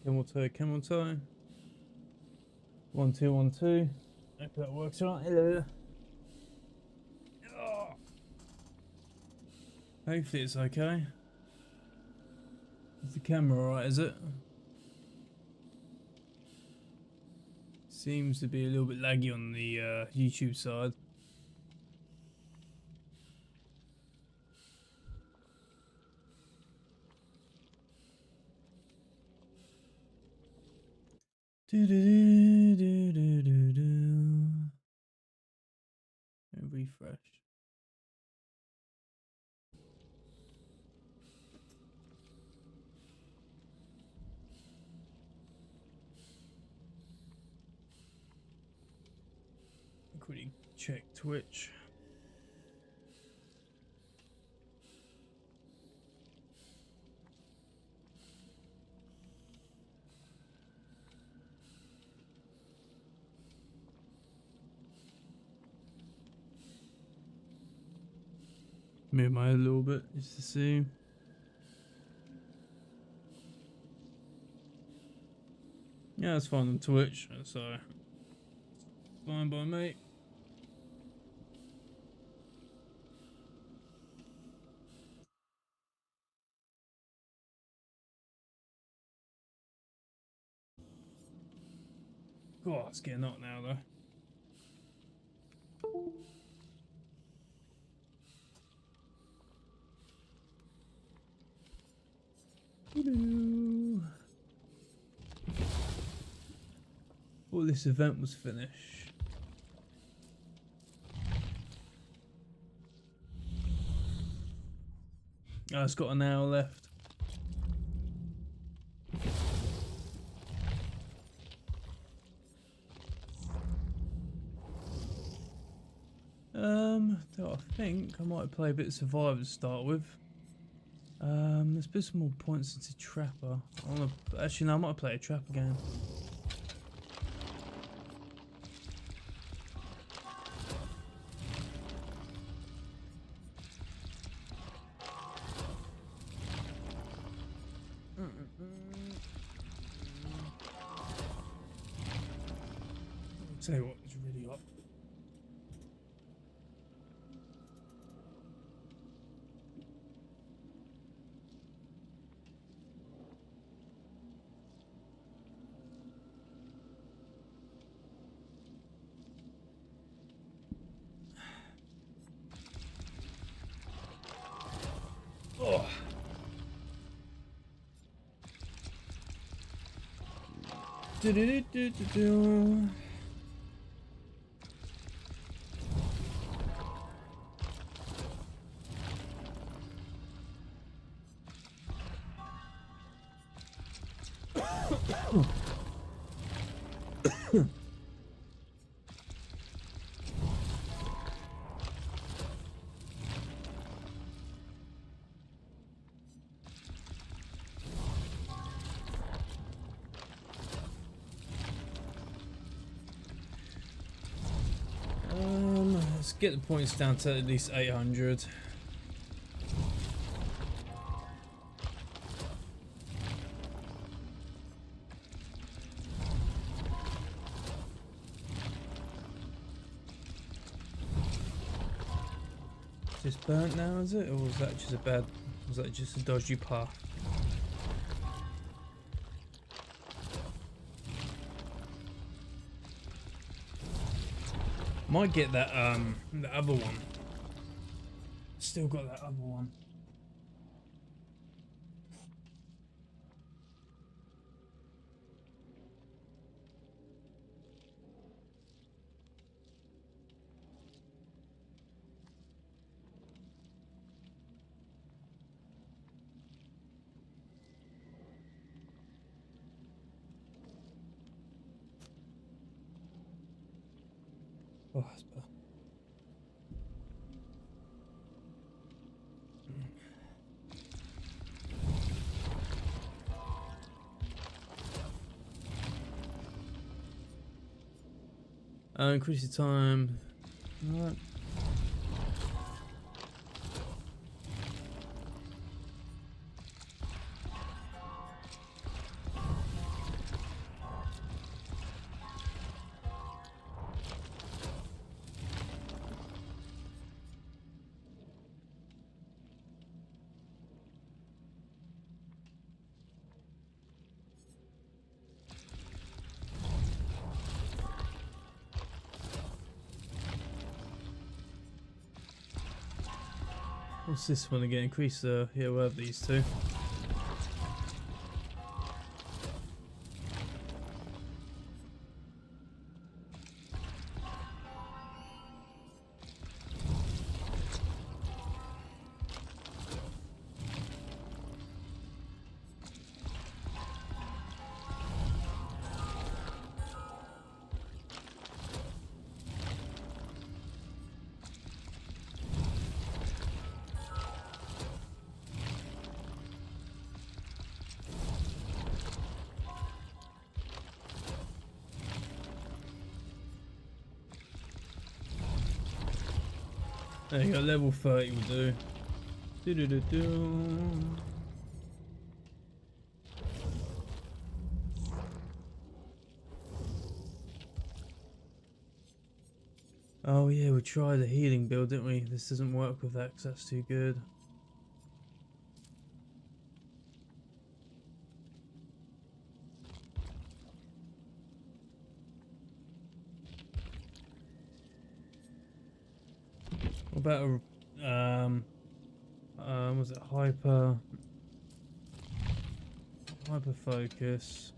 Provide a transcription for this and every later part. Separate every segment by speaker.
Speaker 1: Camel toe, camel toe. 1 2 1 2. Hope that works right. Hello. Oh. Hopefully it's okay. Is the camera alright, is it? Seems to be a little bit laggy on the YouTube side. Do do do do do do. And refresh. Quickly check Twitch. Move my head a little bit just to see. Yeah, it's fine on Twitch, so fine by me. God, it's getting hot now though. Thought this event was finished. Oh, it's got an hour left. So I think I might play a bit of Survivor to start with. Let's put some more points into Trapper. Actually, no, I might play a Trapper game. I'll tell you what, it's really hot. Oh. Do do do do do. Let's get the points down to at least 800. Just burnt now, is it? Or was that just was that just a dodgy path? Might get that the other one. Still got that other one. Oh, that's better. Increase the time. Alright. What's this one again? Increase the... yeah, we'll have these two. There you go, level 30 will do. Do. Oh yeah, we tried the healing build, didn't we? This doesn't work with that because that's too good. What about a was it hyper focus?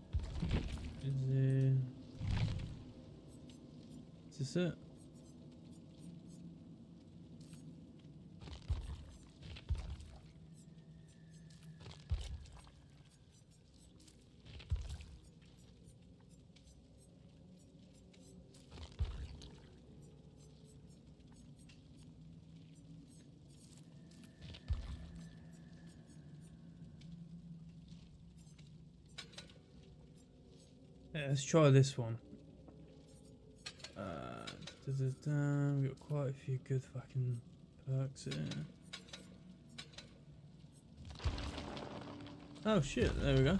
Speaker 1: Is this it? Yeah, let's try this one. We've got quite a few good fucking perks here. Oh shit, there we go.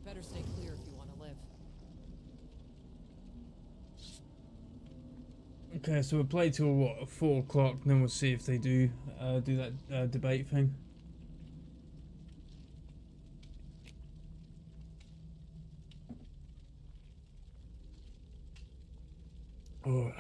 Speaker 2: Better stay clear if you want to live.
Speaker 1: Okay, so we'll play till what, 4 o'clock, and then we'll see if they do that debate thing. Oh.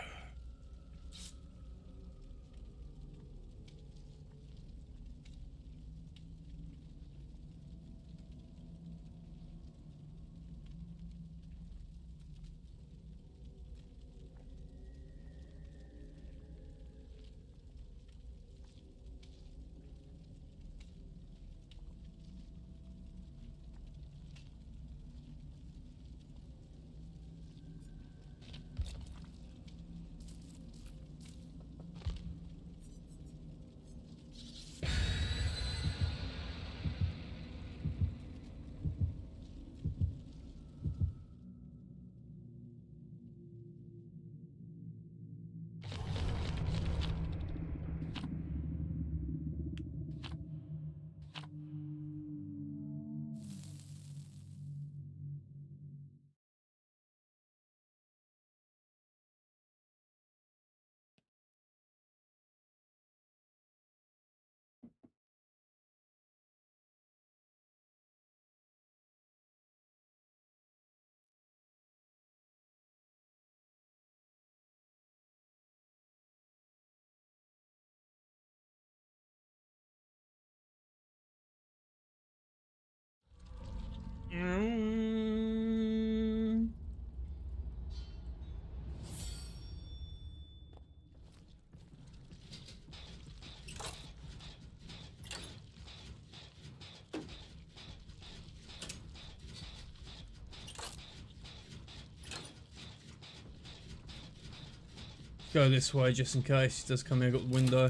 Speaker 1: Go this way just in case he does come here. Got the window.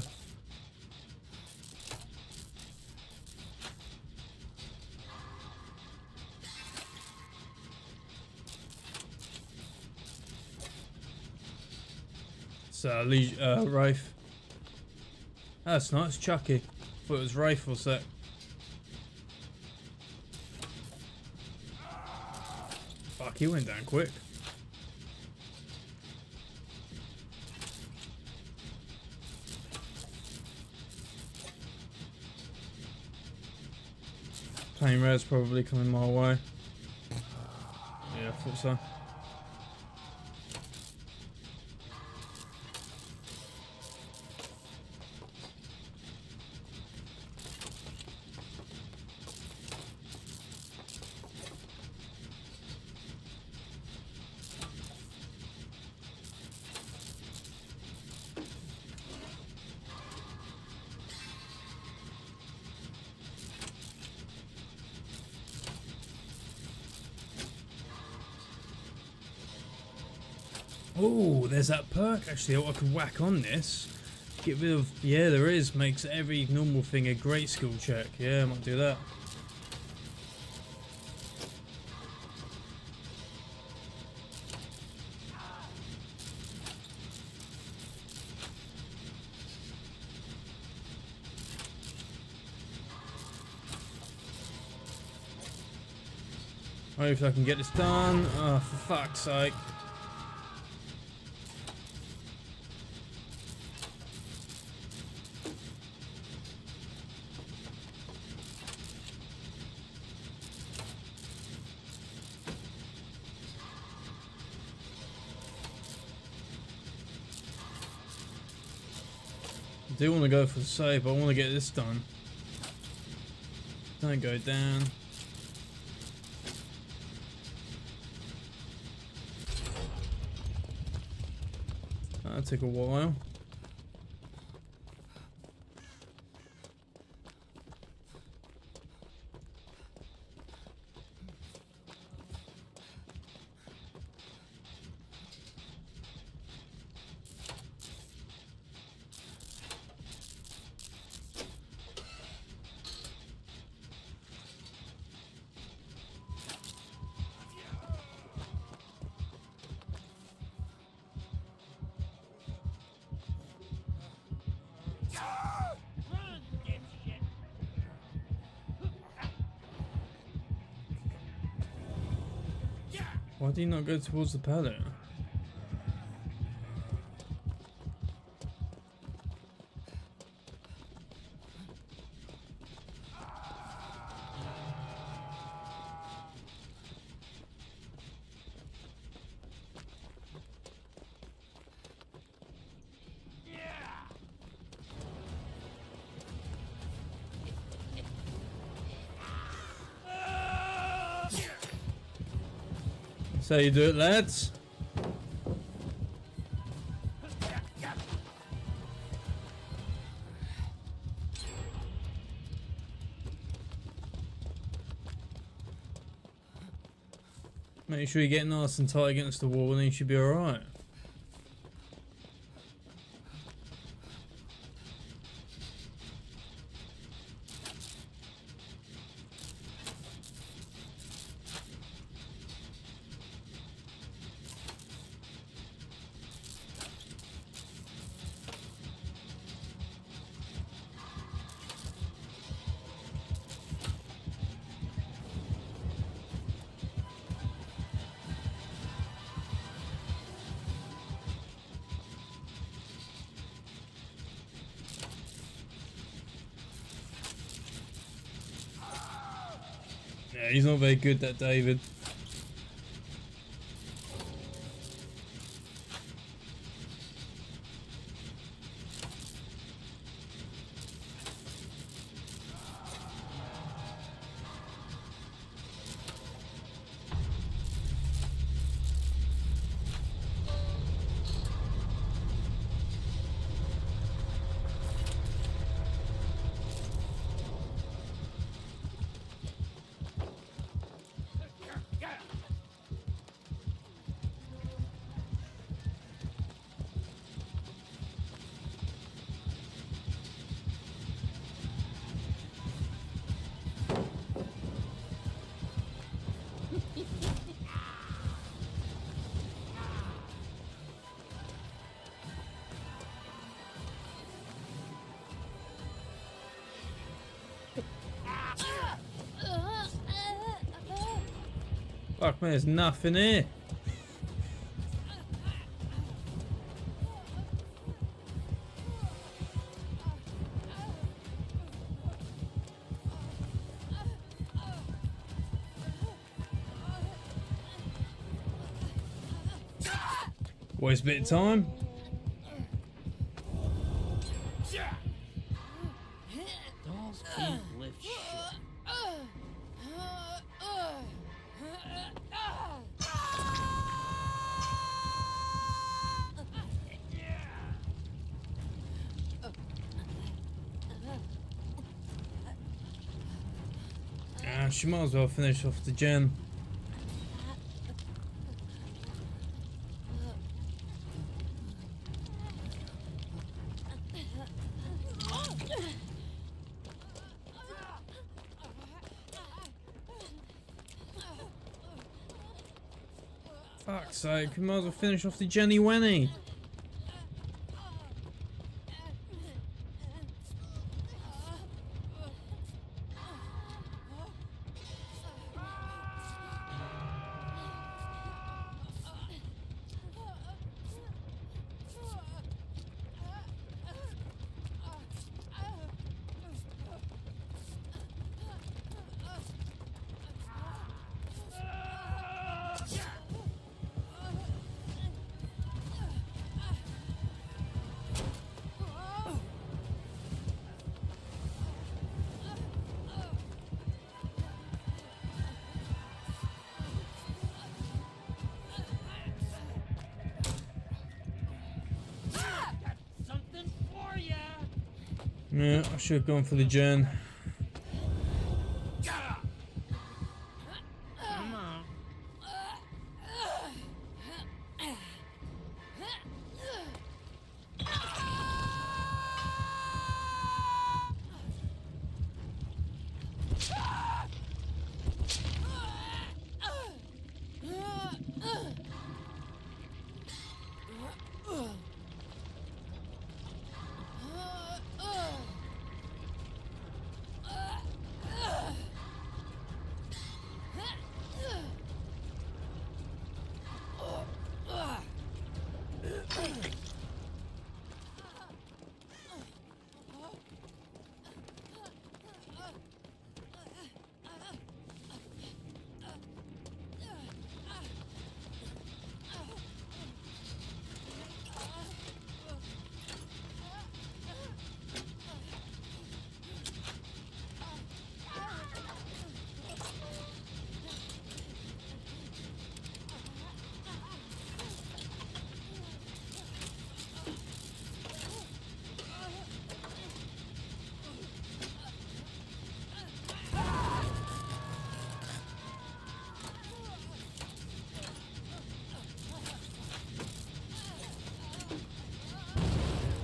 Speaker 1: So, Rafe. That's nice, Chucky. Thought it was Wraith for a sec. Fuck, he went down quick. Plane rare's probably coming my way. Yeah, I thought so. Oh, there's that perk actually I could whack on this. Get rid of, yeah, there is. Makes every normal thing a great skill check. Yeah, I might do that. Hopefully I can get this done. Oh, for fuck's sake. I do want to go for the save, but I want to get this done. Don't go down. That'll take a while. Why do you not go towards the pallet? That's how you do it, lads. Make sure you get nice and tight against the wall and then you should be alright. Yeah, he's not very good, that David. Fuck me, there's nothing here. Waste a bit of time.
Speaker 2: Dolls can't lift shit.
Speaker 1: She might as well finish off the gen. Fuck's sake, we might as well finish off the Jenny Wenny. Yeah, I should have gone for the gen.
Speaker 2: Come on.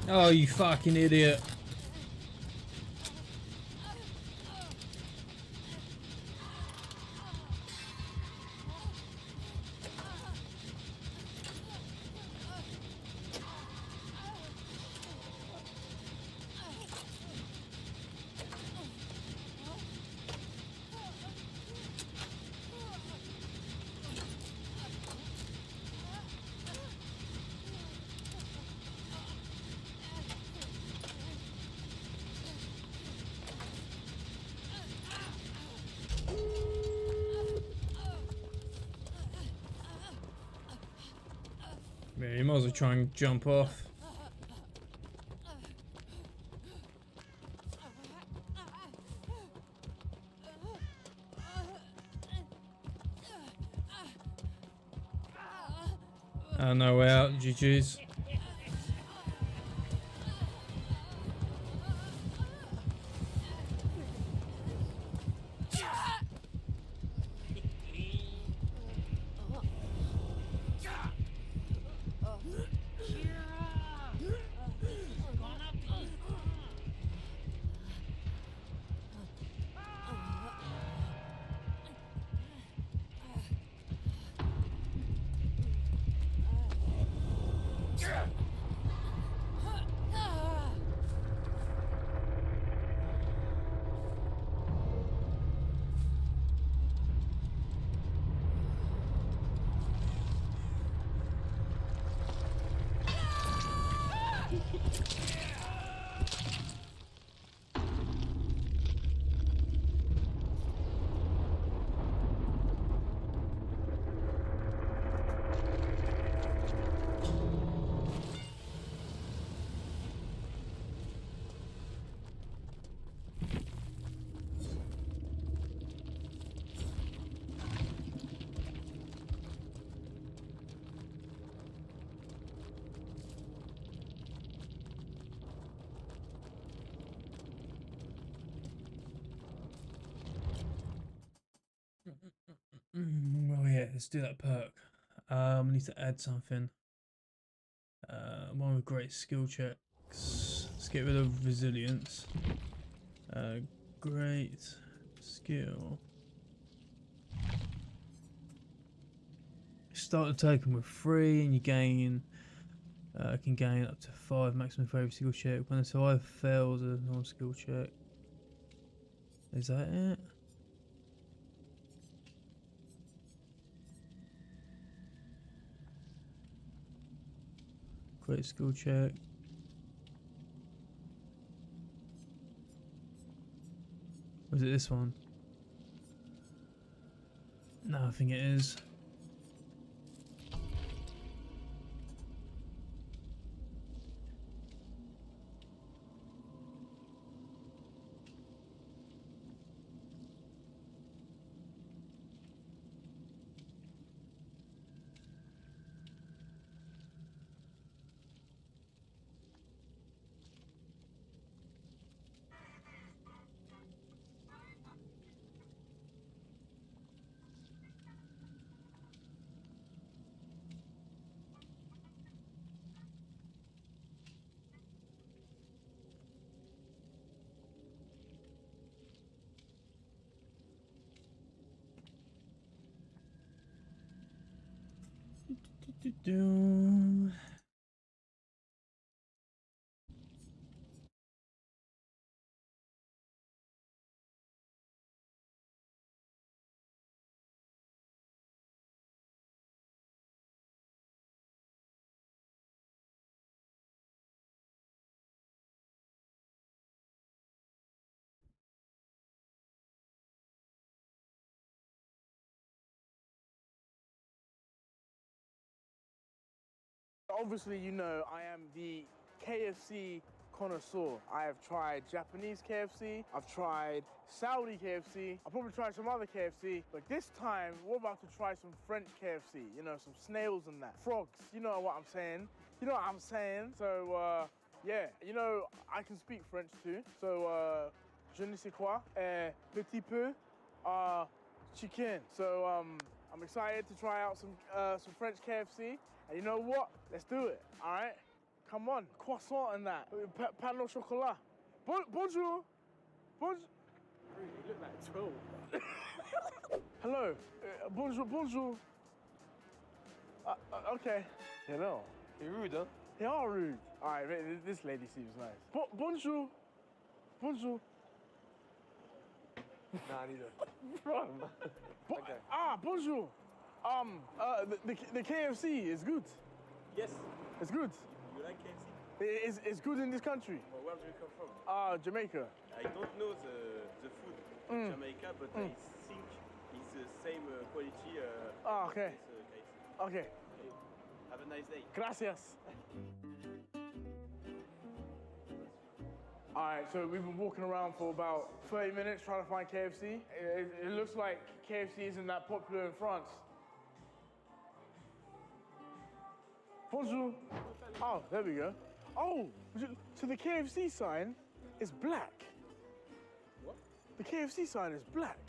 Speaker 1: Oh, you fucking idiot. Yeah, you might as well try and jump off. No way out, GG's. Oh yeah, let's do that perk. I need to add something. One with great skill checks. Let's get rid of resilience. Great skill. Start the token with 3 and you gain can gain up to 5 maximum for every skill check. When a survivor fails a non-skill check. Is that it? Great skill check. Was it this one? No, I think it is. Do-do-do.
Speaker 3: Obviously, you know, I am the KFC connoisseur. I have tried Japanese KFC, I've tried Saudi KFC, I'll probably try some other KFC, but this time we're about to try some French KFC, you know, some snails and that. Frogs, you know what I'm saying? You know what I'm saying? So, yeah, you know, I can speak French too. So, je ne sais quoi, petit peu, chicken. So, I'm excited to try out some French KFC. And you know what? Let's do it, all right? Come on, croissant and that. Pain au chocolat. Bonjour. Bonjour. You look like 12. Hello. Bonjour, bonjour. Okay. You know.
Speaker 4: You're rude, huh?
Speaker 3: They are rude. All right, this lady seems nice. Bonjour. Bonjour.
Speaker 4: Nah, neither.
Speaker 3: Bro.
Speaker 4: Okay.
Speaker 3: Bonjour. The KFC is good.
Speaker 4: Yes.
Speaker 3: It's good.
Speaker 4: You like KFC?
Speaker 3: It's good in this country.
Speaker 4: Well, where do you come from?
Speaker 3: Jamaica.
Speaker 4: I don't know the food in Jamaica, but I think it's the same quality
Speaker 3: Okay.
Speaker 4: as KFC.
Speaker 3: Okay.
Speaker 4: Have a nice day.
Speaker 3: Gracias. All right, so we've been walking around for about 30 minutes trying to find KFC. It looks like KFC isn't that popular in France. Bonjour. Oh, there we go. Oh, so the KFC sign is black.
Speaker 4: What?
Speaker 3: The KFC sign is black.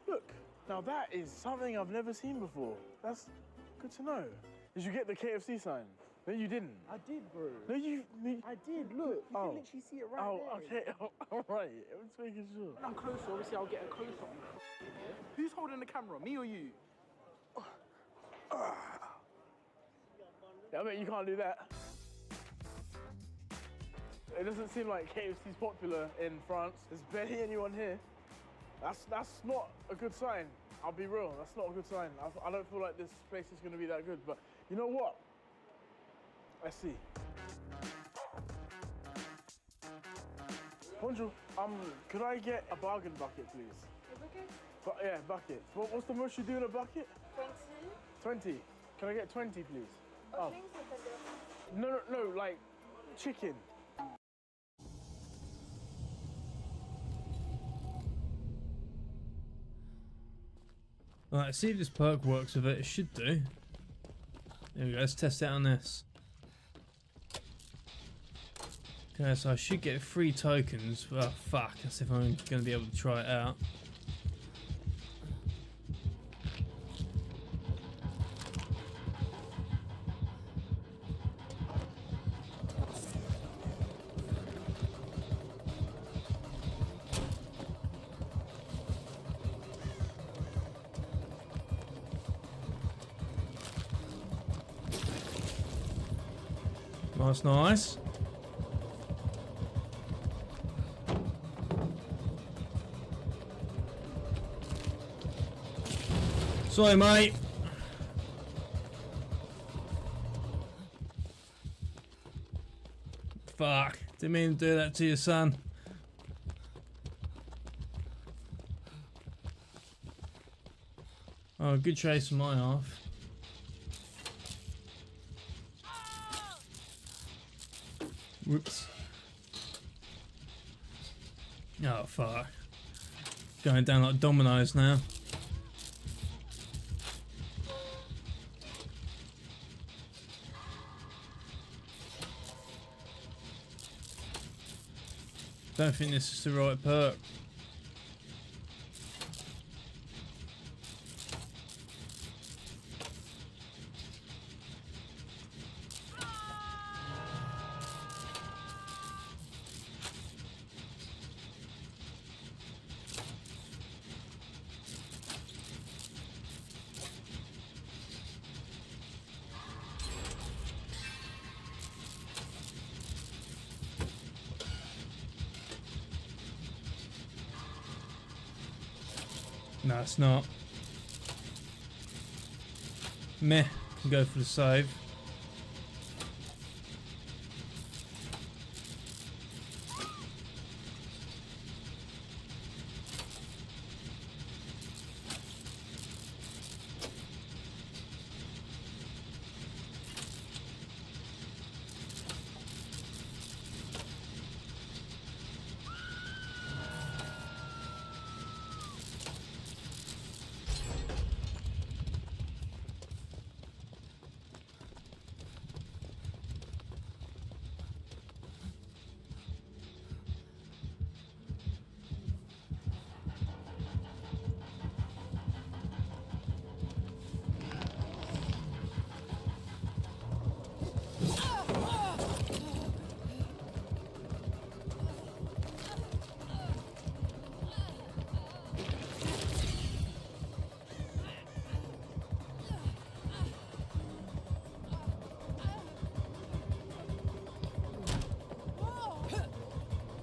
Speaker 3: Look, now that is something I've never seen before. That's good to know. Did you get the KFC sign? No, you didn't.
Speaker 5: I did, bro.
Speaker 3: No, you.
Speaker 5: I did. Look, you can literally see it right there.
Speaker 3: Okay. All right. I'm just making sure.
Speaker 5: When I'm closer, obviously, I'll get a close up. Who's holding the camera, me or you?
Speaker 3: I bet you can't do that. It doesn't seem like KFC's popular in France. There's barely anyone here. That's not a good sign. I'll be real. That's not a good sign. I don't feel like this place is going to be that good. But you know what? Let's see. Bonjour. Could I get a bargain bucket, please?
Speaker 6: A bucket?
Speaker 3: Yeah, bucket. What's the most you do in a bucket?
Speaker 6: 20.
Speaker 3: 20. Can I get 20, please?
Speaker 6: Oh.
Speaker 3: No, like chicken.
Speaker 1: Alright, see if this perk works with it. It should do. There we go, let's test it on this. Okay, so I should get 3 tokens. Oh fuck, that's if I'm going to be able to try it out. Nice, nice. Sorry, mate. Fuck. Didn't mean to do that to your son. Oh, good chase from my half. Whoops. Oh, fuck. Going down like dominoes now. Don't think this is the right perk. No, it's not. Meh, can go for the save.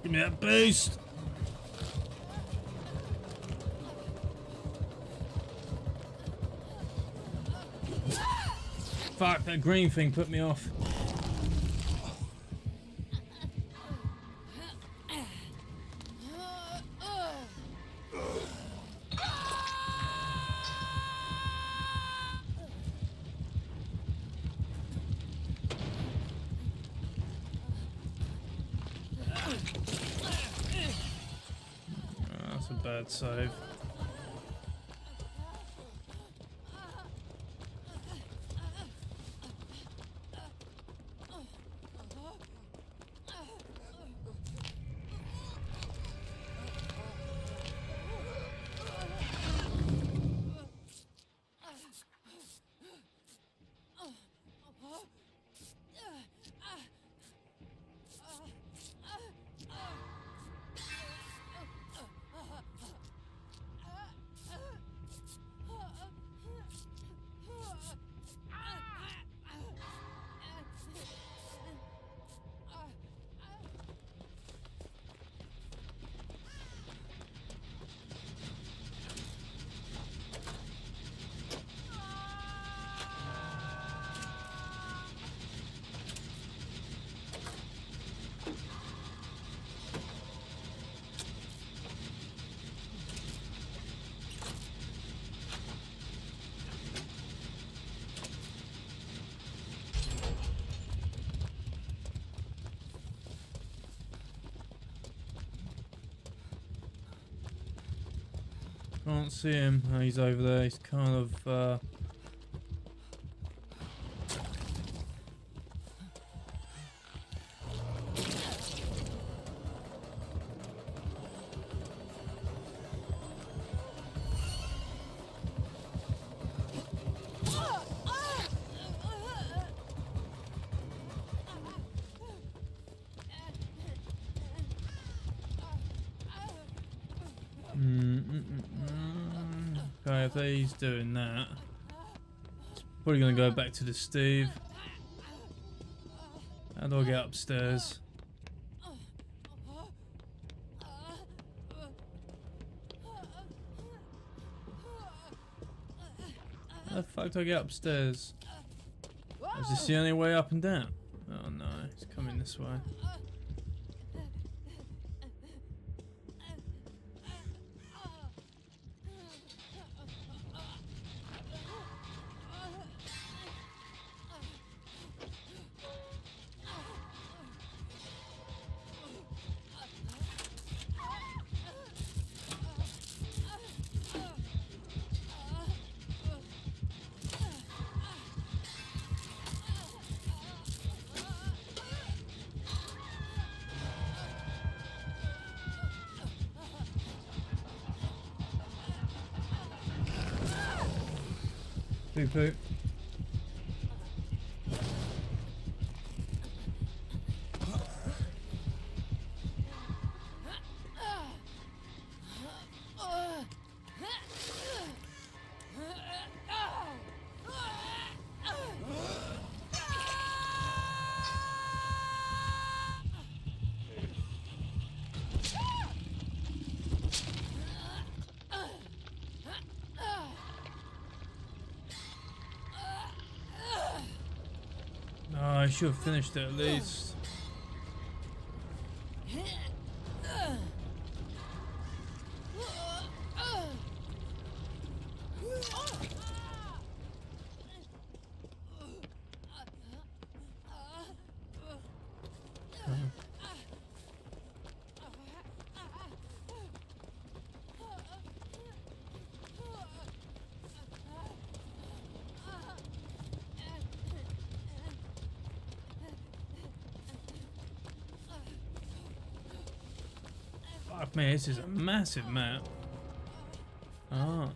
Speaker 1: Give me that boost. Fuck, that green thing put me off. That's a bad save. Can't see him. Oh, he's over there. He's kind of okay, if he's doing that, it's probably going to go back to the Steve. How do I get upstairs? How the fuck do I get upstairs? Is this the only way up and down? Oh no, it's coming this way. Poo poo. Oh, I should have finished it at least. Fuck me, this is a massive map. Oh.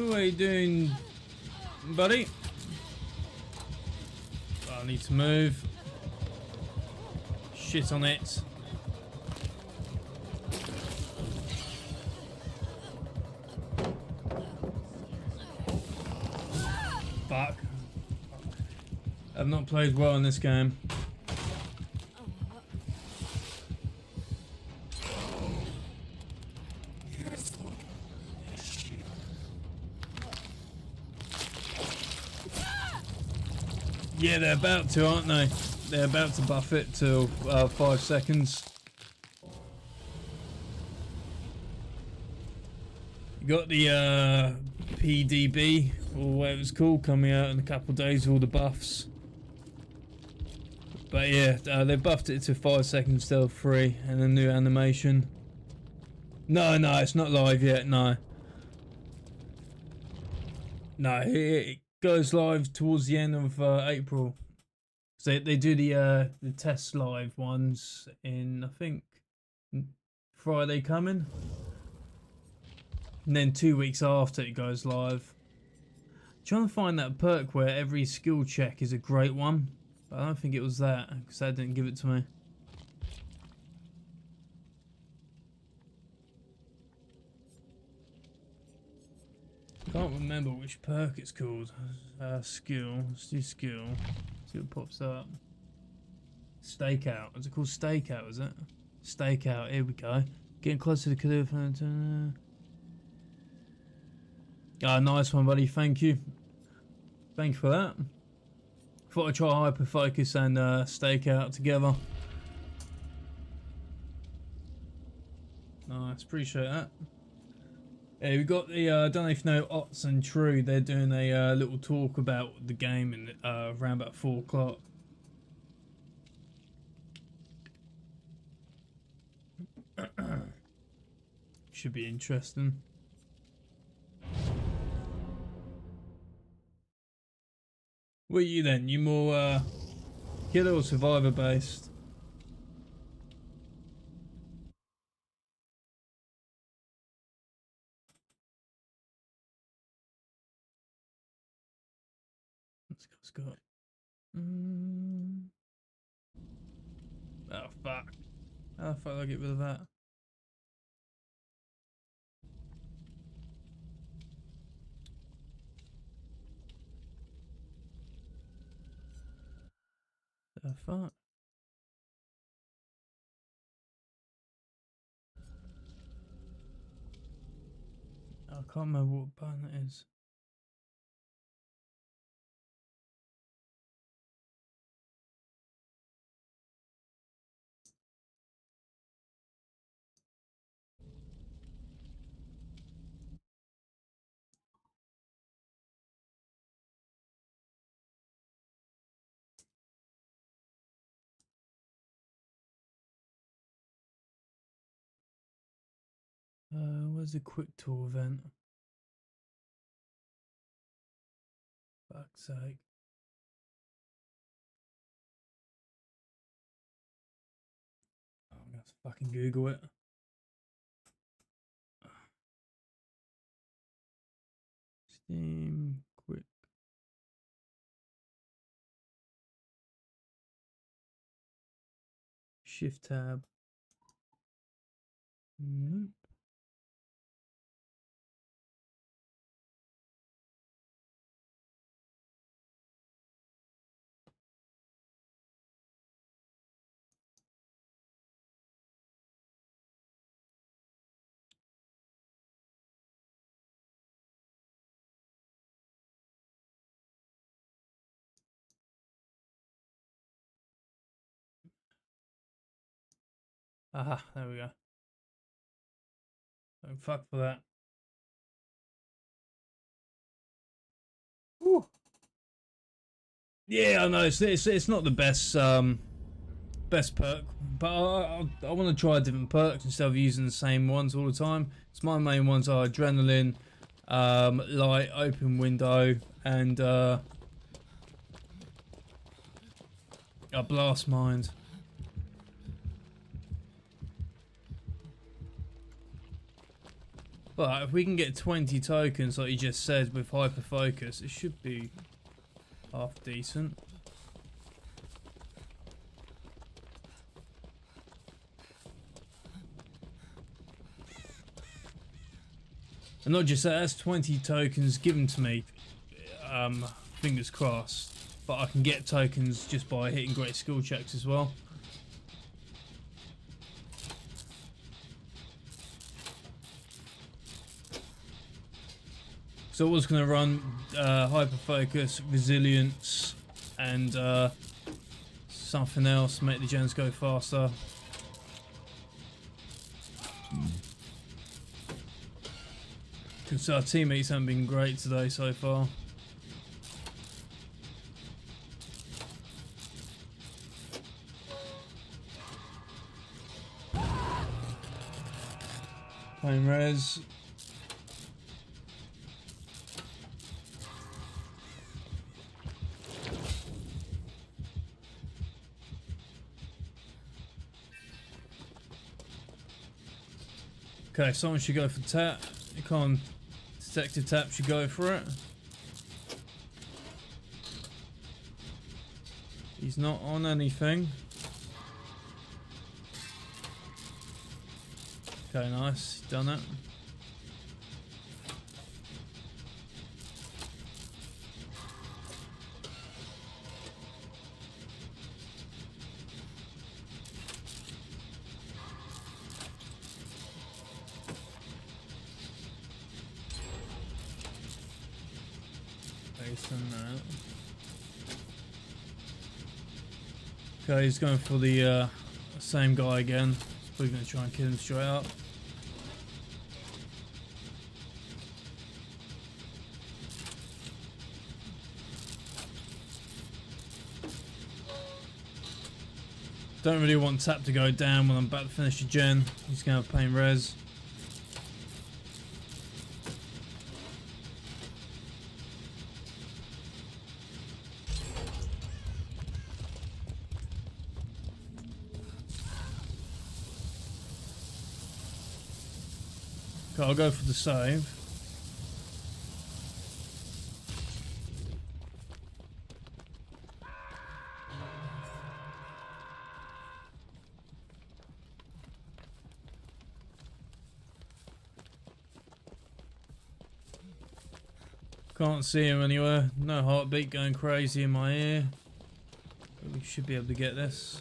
Speaker 1: What are you doing, buddy? Oh, I need to move. Shit on it. Fuck. I've not played well in this game. Yeah, they're about to, aren't they? They're about to buff it to 5 seconds. You got the PDB, or whatever it's called, coming out in a couple of days with all the buffs. But yeah, they buffed it to 5 seconds instead of 3, and a new animation. No, it's not live yet, no. No, it goes live towards the end of April. So they do the test live ones in, I think, Friday coming, and then 2 weeks after it goes live. Trying to find that perk where every skill check is a great one, but I don't think it was that because they didn't give it to me. Can't remember which perk it's called. Skill. Let's do skill. See what pops up. Stakeout. Is it called stakeout? Is it? Stakeout. Here we go. Getting close to the cliff. Ah, nice one, buddy. Thank you. Thank you for that. Thought I'd try hyper focus and stakeout together. Nice. Appreciate that. Yeah, we got the, I don't know if you know Ots and True, they're doing a little talk about the game in around about 4 o'clock. Should be interesting. What are you then? You more killer or survivor based? Let's go, Scott. Oh fuck. How the fuck do I get rid of that? The fuck? I can't remember what button it is. Where's the quick tour event? Fuck's sake. Oh, I'm gonna have to fucking Google it. Steam quick. Shift tab. Nope. Aha, there we go. Oh, fuck for that. Whew. Yeah, I know it's not the best best perk, but I want to try different perks instead of using the same ones all the time. So my main ones are adrenaline, light, open window, and a blast mind. But if we can get 20 tokens, like you just said, with hyper focus, it should be half decent. And not just that, that's 20 tokens given to me, fingers crossed. But I can get tokens just by hitting great skill checks as well. So I was going to run hyper focus, resilience, and something else, make the gens go faster. Because our teammates haven't been great today so far. Playing res. Okay, someone should go for tap. You can't. Detective tap should go for it. He's not on anything. Okay, nice. Done it. Okay, he's going for the same guy again. He's probably going to try and kill him straight up. Don't really want tap to go down when I'm about to finish the gen. He's gonna have pain res. Okay, I'll go for the save. Can't see him anywhere. No heartbeat going crazy in my ear. But we should be able to get this.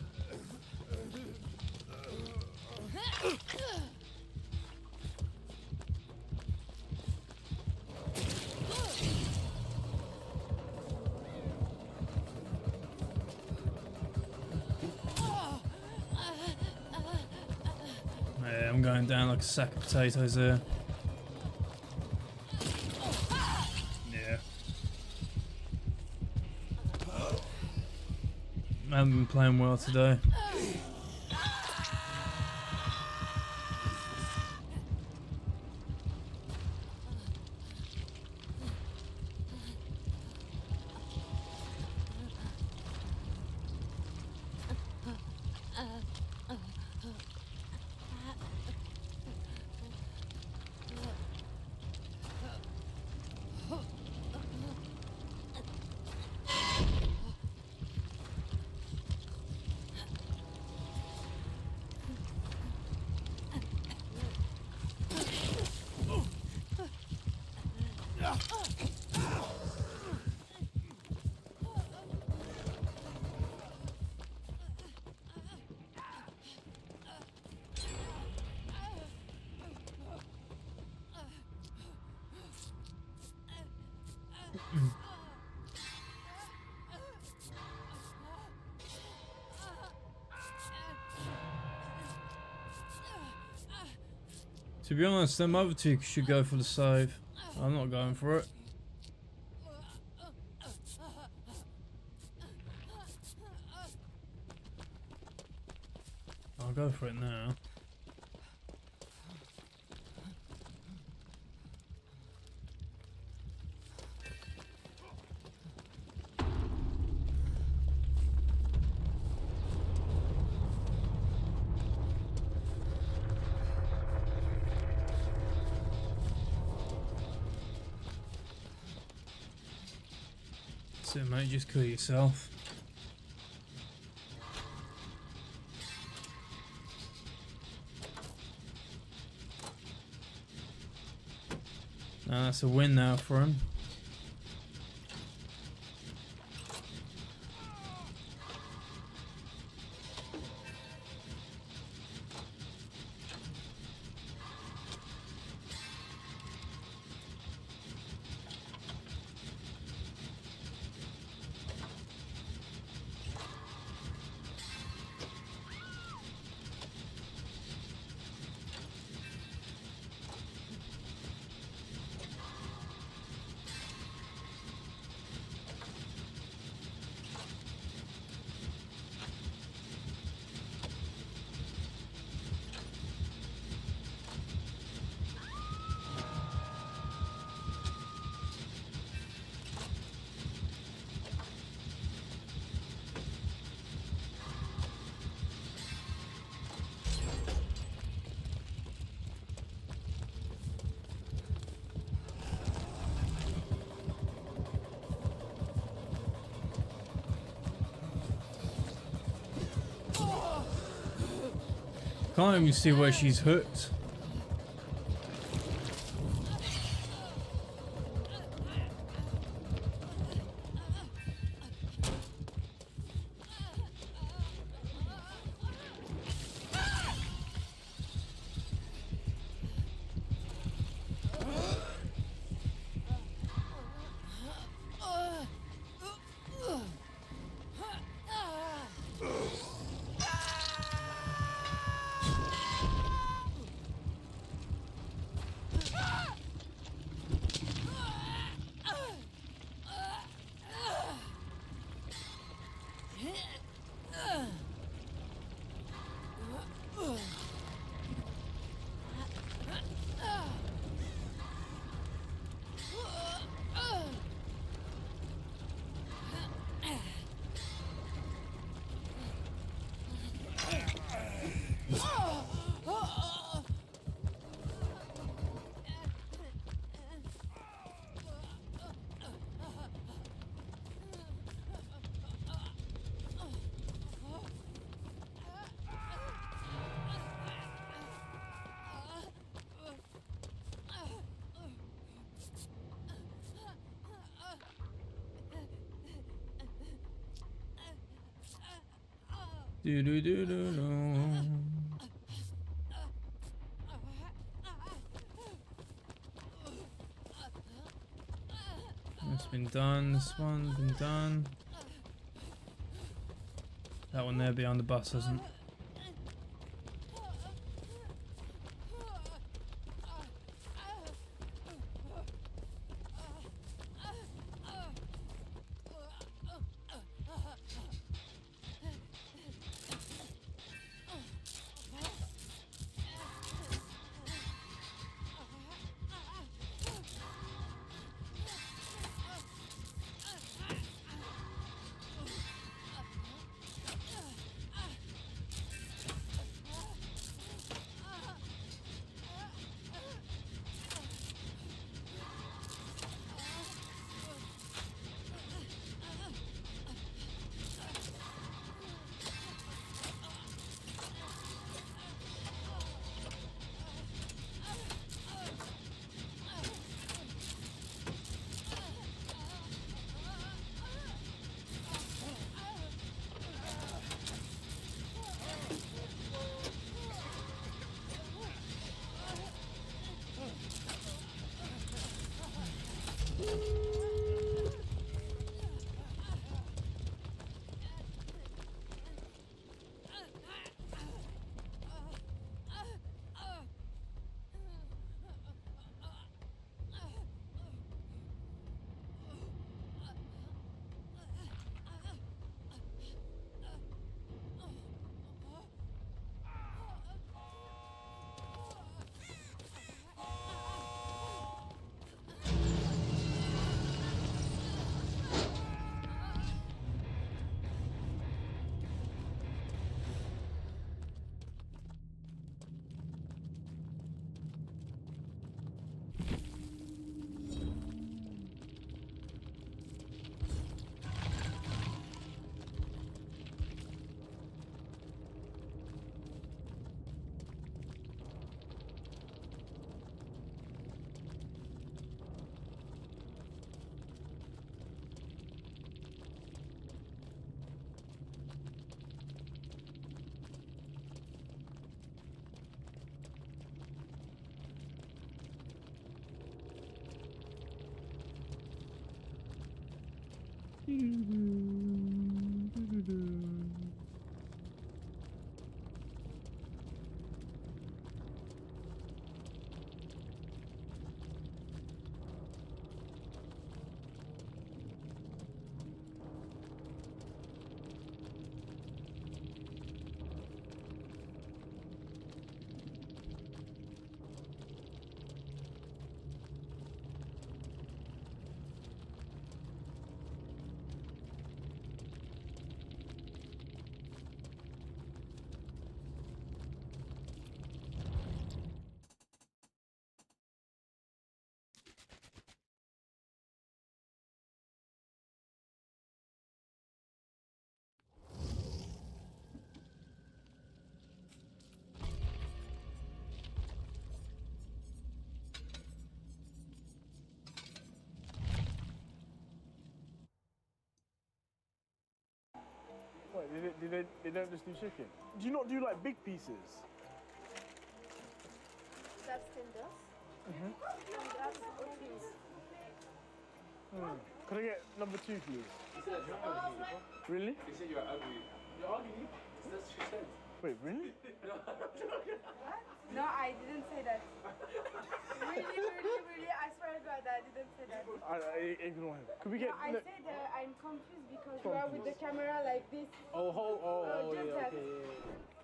Speaker 1: Yeah, I'm going down like a sack of potatoes there. Yeah. I haven't been playing well today. To be honest, them other two should go for the save. I'm not going for it. I'll go for it now. That's it, mate. Just kill yourself. That's a win now for him. Can't even see where she's hooked. Do do do do do. That's been done. This one's been done. That one there behind the bus hasn't.
Speaker 3: Wait, they don't just do chicken? Do you not do like big pieces?
Speaker 6: That's tender. And that's oatmeal.
Speaker 3: Could I get number 2, please? Really?
Speaker 4: They said you're ugly. You're ugly? That's what she said.
Speaker 3: Wait, really?
Speaker 6: No, I didn't say that. Really, I swear to God, I didn't say that.
Speaker 3: I ignore him. Could we get?
Speaker 6: No, I said I'm confused because you are with the camera like this.
Speaker 3: Yeah, okay.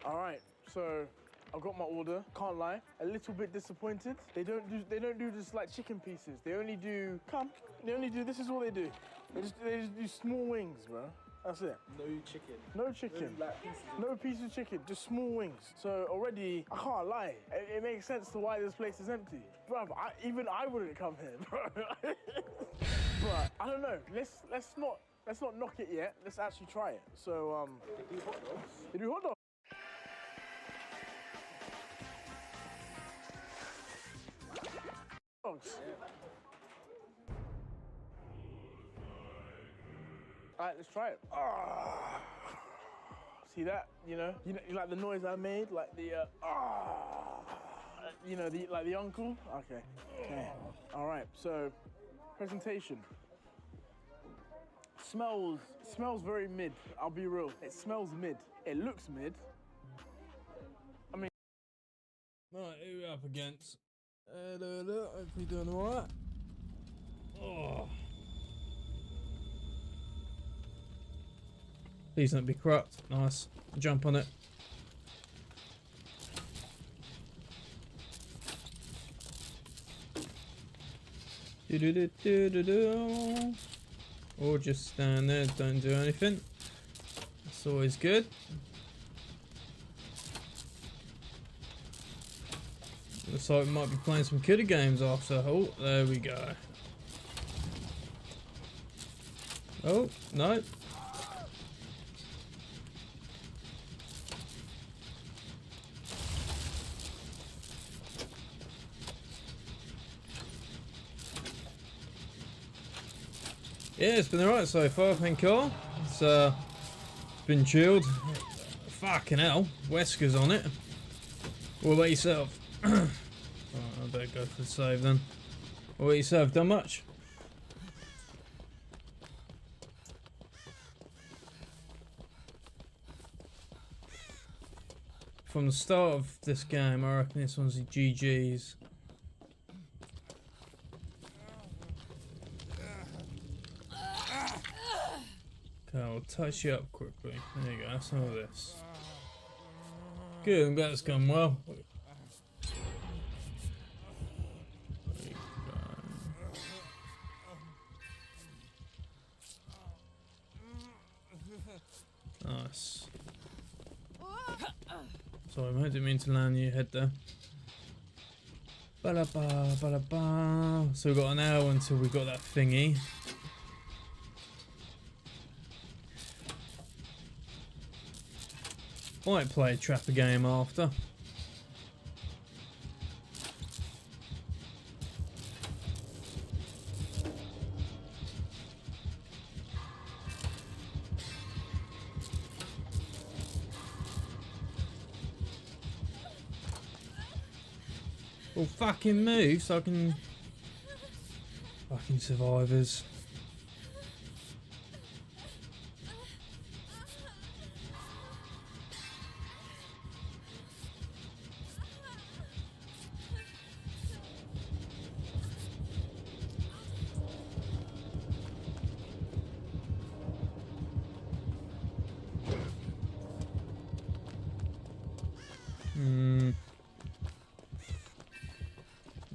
Speaker 3: All right, so I've got my order. Can't lie, a little bit disappointed. They don't do just like chicken pieces. They only do This is what they do. They just do small wings, bro. That's it.
Speaker 5: No chicken.
Speaker 3: No chicken. No piece of chicken, just small wings. So already, I can't lie. It makes sense to why this place is empty. Bruv, even I wouldn't come here, bro. But I don't know. Let's not knock it yet. Let's actually try it. So
Speaker 5: They do hot dogs.
Speaker 3: they do hot dogs. All right, let's try it. See that? You know, like the noise I made, like the you know, like the uncle. Okay. Okay. All right. So, presentation. Smells very mid. I'll be real. It smells mid. It looks mid. I mean.
Speaker 1: Right, who are we up against? Hope we're doing alright. Oh. Please don't be corrupt. Nice. Jump on it. Do do do do do do. Or just stand there, don't do anything. That's always good. Looks like we might be playing some kidder games after. Oh, there we go. Oh, no. Yeah, it's been alright so far, thank you. It's been chilled. Fucking hell, Wesker's on it. What about yourself? Right, I better go for the save then. What about yourself? Done much? From the start of this game, I reckon this one's the GG's. Okay, I'll touch you up quickly. There you go, that's all this. Good, I'm glad it's gone well. Nice. Sorry, mate, didn't mean to land on your head there. Ba-da-ba, ba-da-ba. So we've got an hour until we've got that thingy. Might play a trapper game after. Well, fucking move so I can. Fucking survivors.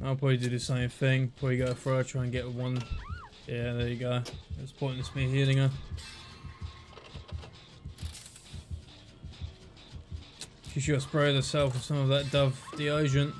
Speaker 1: I'll probably do the same thing. Probably go for her, try and get one. Yeah, there you go. It's pointless me healing her. She should have sprayed herself with some of that Dove deodorant.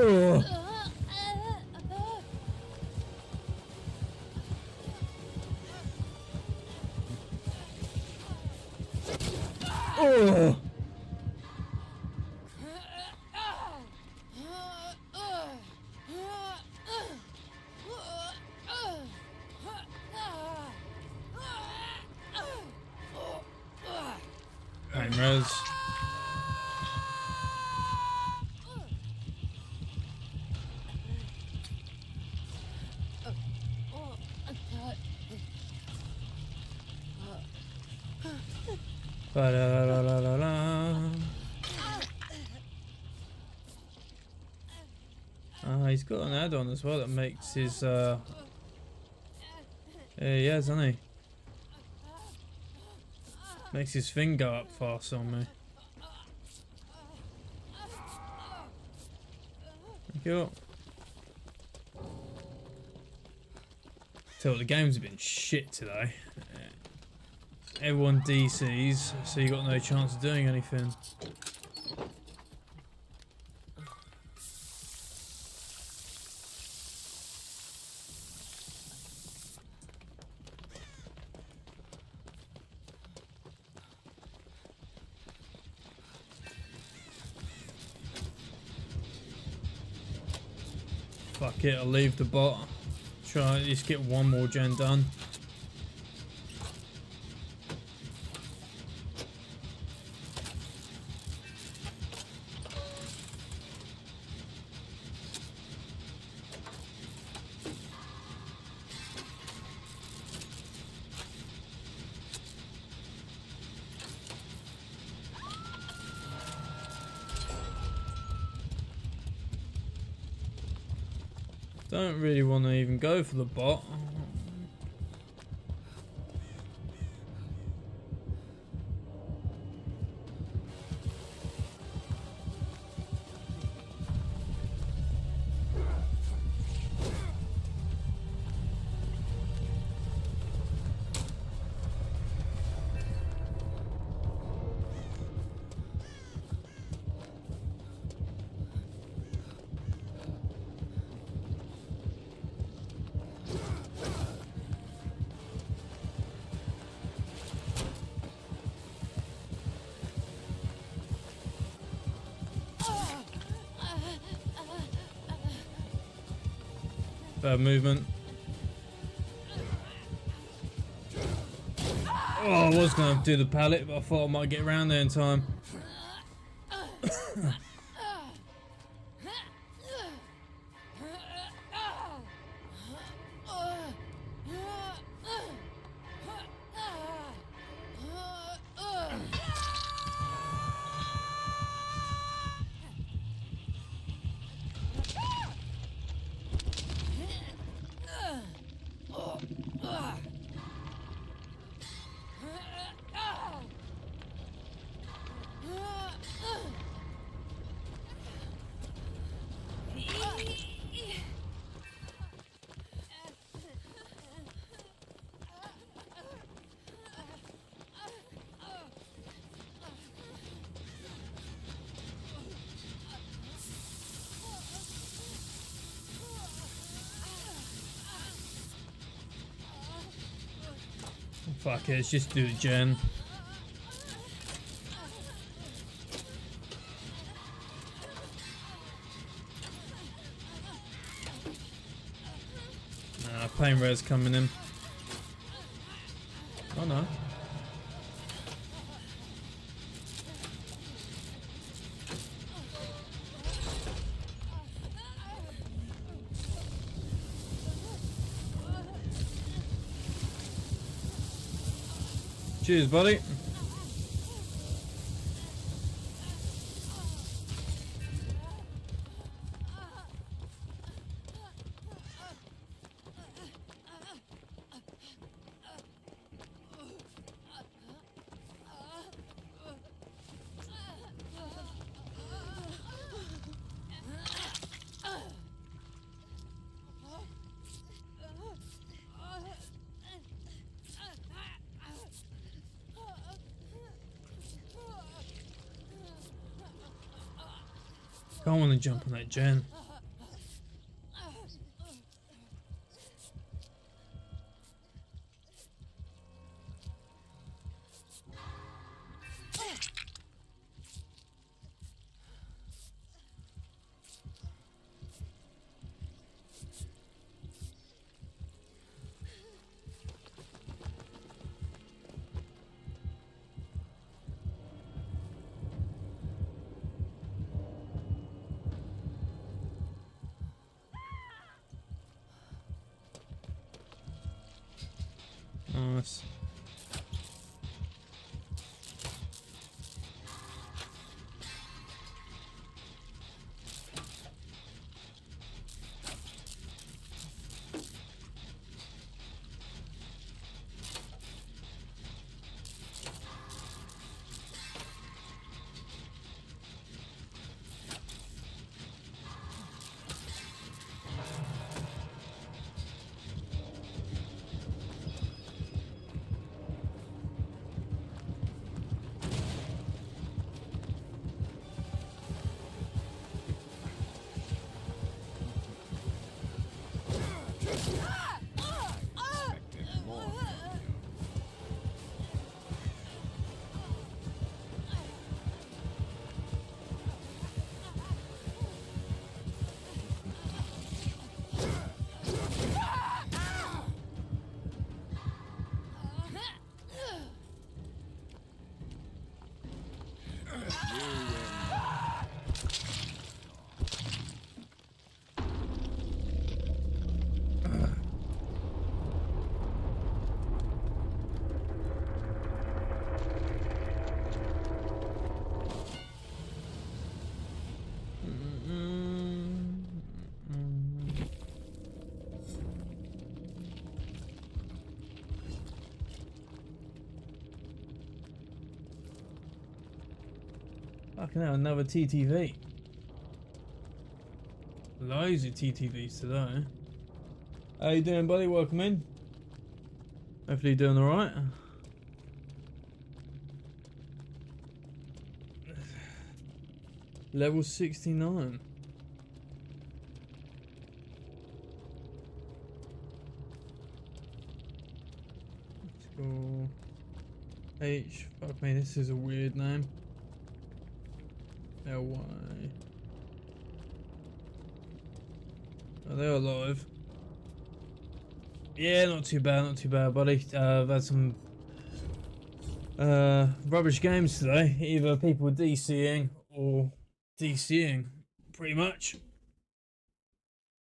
Speaker 1: Oh. Oh. Pain res. Ba-da-da-da-da-da. He's got an add-on as well that makes his yeah, he has, hasn't he? Makes his thing go up fast on me. you. Tell you what, the games have been shit today. Everyone DCs, so you got no chance of doing anything. Fuck it, I'll leave the bot. Try at least get one more gen done. Don't really want to even go for the bot. Bad movement. Oh, I was going to do the pallet, but I thought I might get around there in time. Fuck it, let's just do the gen. Nah, pain res coming in. Oh no. Cheers, buddy. I don't want to jump on that gen. Nice. Fucking hell, another TTV. Loads of TTVs today. How you doing, buddy? Welcome in. Hopefully you're doing alright. Level 69. Let's go. H. Fuck me, this is a weird name. LY. Oh, they're alive. Yeah, not too bad, buddy. I've had some rubbish games today. Either people DCing or DCing, pretty much.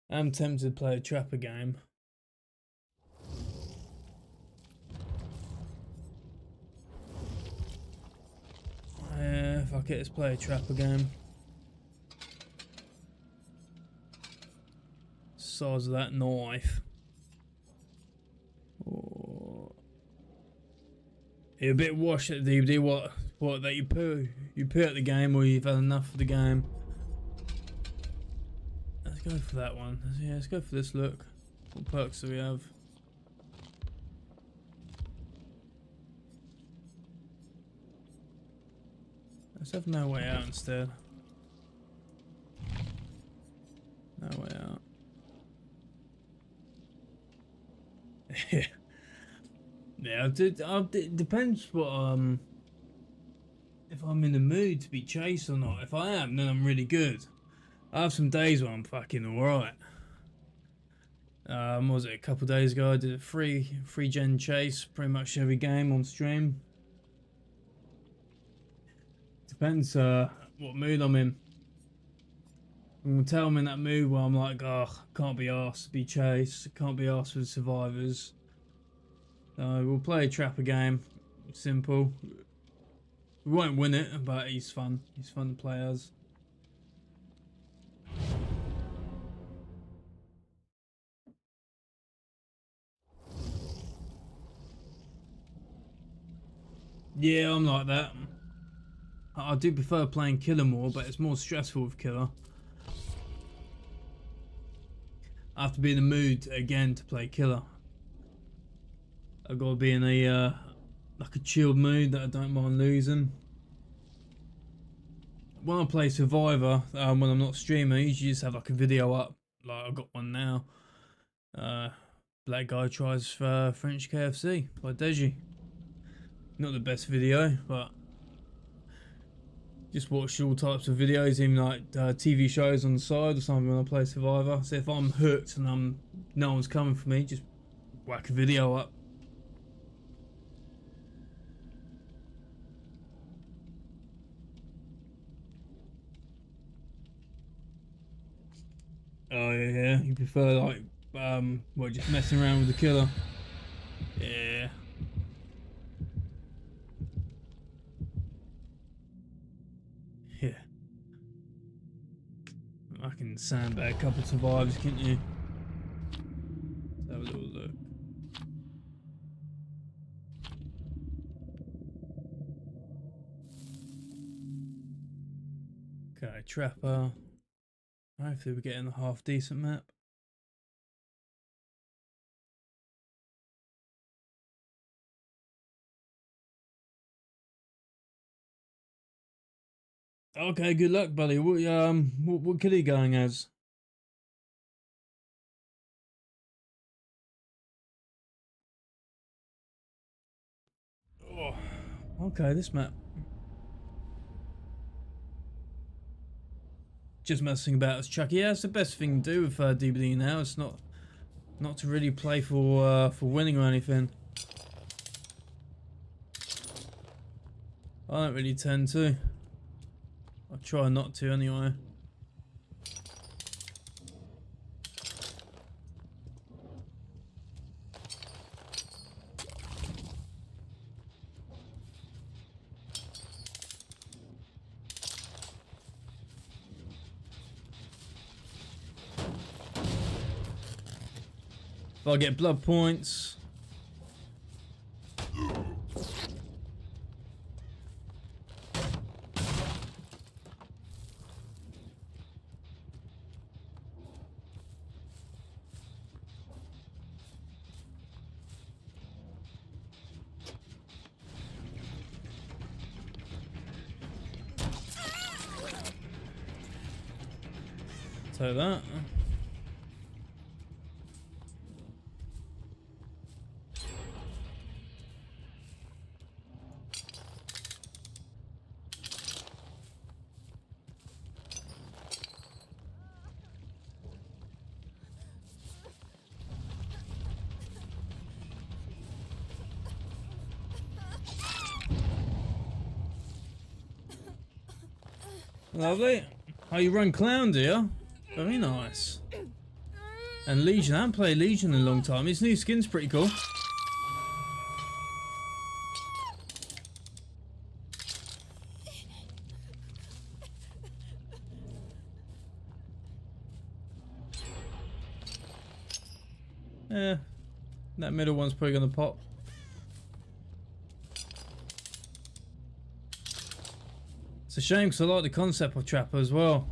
Speaker 1: I'm tempted to play a trapper game. Fuck it, let's play a trapper game. Size of that knife. Oh. You're a bit washed at the DBD. What that you put at the game, or you've had enough of the game. Let's go for that one. Yeah, let's go for this look. What perks do we have? Let's have no way out instead. No way out. Yeah, it depends what if I'm in the mood to be chased or not. If I am, then I'm really good. I have some days where I'm fucking alright. What was it, a couple of days ago I did a free gen chase pretty much every game on stream. Depends what mood I'm in. I'm gonna tell I'm in that mood where I'm like, oh, can't be arsed to be chased, can't be arsed for the survivors. We'll play a trapper game. Simple. We won't win it, but he's fun. He's fun to play as. Yeah, I'm like that. I do prefer playing killer more, but it's more stressful with killer. I have to be in the mood again to play killer. I've got to be in a like a chilled mood that I don't mind losing. When I play Survivor, when I'm not streaming, I usually just have like a video up. Like I've got one now. Black guy tries French KFC by Deji. Not the best video, but just watch all types of videos, even like TV shows on the side or something when I play Survivor. So if I'm hooked and no one's coming for me, just whack a video up. Oh yeah, you prefer like what, just messing around with the killer? Yeah. Yeah. I can sandbag a couple survivors, can't you? Let's have a little look. Okay, trapper. Hopefully we're getting a half decent map. Okay, good luck, buddy. What kid are you going as? Oh, okay, this map. Just messing about as Chucky. Yeah, it's the best thing to do with DBD now. It's not to really play for winning or anything. I don't really tend to. I'll try not to anyway. If I get blood points. Take that. Lovely. Oh, you run clown, do you? Very nice. And Legion, I haven't played Legion in a long time. His new skin's pretty cool. Yeah, that middle one's probably gonna pop. It's a shame because I like the concept of Trapper as well.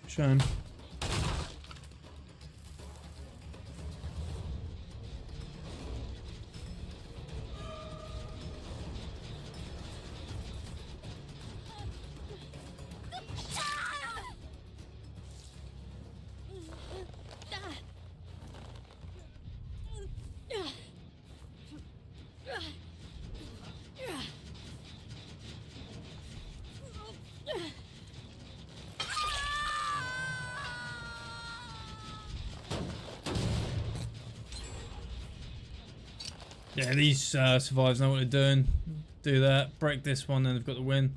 Speaker 1: Shame. Yeah, these survivors know what they're doing. Do that, break this one, and they've got the win.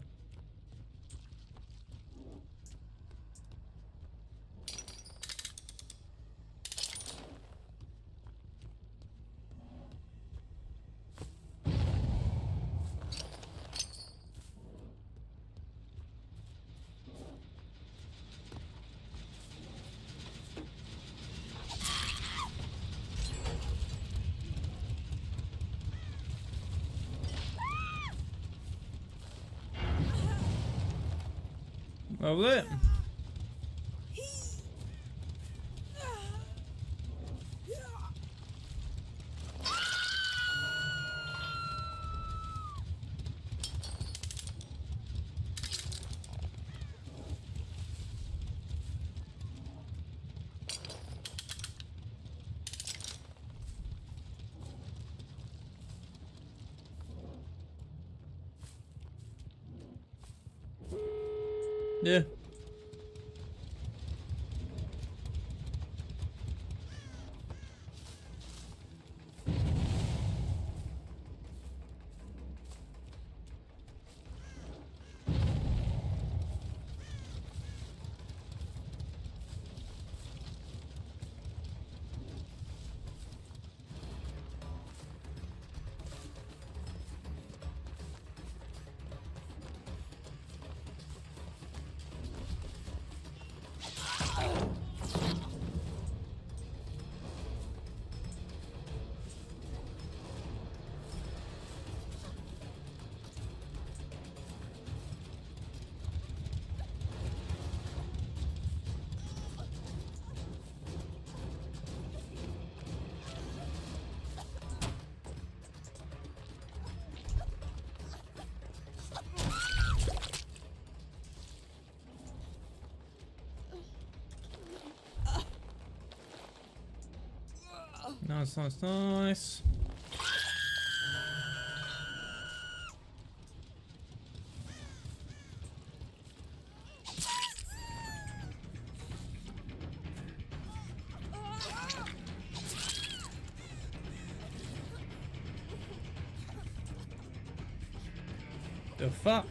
Speaker 1: Lovely. Yeah. Nice, nice, nice. The fuck?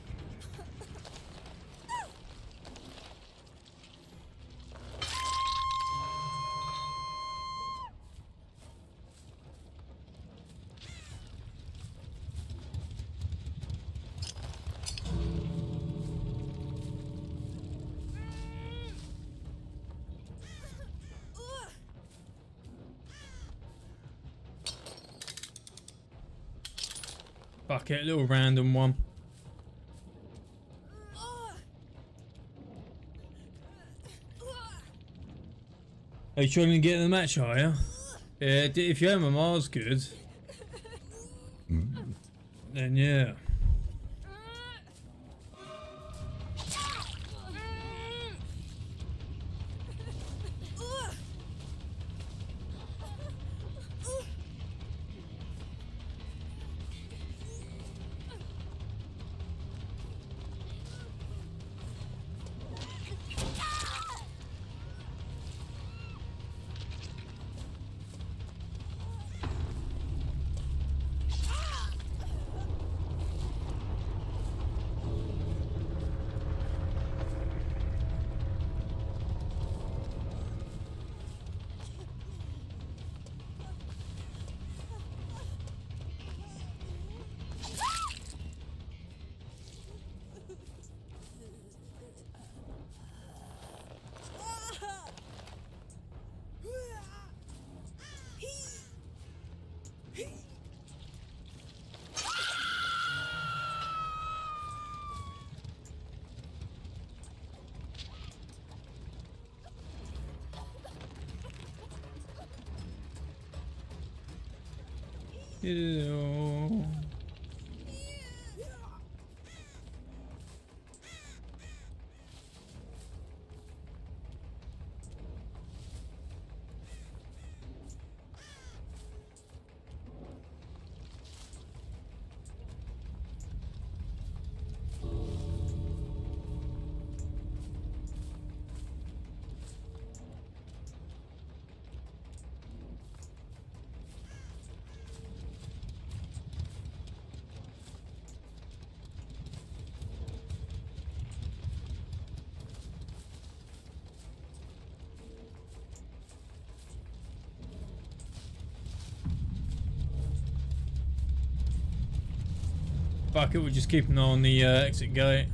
Speaker 1: Fuck it, little random one. Are you trying to get in the match, are you? Yeah, if your MMR's good, then yeah. Ew. Fuck it, we'll just keep an eye on the exit gate.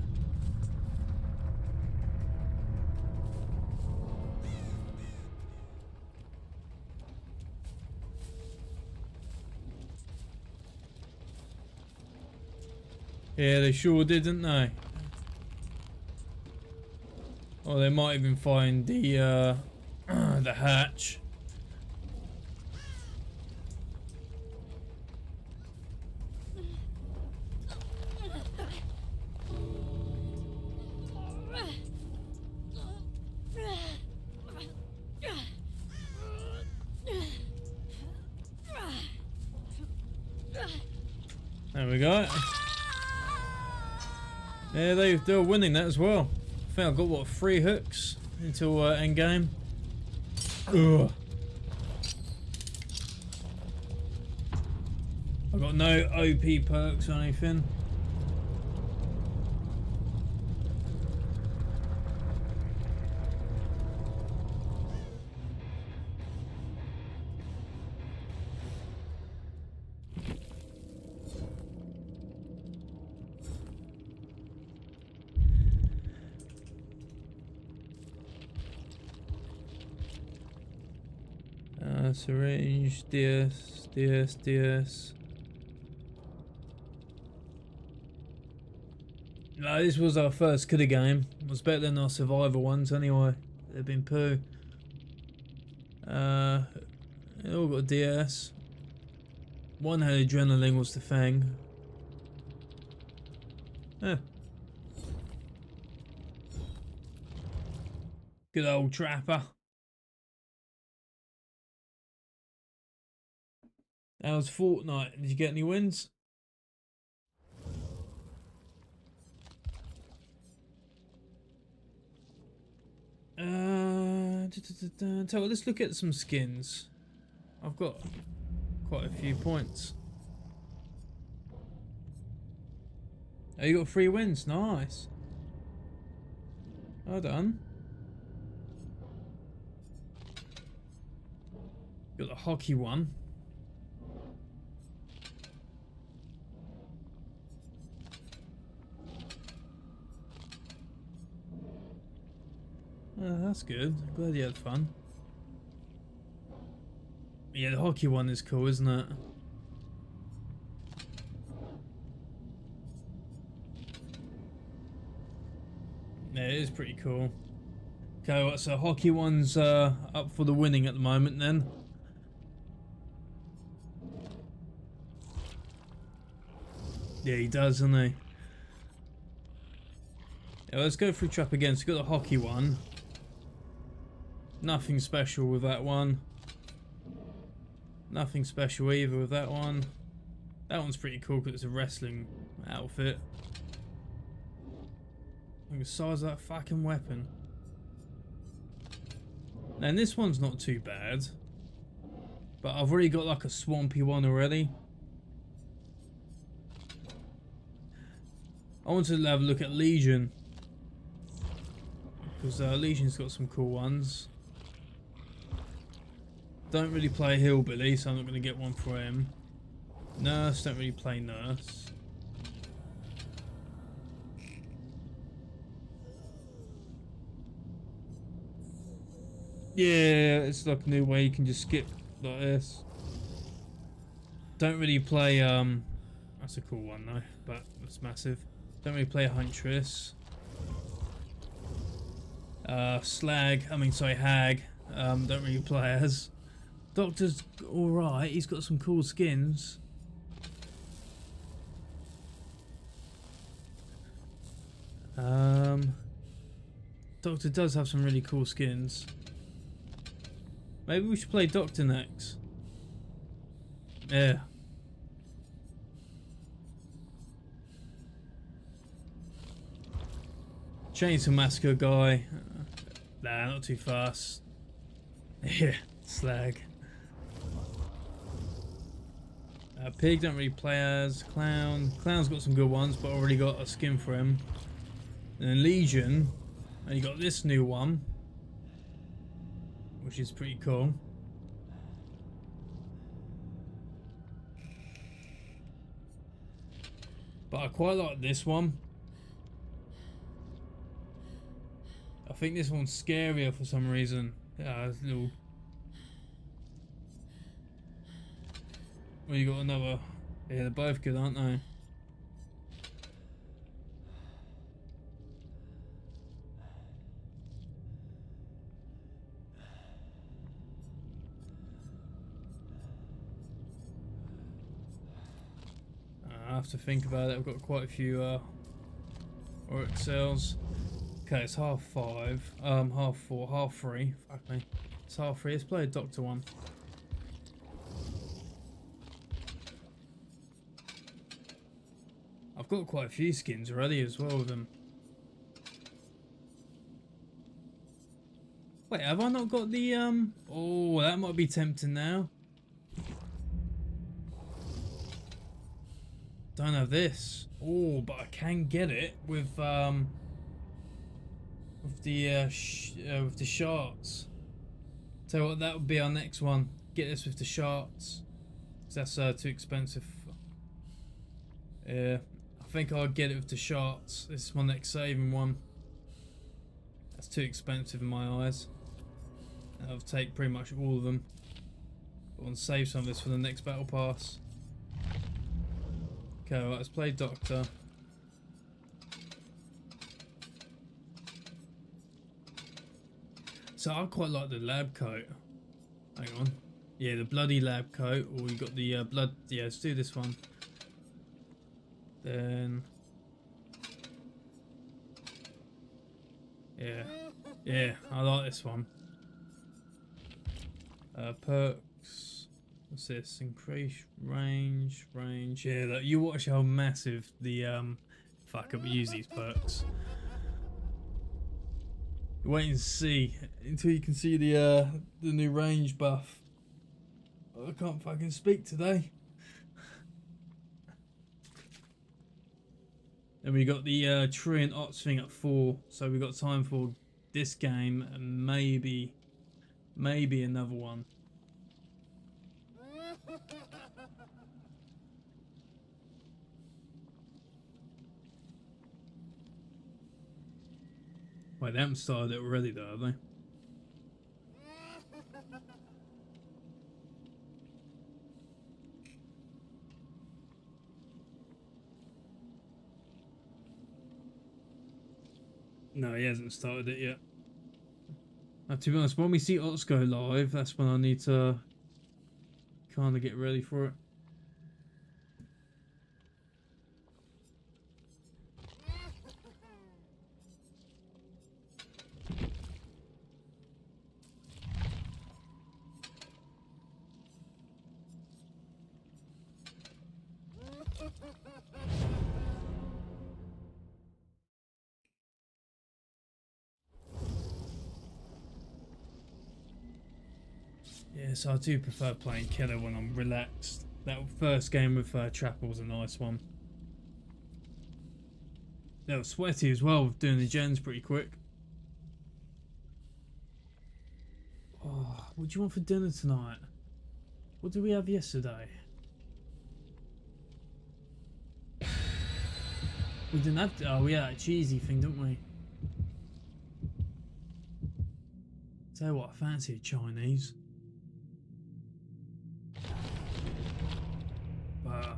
Speaker 1: Yeah, they sure did, didn't they? Or they might even find the the hatch. There we go. Yeah, they're winning that as well. I think I got what 3 hooks until end game. Ugh. I got no OP perks or anything. Syringe, DS. No, this was our first killer game. It was better than our survivor ones anyway. They've been poo. They all got DS. One had adrenaline, was the thing. Yeah. Good old trapper. That was Fortnite. Did you get any wins? So let's look at some skins. I've got quite a few points. Oh, you got 3 wins. Nice. Well done. Got the hockey one. Oh, that's good. Glad you had fun. Yeah, the hockey one is cool, isn't it? Yeah, it is pretty cool. Okay, well, so hockey one's up for the winning at the moment then. Yeah, he does, doesn't he? Yeah, let's go through trap again. So we've got the hockey one. Nothing special with that one. Nothing special either with that one. That one's pretty cool because it's a wrestling outfit. Look at the size of that fucking weapon. And this one's not too bad. But I've already got like a swampy one already. I wanted to have a look at Legion. Because Legion's got some cool ones. Don't really play Hillbilly, so I'm not going to get one for him. Nurse, don't really play Nurse. Yeah, it's like a new way you can just skip like this. Don't really play, that's a cool one though, but that's massive. Don't really play Huntress. Hag, don't really play as. Doctor's alright, he's got some cool skins. Doctor does have some really cool skins. Maybe we should play Doctor next. Yeah. Chainsaw Massacre guy. Nah, not too fast. Yeah, slag. Pig don't really play as. Clown. Clown's got some good ones, but already got a skin for him. And then Legion. And you got this new one, which is pretty cool. But I quite like this one. I think this one's scarier for some reason. Yeah, it's a little. Well, you got another. Yeah, they're both good, aren't they? I have to think about it. I've got quite a few Auric cells. Okay, it's 5:30. 4:30. 3:30. Fuck me. It's 3:30. Let's play a Doctor one. I've got quite a few skins already as well with them. Wait, have I not got the Oh, that might be tempting now. Don't have this. Oh, but I can get it with the shards. Tell you what, that would be our next one. Get this with the shards. Cause that's too expensive. Yeah, I think I'll get it with the shards. This is my next saving one. That's too expensive in my eyes. I'll take pretty much all of them. I want to save some of this for the next battle pass. Okay, right, let's play Doctor. So I quite like the lab coat. Hang on. Yeah, the bloody lab coat. Or you got the blood. Yeah, let's do this one. Then. Yeah. Yeah, I like this one. Perks. What's this? Increase range. Yeah, look, you watch how massive the fuck up. Use these perks. Wait and see until you can see the new range buff. I can't fucking speak today. And we got the tree and ots thing at 4, so we got time for this game and maybe another one. Wait, they haven't started it already though, have they? No, he hasn't started it yet. Now, to be honest, when we see Ots go live, that's when I need to kind of get ready for it. Yeah, so I do prefer playing killer when I'm relaxed. That first game with Trapper was a nice one. That was sweaty as well, with doing the gens pretty quick. Oh, what do you want for dinner tonight? What did we have yesterday? We didn't have to, oh, we had a cheesy thing, didn't we? Tell you what, I fancy a Chinese.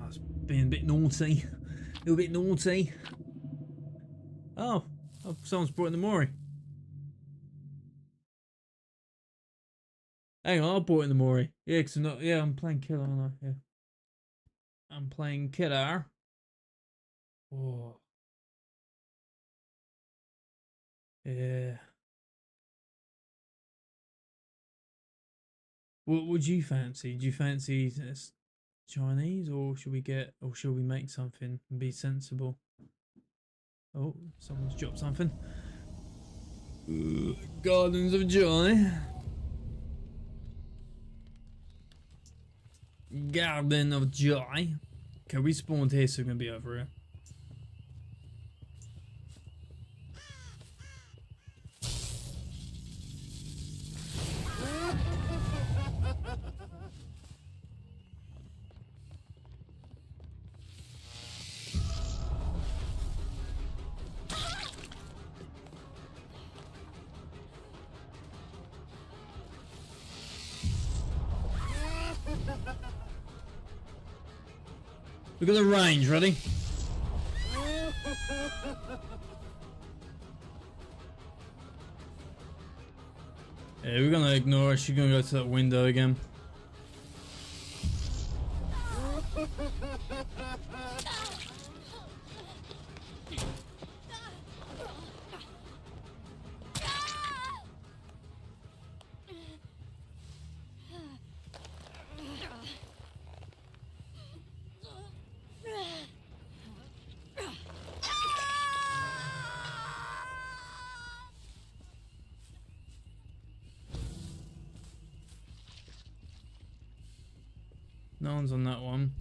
Speaker 1: It's being a bit naughty. A little bit naughty. Oh, someone's brought in the Mori. Hang on, I brought in the Mori. Yeah, because I'm not. Yeah, I'm playing killer, aren't I? Yeah. I'm playing killer. Oh. Yeah. What would you fancy? Do you fancy this Chinese, or should we make something and be sensible? Oh, someone's dropped something. Gardens of Joy. Garden of Joy. Okay, we spawned here, so we're gonna be over here. Look at the range, ready? Yeah, we're gonna ignore it. She's gonna go to that window again. No one's on that one.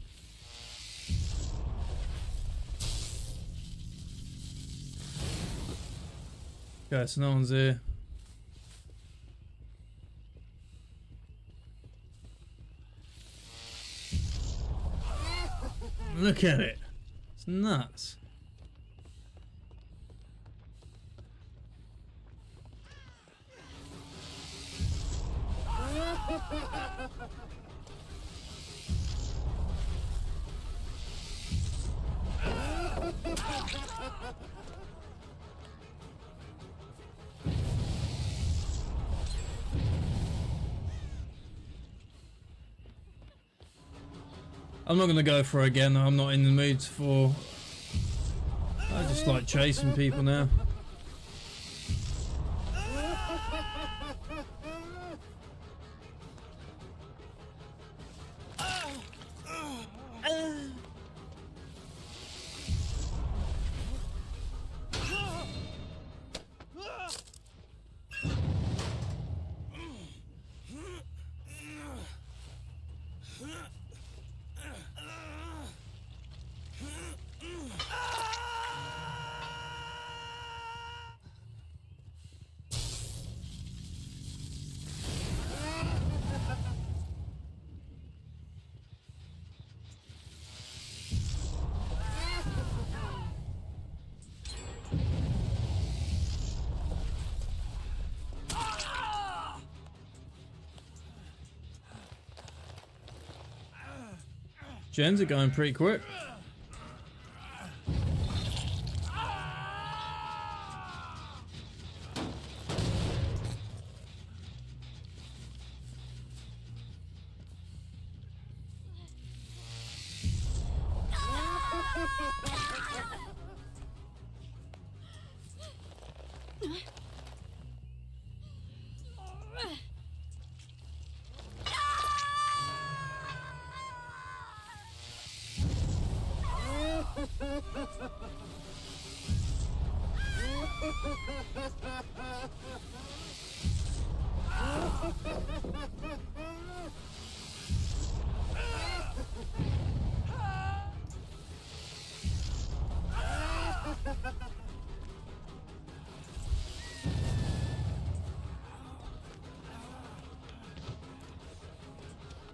Speaker 1: Okay, so no one's here. Look at it. It's nuts. I'm not gonna go for it again. I'm not in the mood for. I just like chasing people now. Gens are going pretty quick.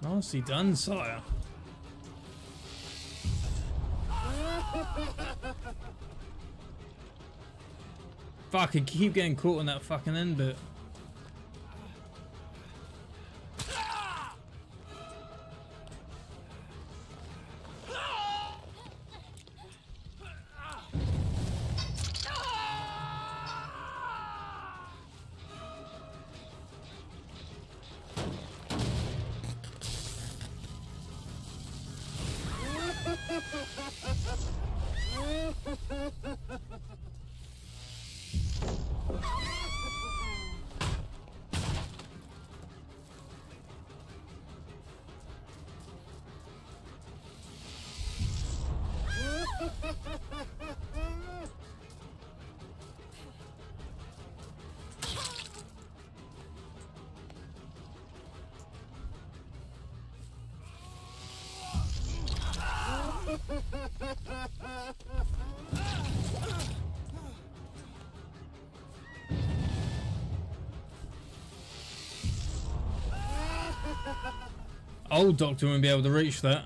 Speaker 1: Nicely done, sire. Fuck, I keep getting caught on that fucking end bit. Old Doctor won't be able to reach that.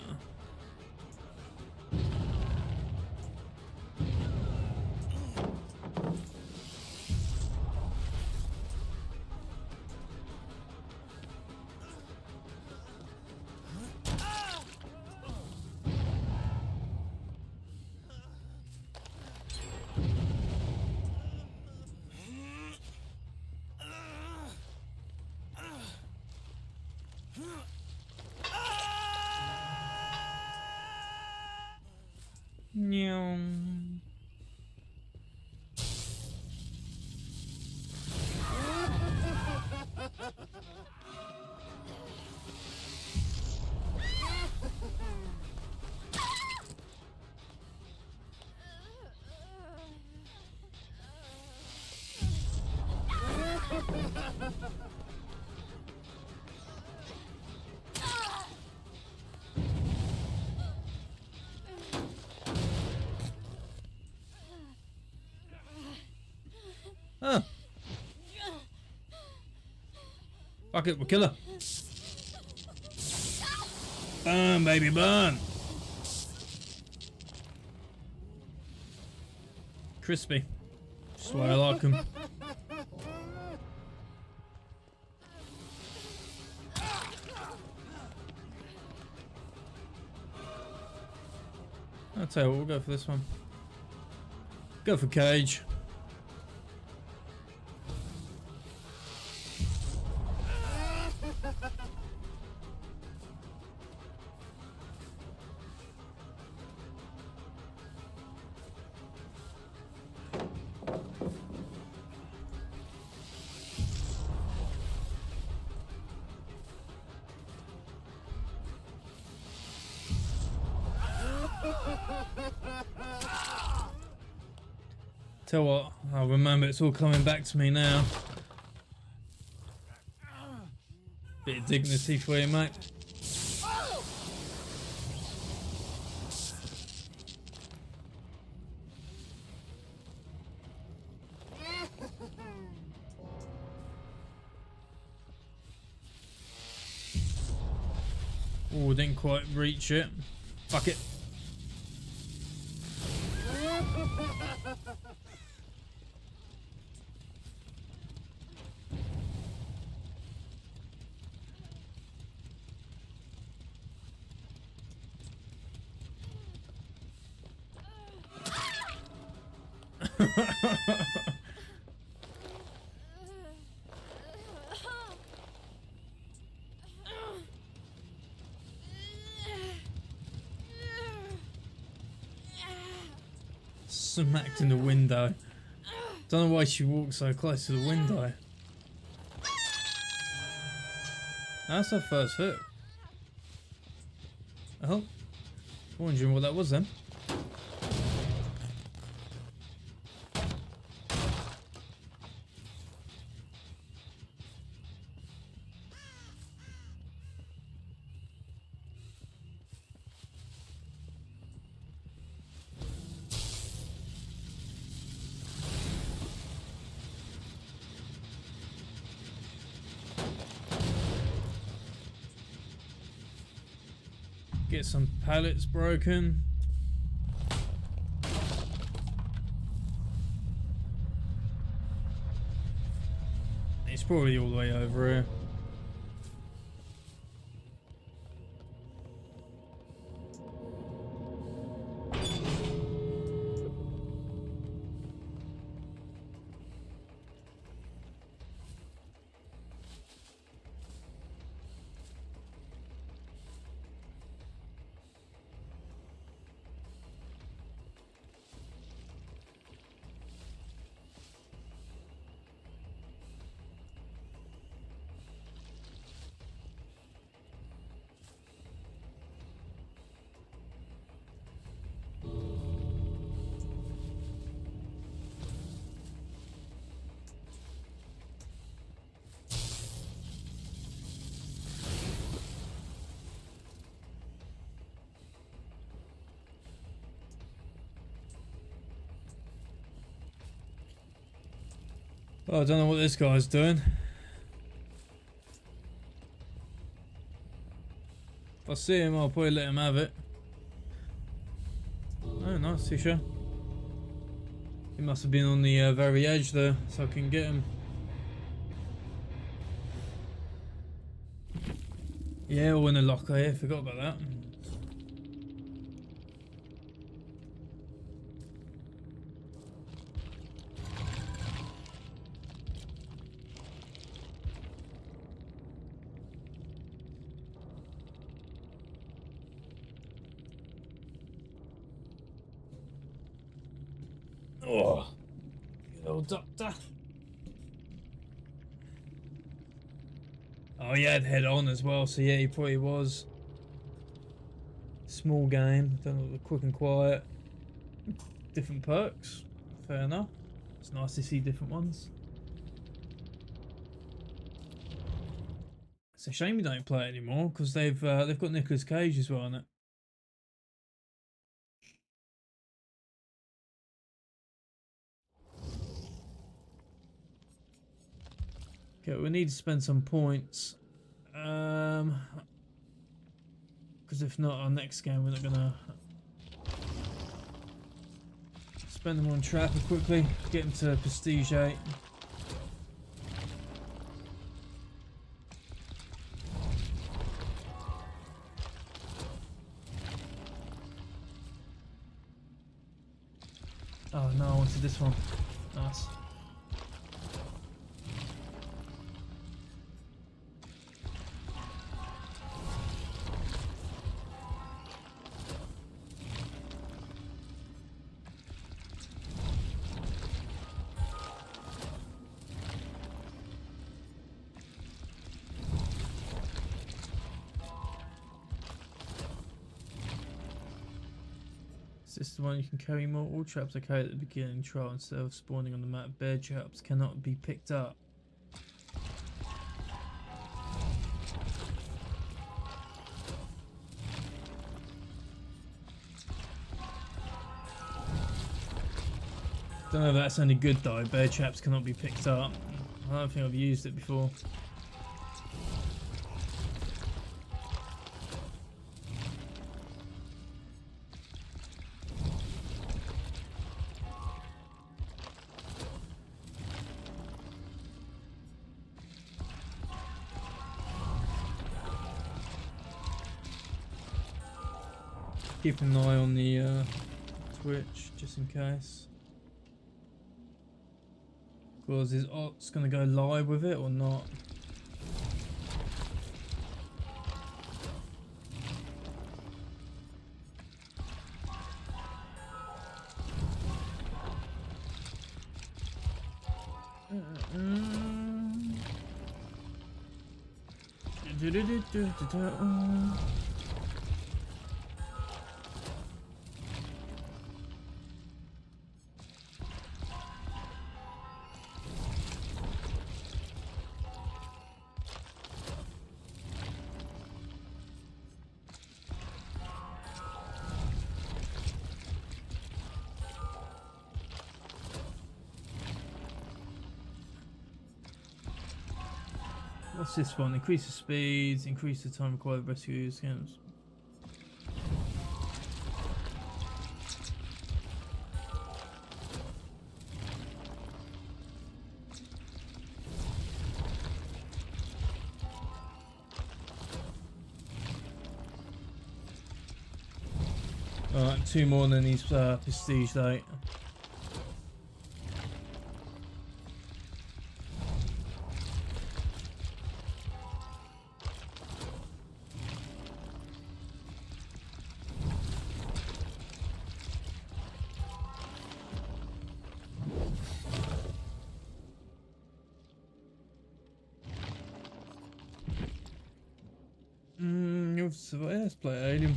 Speaker 1: Oh. Fuck it, we'll kill her. Burn, baby, burn. Crispy. That's why I like them. I'll tell you what, we'll go for this one. Go for Cage. Tell what, I'll remember, it's all coming back to me now. Bit of dignity for you, mate. Oh, didn't quite reach it. Fuck it. Smacked in the window. Don't know why she walked so close to the window. That's her first hit. Oh, wondering what that was then. Get some pallets broken. It's probably all the way over here. Oh, I don't know what this guy's doing. If I see him, I'll probably let him have it. Oh, nice, Tisha. He must have been on the very edge there, so I can get him. Yeah, all in the locker here, forgot about that. Oh, good old doctor. Oh, he had head on as well, so yeah, he probably was. Small game, don't know, quick and quiet. Different perks, fair enough. It's nice to see different ones. It's a shame we don't play it anymore because they've got Nicolas Cage as well in it. Okay, we need to spend some points. Because if not, our next game we're not gonna spend them on Trapper quickly. Get him to Prestige 8. Oh no, I wanted this one. Nice. Is this the one you can carry more? All traps are carried at the beginning trial instead of spawning on the map. Bear traps cannot be picked up. Don't know if that's any good though. Bear traps cannot be picked up. I don't think I've used it before. Keep an eye on the Twitch just in case. Because is Ots gonna go live with it or not? What's this one? Increase the speeds, increase the time required to rescue scams. Alright, 2 more than these prestige date. Let's play Alien.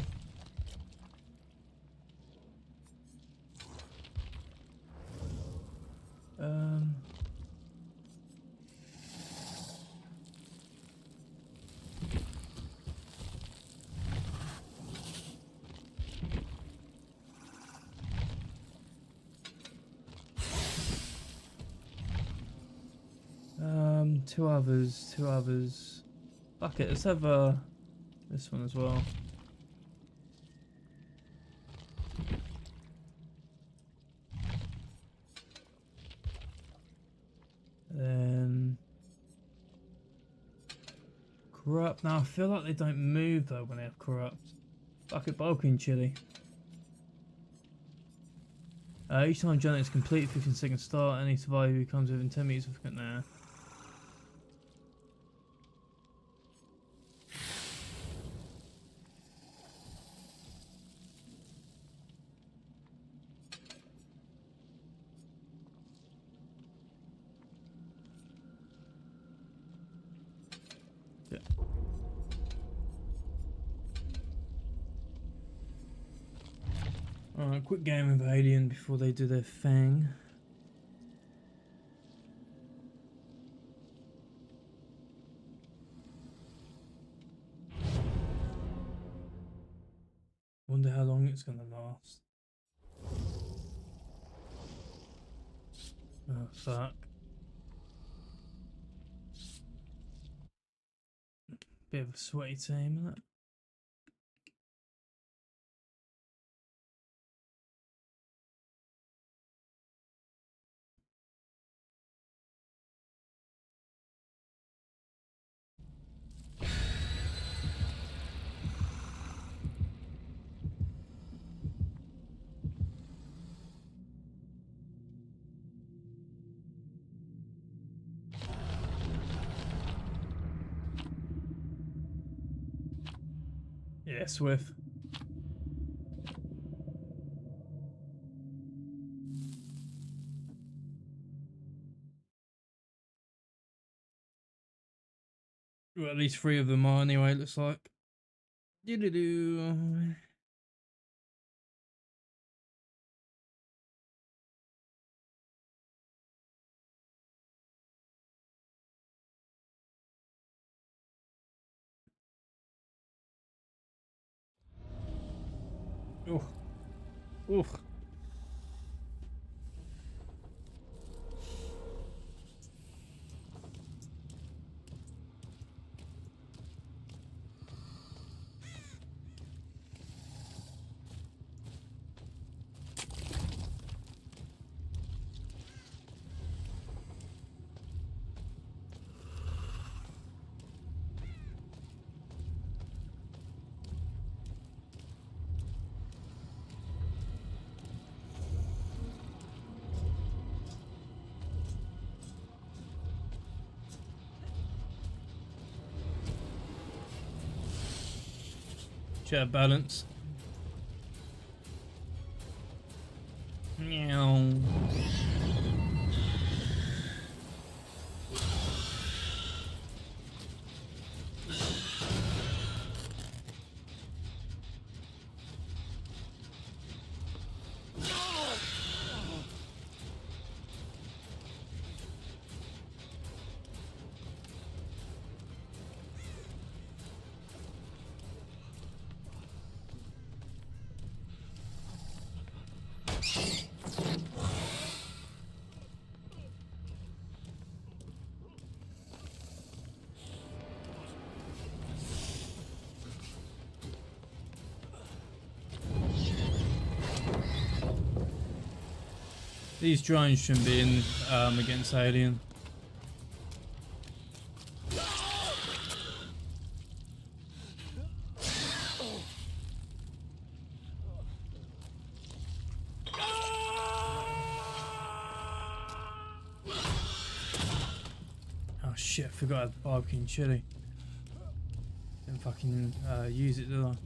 Speaker 1: Two others. Fuck it, let's have this one as well. Then corrupt. Now I feel like they don't move though when they have corrupt. Fuck it, bulk in chili. Each time journey is complete, 15-second start. Any survivor who comes within 10 meters of nah. Alright, quick game of Alien before they do their thing. Wonder how long it's gonna last. Oh fuck. Bit of a sweaty team, isn't it? Yeah, Swift. Well, at least 3 of them are anyway, it looks like. Doo-doo-doo. Oh. Oof. Get a balance. Meow. These drones shouldn't be in against Alien. Oh shit, I forgot I had the barbecue and chili. Didn't fucking use it, did I?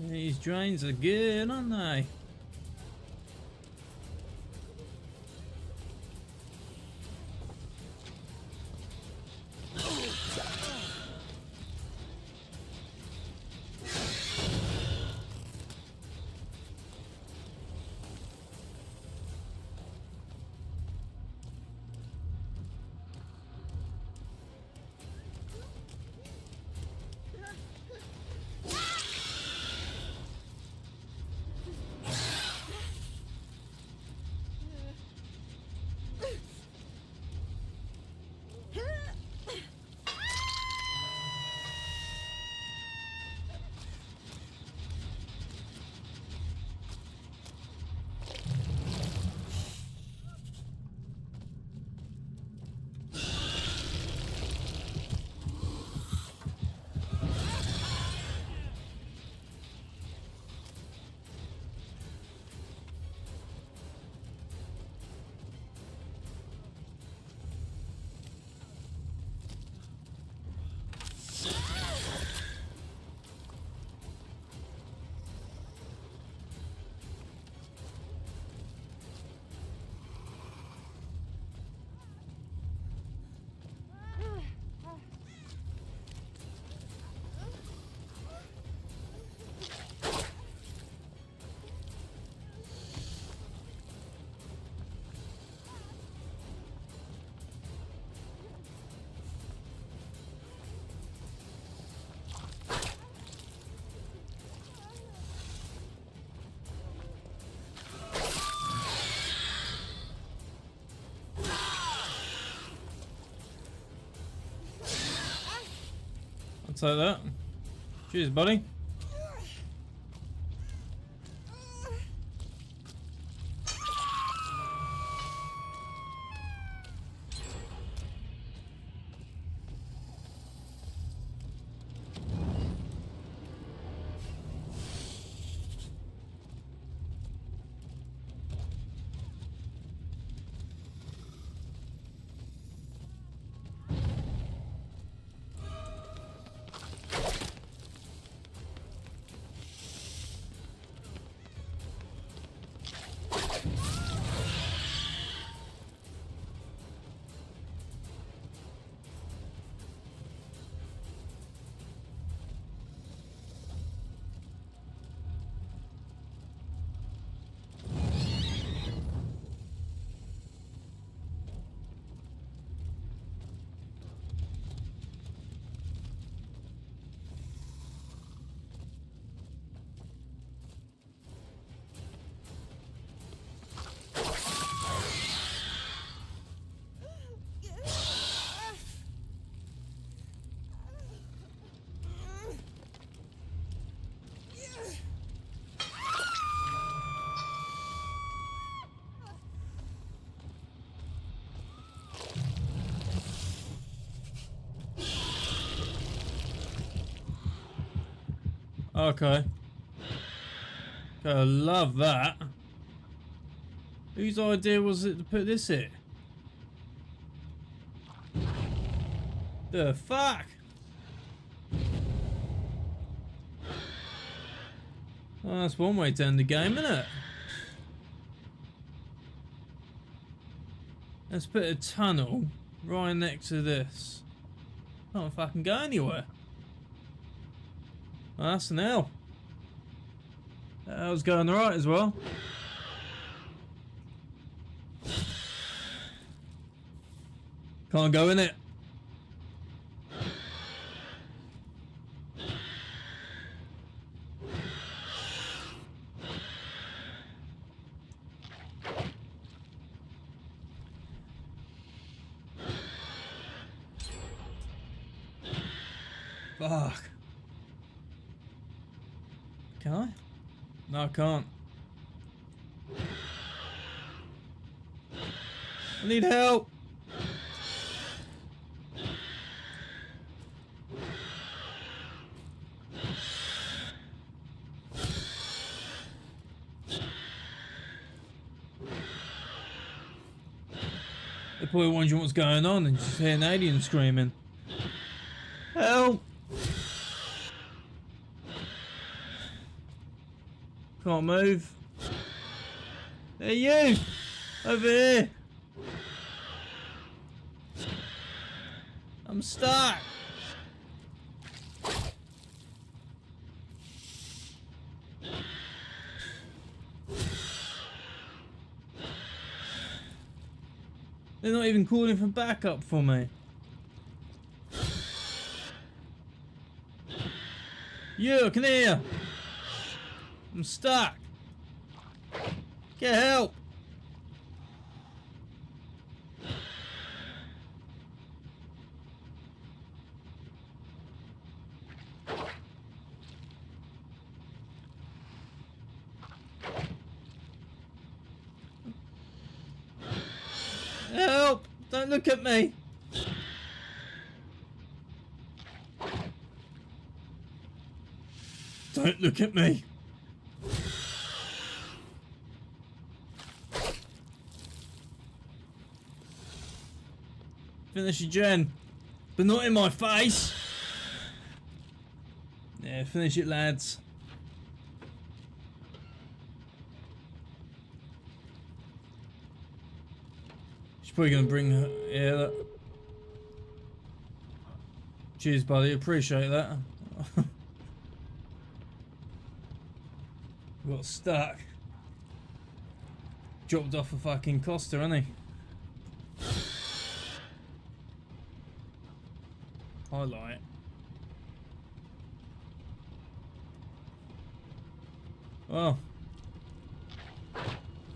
Speaker 1: These drains are good, aren't they? Like that. Cheers, buddy. Okay. I love that. Whose idea was it to put this here? The fuck? Well, that's one way to end the game, isn't it? Let's put a tunnel right next to this. Can't fucking go anywhere. Oh, that's an L. That was going alright as well. Can't go in it. Fuck. Can I? No, I can't. I need help. They're probably wondering what's going on and just hear an alien screaming. Help! Can't move. Hey you! Over here! I'm stuck! They're not even calling for backup for me. You, come here! I'm stuck! Get help! Help! Don't look at me! Don't look at me! Finish your gen, but not in my face! Yeah, finish it, lads. She's probably gonna bring her. Yeah, that. Cheers, buddy. Appreciate that. Got stuck. Dropped off a fucking Costa, hasn't he? Highlight. Well,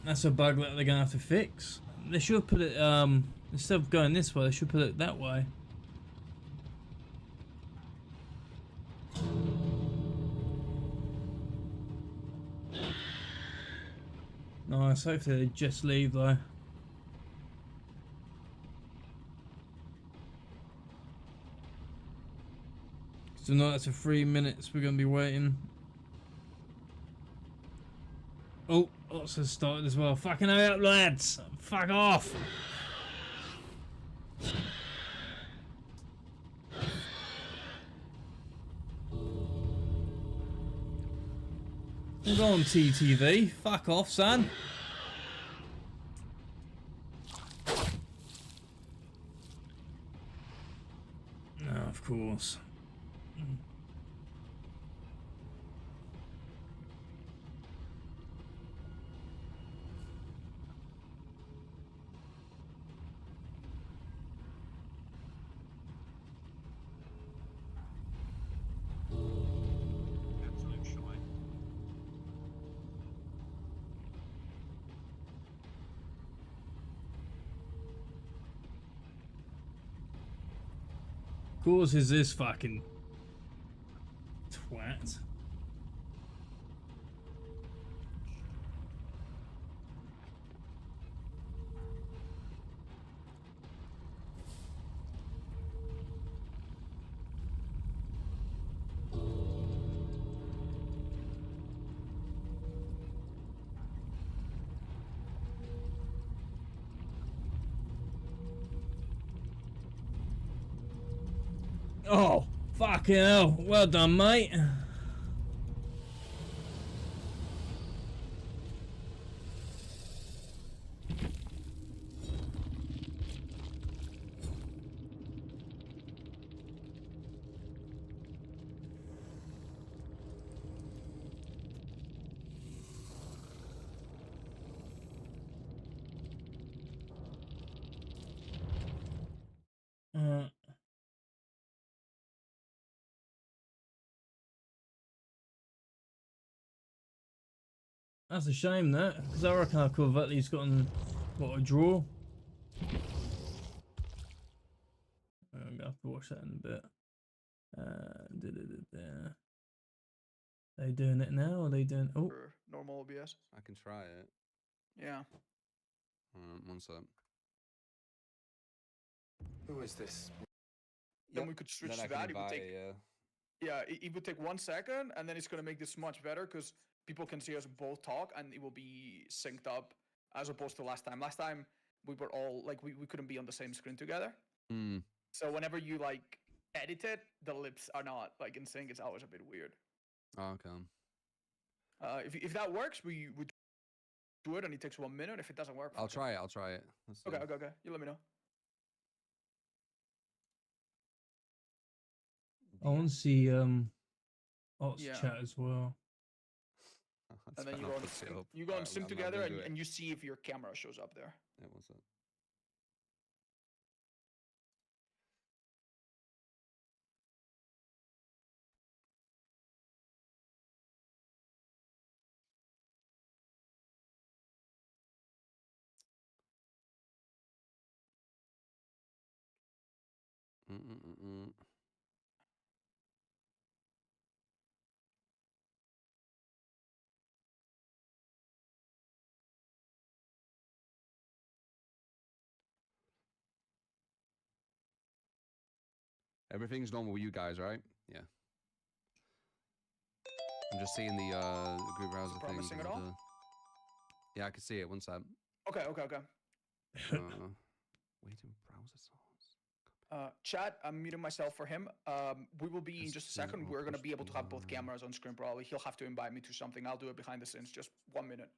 Speaker 1: that's a bug that they're gonna have to fix. They should put it instead of going this way, they should put it that way. Nice, hopefully they just leave though. So now that's for 3 minutes we're gonna be waiting. Oh, lots has started as well. Fucking hurry up, lads! Fuck off! Go on, TTV. Fuck off, son. No, of course. Of course is this fucking twat. Oh, fucking hell. Well done, mate. That's a shame, that, because I reckon I could have at least gotten, what, a draw? I'm gonna have to watch that in a bit. They doing it now? Or are they doing? Oh,
Speaker 5: For normal OBS.
Speaker 7: I can try it.
Speaker 5: Yeah.
Speaker 7: One sec.
Speaker 8: Who is this?
Speaker 5: Then we could switch
Speaker 7: Then
Speaker 5: to
Speaker 7: I can
Speaker 5: that. It would
Speaker 7: invite
Speaker 5: take,
Speaker 7: it,
Speaker 5: yeah, it would take 1 second, and then it's gonna make this much better because people can see us both talk, and it will be synced up as opposed to last time. Last time we were all like we couldn't be on the same screen together.
Speaker 7: Hmm.
Speaker 5: So whenever you like edit it, the lips are not like in sync. It's always a bit weird.
Speaker 7: Oh, okay.
Speaker 5: If that works, we would do it, and it takes 1 minute. If it doesn't work,
Speaker 7: I'll
Speaker 5: fuck it.
Speaker 7: try it. I'll try it. Let's see.
Speaker 5: Okay. You let me know.
Speaker 1: I want to see Ots
Speaker 5: Yeah.
Speaker 1: chat as well.
Speaker 7: That's
Speaker 5: And then
Speaker 7: fine,
Speaker 5: you
Speaker 7: I'll
Speaker 5: go on
Speaker 7: put it
Speaker 5: sync,
Speaker 7: up.
Speaker 5: you go on
Speaker 7: Alright,
Speaker 5: sync
Speaker 7: I'm
Speaker 5: together,
Speaker 7: gonna do it.
Speaker 5: and you see if your camera shows up there.
Speaker 7: Yeah, one sec. Mm-mm-mm-mm. Everything's normal with you guys, right? Yeah. I'm just seeing the group browser thing.
Speaker 5: promising at all?
Speaker 7: Yeah, I can see it. One sec.
Speaker 5: Okay.
Speaker 7: Waiting browser source.
Speaker 5: Chat, I'm muting myself for him. We will be in just a second. We're gonna be able to have both cameras on screen probably. He'll have to invite me to something. I'll do it behind the scenes. Just 1 minute.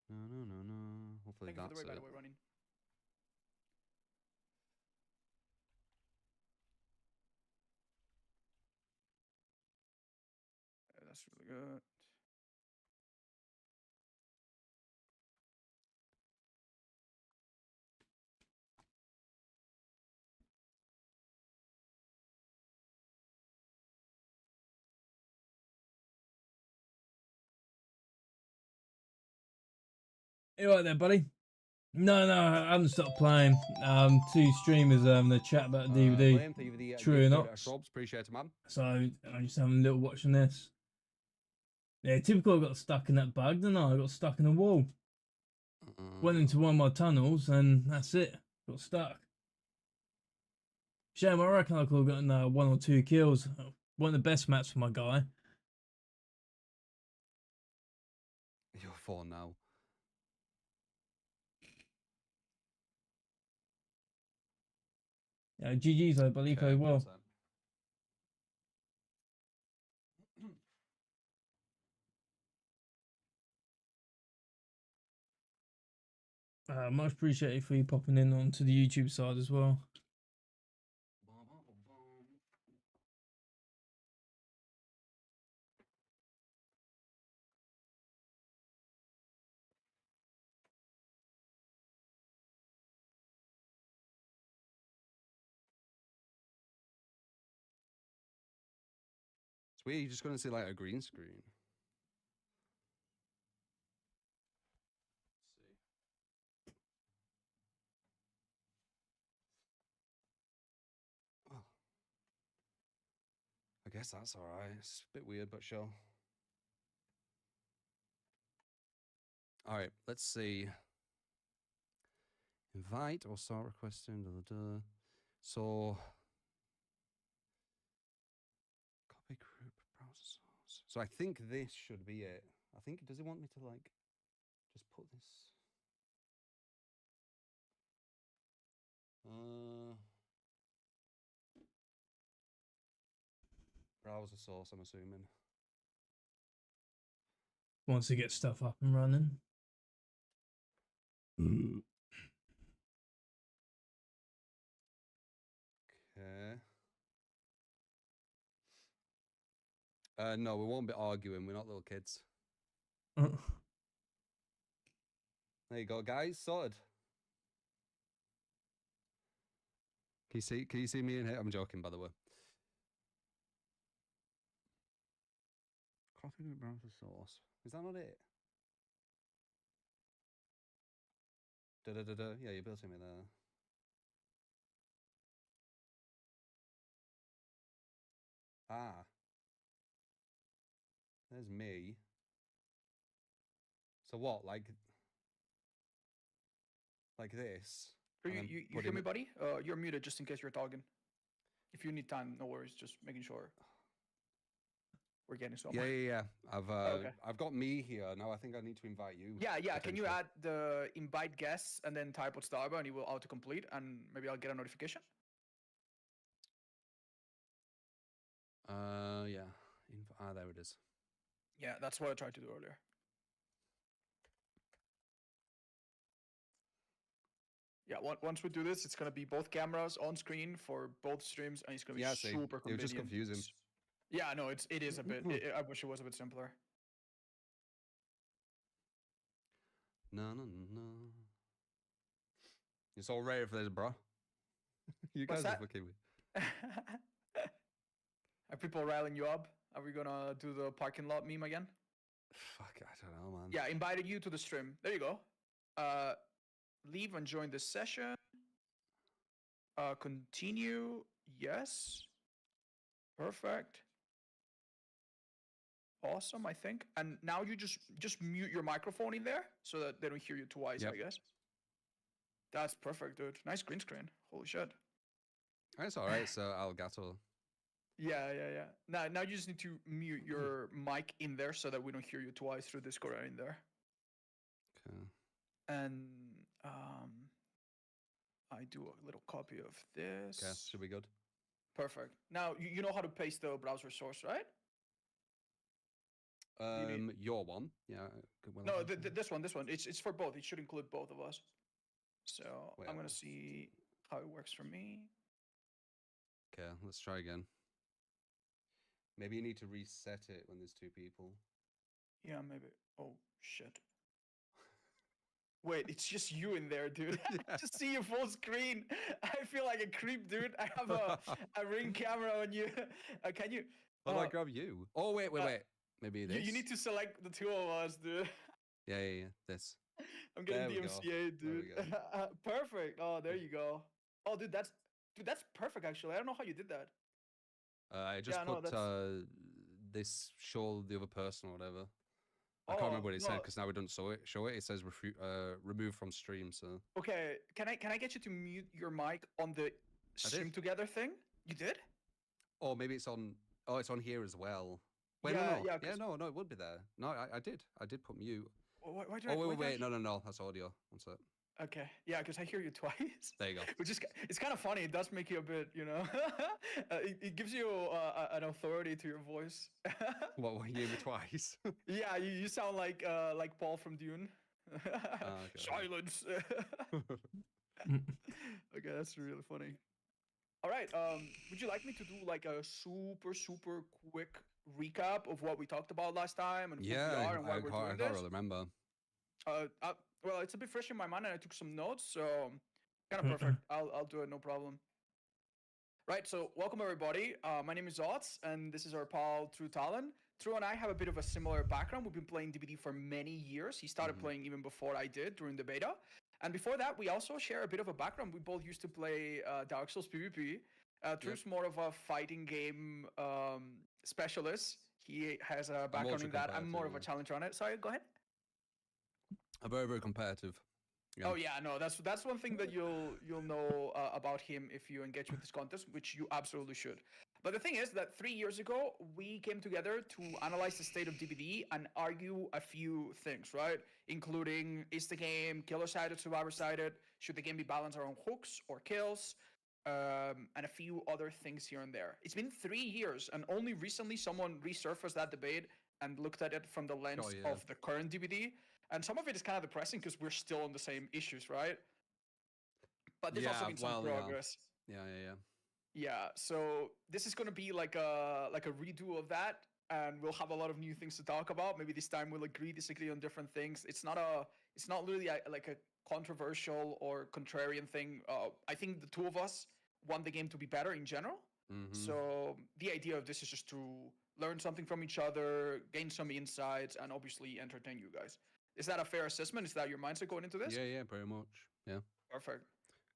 Speaker 7: No. Hopefully
Speaker 5: Thank you for the
Speaker 7: that's
Speaker 5: raid, by
Speaker 7: it.
Speaker 5: the way, Running. That's really good.
Speaker 1: You right there, buddy? No, I haven't stopped playing. Two streamers the chat about DBD.
Speaker 7: Liam, thank you for the
Speaker 1: True or not?
Speaker 7: subs. Appreciate it, man.
Speaker 1: So I'm just having a little watching this. Yeah, typical. I got stuck in that bug, didn't I? I got stuck in a wall. Went into one of my tunnels, and that's it. Got stuck. Shame. I reckon I could have gotten 1 or 2 kills. One of the best maps for my guy.
Speaker 7: You're 4 now.
Speaker 1: Yeah, GG's, I believe I will. Much appreciated for you popping in onto the YouTube side as well.
Speaker 7: It's weird. You're just gonna see like a green screen. Oh. I guess that's alright. It's a bit weird, but sure. Alright, let's see. Invite or start requesting. So copy group browser source. So I think this should be it. I think does it want me to like just put this? Browser source, I'm assuming.
Speaker 1: Once you get stuff up and running.
Speaker 7: Okay. No, we won't be arguing. We're not little kids. There you go, guys. Sorted. Can you see me in here? I'm joking, by the way. Coffee with browser source. Is that not it? Da-da-da-da. Yeah, you built me there. Ah. There's me. So what? Like this?
Speaker 5: You hear me, buddy? You're muted just in case you're talking. If you need time, no worries. Just making sure we're getting somewhere.
Speaker 7: Yeah.
Speaker 5: Okay.
Speaker 7: I've got me here now. I think I need to invite you.
Speaker 5: Yeah. Can you add the invite guests and then type what's Starbucks and it will autocomplete and maybe I'll get a notification?
Speaker 7: Yeah. There it is.
Speaker 5: Yeah, that's what I tried to do earlier. Yeah, once we do this, it's gonna be both cameras on screen for both streams, and it's gonna be super convenient.
Speaker 7: It was just confusing.
Speaker 5: Yeah, no, it is a bit. I wish it was a bit simpler.
Speaker 7: No. It's all ready for this, bro. You guys are fucking me.
Speaker 5: Are people riling you up? Are we gonna do the parking lot meme again?
Speaker 7: Fuck, I don't know, man.
Speaker 5: Yeah, invited you to the stream. There you go. Leave and join the session. Continue. Yes. Perfect. Awesome, I think. And now you just mute your microphone in there so that they don't hear you twice, I guess. That's perfect, dude. Nice green screen. Holy shit.
Speaker 7: It's all right. So Elgato.
Speaker 5: Yeah. Now you just need to mute your mic in there so that we don't hear you twice through Discord in there.
Speaker 7: Okay.
Speaker 5: And I do a little copy of this.
Speaker 7: Okay, should be good.
Speaker 5: Perfect. Now you know how to paste the browser source, right?
Speaker 7: Your one, yeah.
Speaker 5: No, this one. It's for both. It should include both of us. So I'm gonna see how it works for me.
Speaker 7: Okay, let's try again. Maybe you need to reset it when there's two people.
Speaker 5: Yeah, maybe. Oh shit. Wait, it's just you in there, dude. I just see your full screen. I feel like a creep, dude. I have a ring camera on you. Can you?
Speaker 7: How do I grab you? Oh, wait. Maybe this.
Speaker 5: You need to select the two of us, dude.
Speaker 7: Yeah. This.
Speaker 5: I'm getting DMCA, dude. Perfect. Oh, there you go. Oh, dude, that's perfect. Actually, I don't know how you did that.
Speaker 7: I just put this show the other person or whatever. I can't remember what it said because now we don't show it. It says remove from stream. So
Speaker 5: okay, can I get you to mute your mic on the stream together thing? You did?
Speaker 7: Oh, maybe it's on. Oh, it's on here as well. Wait, no, it would be there. No, I did put mute. Wait, no, that's audio. One sec.
Speaker 5: Okay, yeah, because I hear you twice.
Speaker 7: There you go.
Speaker 5: Which is, it's kind of funny. It does make you a bit, it gives you an authority to your voice.
Speaker 7: What, you hear me twice?
Speaker 5: Yeah, you sound like Paul from Dune.
Speaker 7: Okay.
Speaker 5: Silence. Okay, that's really funny. All right, would you like me to do like a super quick recap of what we talked about last time and who we are and why we're doing this?
Speaker 7: I can't really remember.
Speaker 5: Well, it's a bit fresh in my mind, and I took some notes, so kind of perfect. I'll do it, no problem. Right, so welcome everybody. My name is Otz, and this is our pal True Talon. True and I have a bit of a similar background. We've been playing DBD for many years. He started playing even before I did during the beta. And before that, we also share a bit of a background. We both used to play Dark Souls PvP. True's more of a fighting game specialist. He has a background in that. I'm more of a challenger on it. Sorry, go ahead.
Speaker 7: I'm very, very competitive.
Speaker 5: Yeah. Oh yeah, no, that's one thing that you'll know about him if you engage with this contest, which you absolutely should. But the thing is that 3 years ago, we came together to analyze the state of DBD and argue a few things, right? Including, is the game killer-sided, survivor-sided? Should the game be balanced around hooks or kills? And a few other things here and there. It's been 3 years, and only recently someone resurfaced that debate and looked at it from the lens of the current DBD. And some of it is kind of depressing because we're still on the same issues, right? But there's also been some progress. Yeah, so this is going to be like a redo of that, and we'll have a lot of new things to talk about. Maybe this time we'll disagree on different things. It's not really like a controversial or contrarian thing. I think the two of us want the game to be better in general. So the idea of this is just to learn something from each other, gain some insights, and obviously entertain you guys. Is that a fair assessment? Is that your mindset going into this?
Speaker 7: Yeah, pretty much. Yeah.
Speaker 5: Perfect.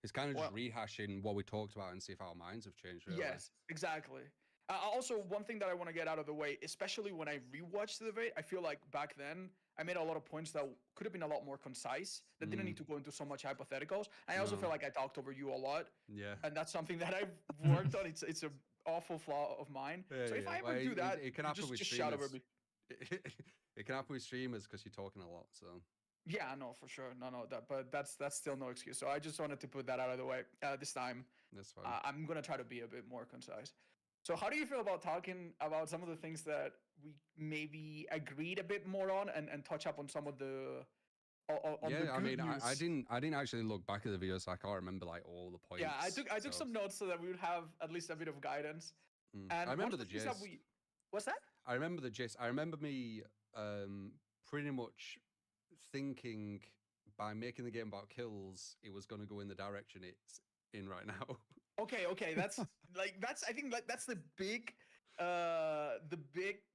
Speaker 7: It's kind of just rehashing what we talked about and see if our minds have changed. Really.
Speaker 5: Yes, exactly. Also, one thing that I want to get out of the way, especially when I rewatched the debate, I feel like back then I made a lot of points that could have been a lot more concise, that didn't need to go into so much hypotheticals. I also feel like I talked over you a lot.
Speaker 7: Yeah.
Speaker 5: And that's something that I've worked on. It's an awful flaw of mine. So if I ever do that,
Speaker 7: it can happen with
Speaker 5: just shout over me.
Speaker 7: It can happen with streamers because you're talking a lot, so.
Speaker 5: Yeah, no, for sure. No, but that's still no excuse. So I just wanted to put that out of the way this time.
Speaker 7: That's fine.
Speaker 5: I'm going to try to be a bit more concise. So how do you feel about talking about some of the things that we maybe agreed a bit more on and touch up on some of the
Speaker 7: I mean, I didn't actually look back at the video, so I can't remember like all the points.
Speaker 5: Yeah, I took some notes so that we would have at least a bit of guidance. And
Speaker 7: I remember the gist.
Speaker 5: What's that?
Speaker 7: I remember the gist. I remember me pretty much thinking by making the game about kills, it was going to go in the direction it's in right now.
Speaker 5: Okay, that's I think that's the big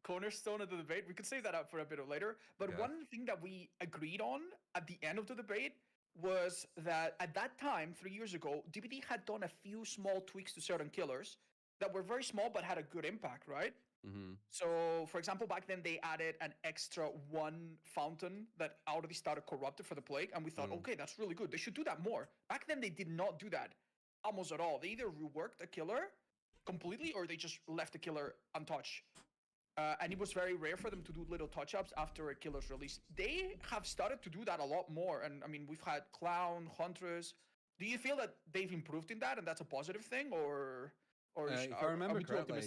Speaker 5: cornerstone of the debate. We could save that up for a bit of later. But one thing that we agreed on at the end of the debate was that at that time, 3 years ago, DBD had done a few small tweaks to certain killers that were very small but had a good impact, right? So, for example, back then they added an extra 1 fountain that already started corrupted for the plague, and we thought, okay, that's really good. They should do that more. Back then they did not do that almost at all. They either reworked a killer completely or they just left the killer untouched. And it was very rare for them to do little touch-ups after a killer's release. They have started to do that a lot more. And I mean, we've had Clown, Huntress. Do you feel that they've improved in that and that's a positive thing, or
Speaker 7: if I remember correctly,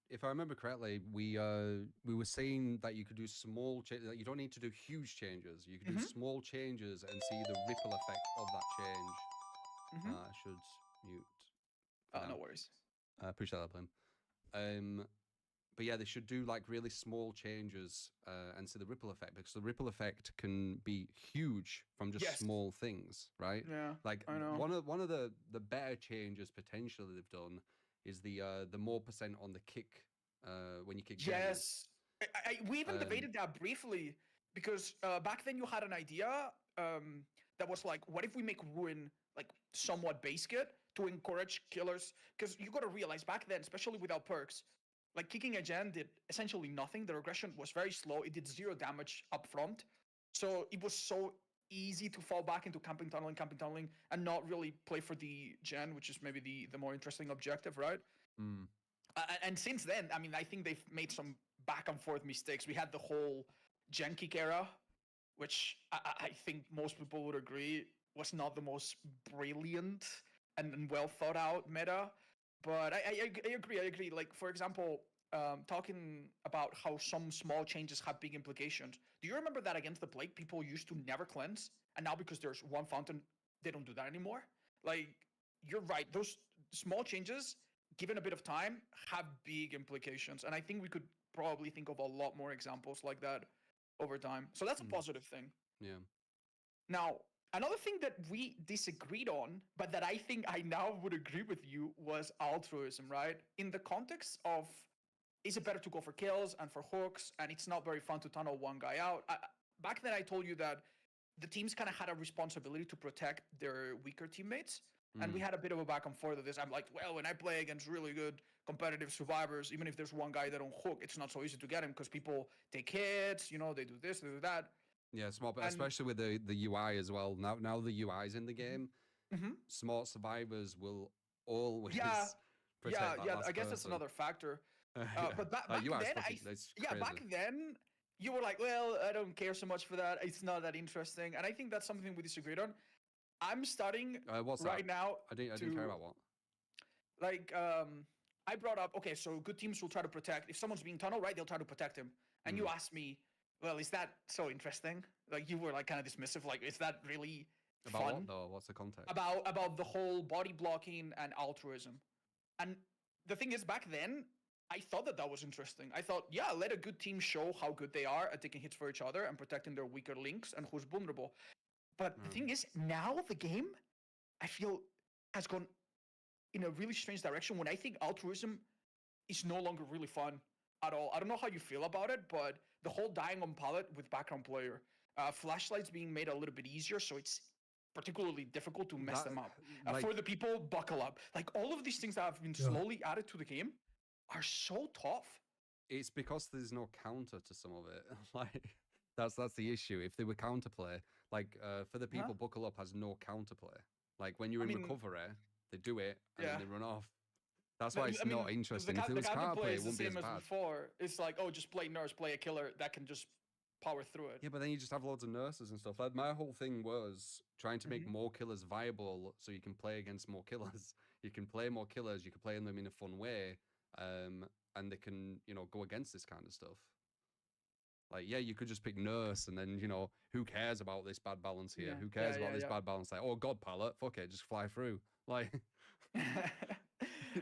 Speaker 7: if I remember correctly, we were saying that you could do small changes. That you don't need to do huge changes. You can do small changes and see the ripple effect of that change. I should mute.
Speaker 5: No worries.
Speaker 7: I appreciate that, Blim. But yeah, they should do like really small changes and see the ripple effect, because the ripple effect can be huge from just small things, right?
Speaker 5: Yeah,
Speaker 7: like
Speaker 5: I know.
Speaker 7: One of the better changes potentially they've done is the more percent on the kick when you kick.
Speaker 5: Yes, we even debated that briefly because back then you had an idea that was like, what if we make Ruin like somewhat base kit to encourage killers? Because you got to realize back then, especially without perks, like kicking a gen did essentially nothing. The regression was very slow. It did 0 damage up front. So it was so easy to fall back into camping tunneling, and not really play for the gen, which is maybe the more interesting objective, right? And since then, I mean, I think they've made some back and forth mistakes. We had the whole gen kick era, which I think most people would agree was not the most brilliant and well thought out meta. But I agree. Like, for example, talking about how some small changes have big implications. Do you remember that against the Plague, people used to never cleanse? And now because there's 1 fountain, they don't do that anymore? Like, you're right. Those small changes, given a bit of time, have big implications. And I think we could probably think of a lot more examples like that over time. So that's a positive thing.
Speaker 7: Yeah.
Speaker 5: Now, another thing that we disagreed on, but that I think I now would agree with you, was altruism, right? In the context of, is it better to go for kills and for hooks, and it's not very fun to tunnel one guy out? Back then I told you that the teams kind of had a responsibility to protect their weaker teammates, and we had a bit of a back and forth of this. I'm like, well, when I play against really good competitive survivors, even if there's one guy that on hook, it's not so easy to get him because people take hits, you know, they do this, they do that.
Speaker 7: Yeah, smart, but especially with the UI as well. Now the UI's in the game, smart survivors will always protect that
Speaker 5: yeah.
Speaker 7: last
Speaker 5: I guess that's
Speaker 7: person.
Speaker 5: another factor. But back
Speaker 7: Like,
Speaker 5: then, back then you were like, well, I don't care so much for that. It's not that interesting, and I think that's something we disagreed on. I'm starting
Speaker 7: what's
Speaker 5: right
Speaker 7: that?
Speaker 5: now.
Speaker 7: I didn't care about what.
Speaker 5: Like, I brought up, okay, so good teams will try to protect. If someone's being tunnel, right, they'll try to protect him. And you asked me, well, is that so interesting? Like, you were like kind of dismissive. Like, is that really
Speaker 7: About
Speaker 5: fun?
Speaker 7: what though? What's the context?
Speaker 5: About the whole body blocking and altruism. And the thing is, back then, I thought that was interesting. I thought, yeah, let a good team show how good they are at taking hits for each other and protecting their weaker links and who's vulnerable. But the thing is, now the game, I feel, has gone in a really strange direction when I think altruism is no longer really fun at all. I don't know how you feel about it, but the whole dying on pallet with background player, flashlights being made a little bit easier, so it's particularly difficult to mess them up. For the people, buckle up. Like, all of these things that have been slowly added to the game are so tough.
Speaker 7: It's because there's no counter to some of it. Like, that's the issue. If they were counterplay, like, for the people, buckle up has no counterplay. Like, when you're in recovery, they do it and then they run off. That's why it's not interesting. If there was counterplay, it wouldn't be as bad.
Speaker 5: Before. It's like, oh, just play nurse, play a killer that can just power through it.
Speaker 7: Yeah, but then you just have loads of nurses and stuff. Like, my whole thing was trying to make more killers viable so you can play against more killers. You can play more killers, you can play them in a fun way, and they can, go against this kind of stuff. Like, yeah, you could just pick nurse and then, who cares about this bad balance here? Who cares about this bad balance? Like, oh, God, pallet, fuck it, just fly through. Like...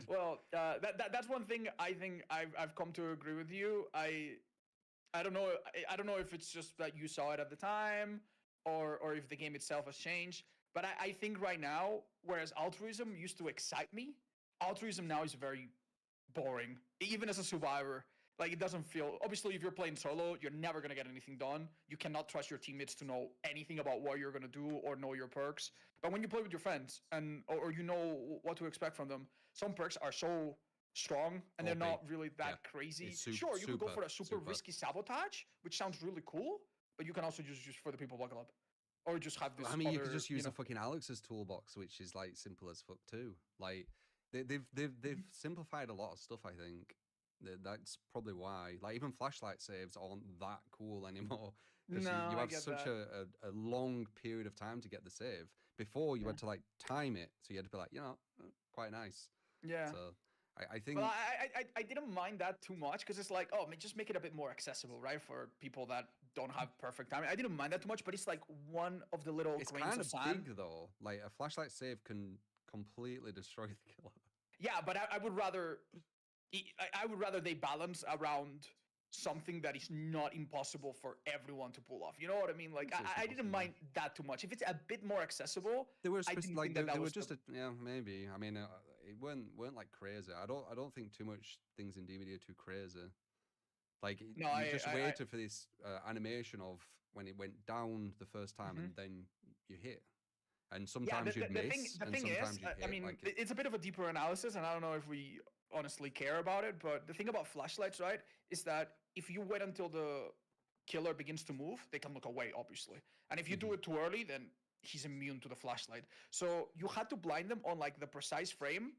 Speaker 5: Well, that's one thing I think I've come to agree with you. I don't know if it's just that you saw it at the time or if the game itself has changed. But I think right now, whereas altruism used to excite me, altruism now is very boring. Even as a survivor, like, it doesn't feel. Obviously, if you're playing solo, you're never gonna get anything done. You cannot trust your teammates to know anything about what you're gonna do or know your perks. But when you play with your friends or you know what to expect from them, some perks are so strong and they're not really that crazy. Sure, you could go for a super risky sabotage, which sounds really cool, but you can also just use for the people buckle up, or just have this.
Speaker 7: I mean, you could just use a fucking Alex's toolbox, which is like simple as fuck too. Like, they've simplified a lot of stuff. I think that's probably why. Like, even flashlight saves aren't that cool anymore. Because you have such a long period of time to get the save. Before, you had to, like, time it. So you had to be like, quite nice.
Speaker 5: Yeah.
Speaker 7: So I think...
Speaker 5: Well, I didn't mind that too much because it's like, oh, just make it a bit more accessible, right? For people that don't have perfect timing. I didn't mind that too much, but it's like one of the little grains of sand.
Speaker 7: It's kind of big, though. Like, a flashlight save can completely destroy the killer.
Speaker 5: Yeah, but I would rather... I would rather they balance around something that is not impossible for everyone to pull off. You know what I mean? Like, I didn't mind that too much. If it's a bit more accessible,
Speaker 7: they were
Speaker 5: I didn't
Speaker 7: like
Speaker 5: think that
Speaker 7: they were
Speaker 5: was
Speaker 7: just maybe. I mean, it weren't like crazy. I don't think too much things in DBD are too crazy. Like, you just waited for this animation of when it went down the first time and then you hit. And sometimes you'd miss, and sometimes you'd hit.
Speaker 5: I mean, it's a bit of a deeper analysis, and I don't know if we honestly care about it, but the thing about flashlights, right, is that if you wait until the killer begins to move, they can look away, obviously. And if you do it too early, then he's immune to the flashlight. So you had to blind them on, like, the precise frame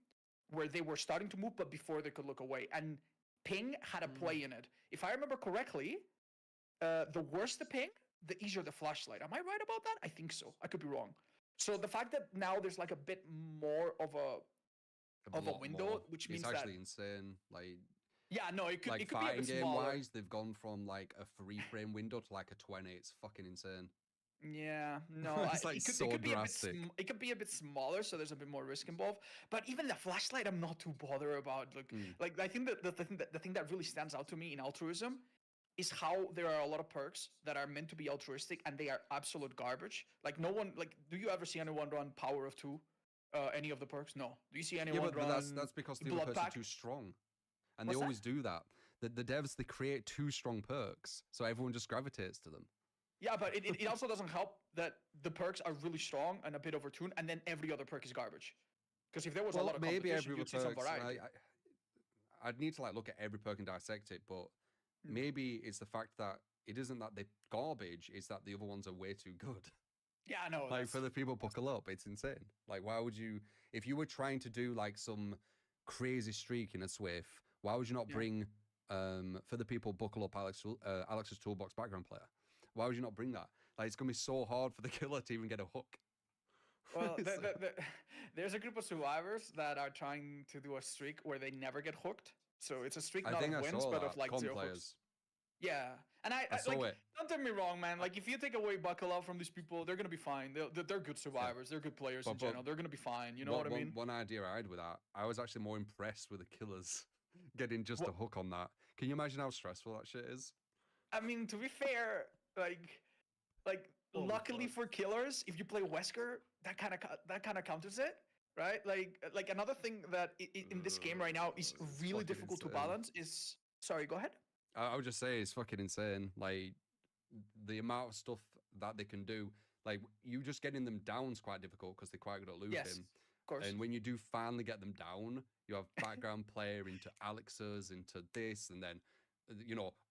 Speaker 5: where they were starting to move, but before they could look away. And ping had a play in it. If I remember correctly, the worse the ping, the easier the flashlight. Am I right about that? I think so. I could be wrong. So the fact that now there's like a bit more of a window, which means
Speaker 7: it's actually insane. Like,
Speaker 5: yeah, no, it could
Speaker 7: like,
Speaker 5: be a bit
Speaker 7: fighting game
Speaker 5: smaller.
Speaker 7: wise, they've gone from like a 3-frame window to like a 20. It's fucking insane.
Speaker 5: Yeah, no,
Speaker 7: it's like so drastic.
Speaker 5: It could be a bit smaller, so there's a bit more risk involved. But even the flashlight, I'm not too bothered about. Like I think that the thing that really stands out to me in altruism is how there are a lot of perks that are meant to be altruistic and they are absolute garbage. Like, no one, like, do you ever see anyone run Power of 2? Any of the perks? No. Do you see anyone run?
Speaker 7: That's because the other person's too strong. And they always do that. The devs, they create too strong perks, so everyone just gravitates to them.
Speaker 5: Yeah, but it also doesn't help that the perks are really strong and a bit overtuned, and then every other perk is garbage. Because if there was a lot of competition, you'd see some variety.
Speaker 7: I'd need to, like, look at every perk and dissect it, but maybe it's the fact that it isn't that they're garbage, it's that the other ones are way too good.
Speaker 5: Yeah, I know.
Speaker 7: Like, for the people buckle up, it's insane. Like, why would you, if you were trying to do like some crazy streak in a Swift, why would you not bring for the people buckle up Alex's Toolbox background player? Why would you not bring that? Like, it's gonna be so hard for the killer to even get a hook.
Speaker 5: Well, there's a group of survivors that are trying to do a streak where they never get hooked. So it's a streak not of wins, but of like
Speaker 7: comp
Speaker 5: 0
Speaker 7: players.
Speaker 5: hooks. Yeah, and I
Speaker 7: saw
Speaker 5: like,
Speaker 7: it.
Speaker 5: don't get me wrong, man. Like, if you take away buckle up from these people, they're gonna be fine. They're good survivors. They're good players in general. They're gonna be fine. You know what I mean?
Speaker 7: One idea I had with that, I was actually more impressed with the killers getting just a hook on that. Can you imagine how stressful that shit is?
Speaker 5: I mean, to be fair, like luckily for killers, if you play Wesker, that kind of counters it, right? Like another thing that in this game right now is really difficult to balance is. Sorry, go ahead.
Speaker 7: I would just say it's fucking insane. Like, the amount of stuff that they can do. Like, you just getting them down is quite difficult because they're quite good at looting.
Speaker 5: Yes, of course.
Speaker 7: And when you do finally get them down, you have background player into Alex's, into this, and then,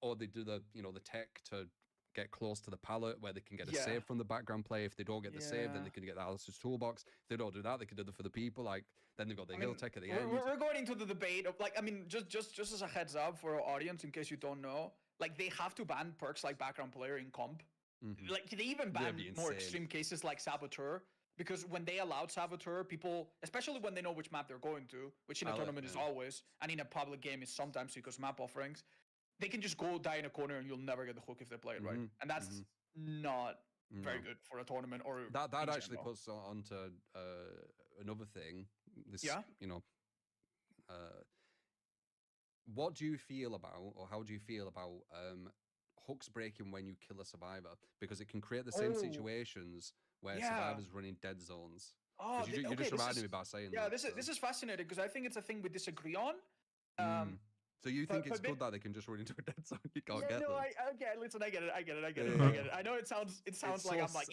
Speaker 7: or they do the tech to get close to the pallet where they can get a save from the background player. If they don't get the save, then they can get the Alex's Toolbox. If they don't do that, they can do it for the people. Like, then they've got the hill tech at the end.
Speaker 5: We're going into the debate of, like, I mean, just as a heads up for our audience, in case you don't know, like, they have to ban perks like background player in comp. Like, they even ban more extreme cases like Saboteur, because when they allowed Saboteur, people, especially when they know which map they're going to, which in a tournament is always, and in a public game is sometimes because map offerings, they can just go die in a corner and you'll never get the hook if they play it right. And that's not very good for a tournament or
Speaker 7: that actually puts on to another thing. This, what do you feel about, or how do you feel about hooks breaking when you kill a survivor? Because it can create the same situations where survivors run in dead zones.
Speaker 5: Oh,
Speaker 7: you just reminded me by saying that.
Speaker 5: Yeah, this is fascinating because I think it's a thing we disagree on.
Speaker 7: So you think it's good that they can just run into a dead zone? You can't get them.
Speaker 5: Listen, I get it. I know it sounds like I'm like,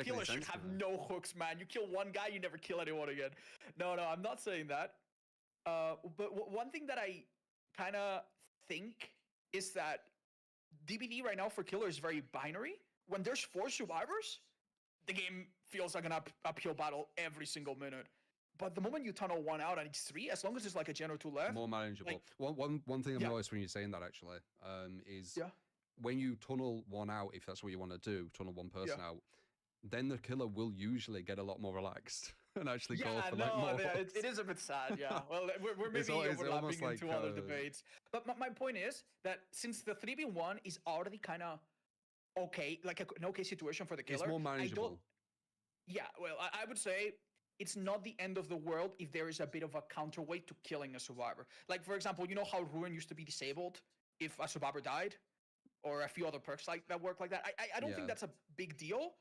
Speaker 5: killers should have no hooks, man. You kill one guy, you never kill anyone again. No, I'm not saying that. But one thing that I kind of think is that DBD right now for killer is very binary. When there's 4 survivors, the game feels like an uphill battle every single minute. But the moment you tunnel 1 out and it's 3, as long as there's like a gen or 2 left,
Speaker 7: more manageable. Like, one thing I've noticed when you're saying that actually is when you tunnel 1 out, if that's what you want to do, tunnel 1 person out, then the killer will usually get a lot more relaxed and actually go for like more.
Speaker 5: It is a bit sad. Yeah, well, we're maybe overlapping into other debates. But my point is that since the 3v1 is already kind of okay, like an okay situation for the killer,
Speaker 7: it's more manageable.
Speaker 5: I would say it's not the end of the world if there is a bit of a counterweight to killing a survivor. Like, for example, you know how Ruin used to be disabled if a survivor died? Or a few other perks like that work like that. I don't think that's a big deal,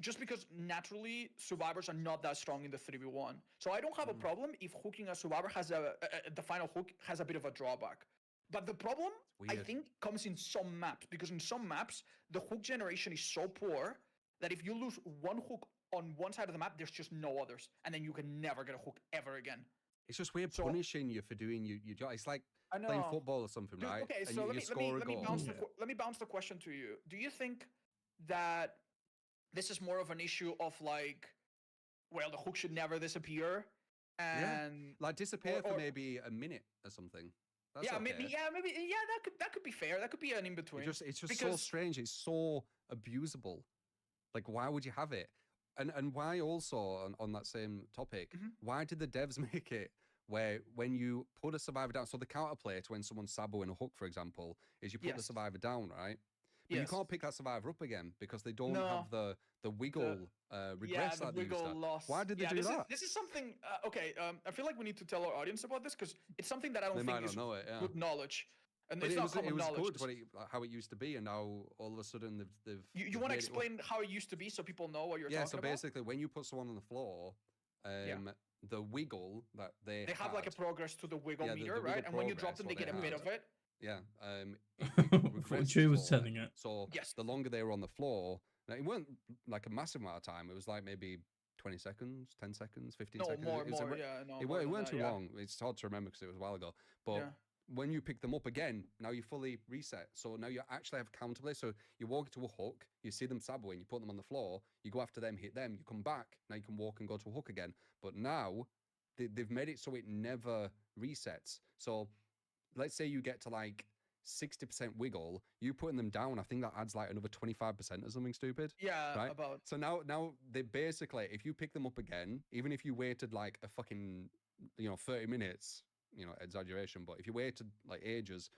Speaker 5: just because naturally survivors are not that strong in the 3v1. So I don't have a problem if hooking a survivor has the final hook has a bit of a drawback. But the problem, I think, comes in some maps, because in some maps, the hook generation is so poor that if you lose 1 hook on one side of the map, there's just no others, and then you can never get a hook ever again.
Speaker 7: It's just weird punishing you for doing your job. It's like playing football or something, right?
Speaker 5: Okay, so let me bounce the question to you. Do you think that this is more of an issue of like, well, the hook should never disappear, and
Speaker 7: like disappear for maybe a minute or something? That's
Speaker 5: maybe that could be fair. That could be an in between.
Speaker 7: It's just so strange. It's so abusable. Like, why would you have it? And why also on that same topic, why did the devs make it where when you put a survivor down, so the counterplay to when someone's saboing a hook, for example, is you put the survivor down, right? But you can't pick that survivor up again because they don't have the wiggle regress that they used to.
Speaker 5: Loss.
Speaker 7: Why did they do that?
Speaker 5: This is something, I feel like we need to tell our audience about this because it's something that I don't think is good knowledge. And it's not common knowledge.
Speaker 7: It was good how it used to be, and now all of a sudden they've
Speaker 5: you want to explain how it used to be so people know what you're talking about?
Speaker 7: Yeah, so basically when you put someone on the floor, the wiggle that they
Speaker 5: have like a progress to the wiggle meter, right? And when you drop them, they get a bit of it.
Speaker 7: Yeah.
Speaker 1: What Drew was telling it.
Speaker 7: So the longer they were on the floor, now it weren't like a massive amount of time. It was like maybe 20 seconds, 10 seconds, 15 seconds. It weren't too long. It's hard to remember because it was a while ago. But when you pick them up again, now you fully reset. So now you actually have counterplay. So you walk into a hook, you see them saboing, you put them on the floor, you go after them, hit them, you come back. Now you can walk and go to a hook again. But now they've made it so it never resets. So let's say you get to like 60% wiggle, you putting them down, I think that adds like another 25% or something stupid.
Speaker 5: Yeah,
Speaker 7: right?
Speaker 5: about.
Speaker 7: So now they basically, if you pick them up again, even if you waited like a fucking 30 minutes, exaggeration, but if you waited like ages,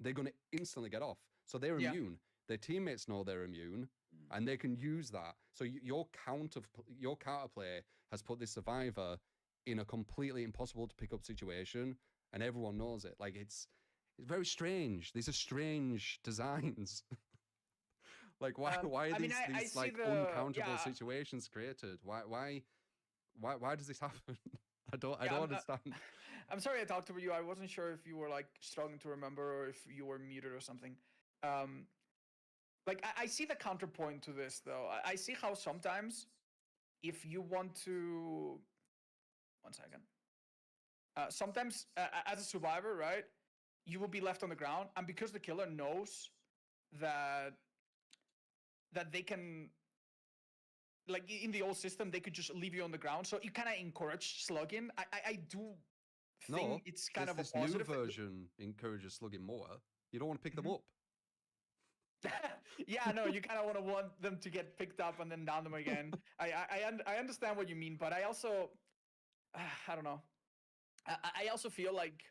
Speaker 7: they're going to instantly get off. So they're
Speaker 5: Yeah.
Speaker 7: immune. Their teammates know they're immune, and they can use that. So your counterplay has put this survivor in a completely impossible to pick up situation, and everyone knows it. Like it's very strange. These are strange designs. Like why are these like uncountable situations created? Why does this happen? I don't understand.
Speaker 5: I'm sorry I talked over you. I wasn't sure if you were like struggling to remember or if you were muted or something. Like I see the counterpoint to this though. I see how sometimes if you want to, one second. Sometimes as a survivor, right, you will be left on the ground, and because the killer knows that they can, like in the old system, they could just leave you on the ground. So it kind of encourage slugging. I do think it's kind of a positive.
Speaker 7: New version encourages slugging more. You don't want to pick them up.
Speaker 5: Yeah, no, you kind of want them to get picked up and then down them again. I understand what you mean, but I also, I don't know. I also feel like.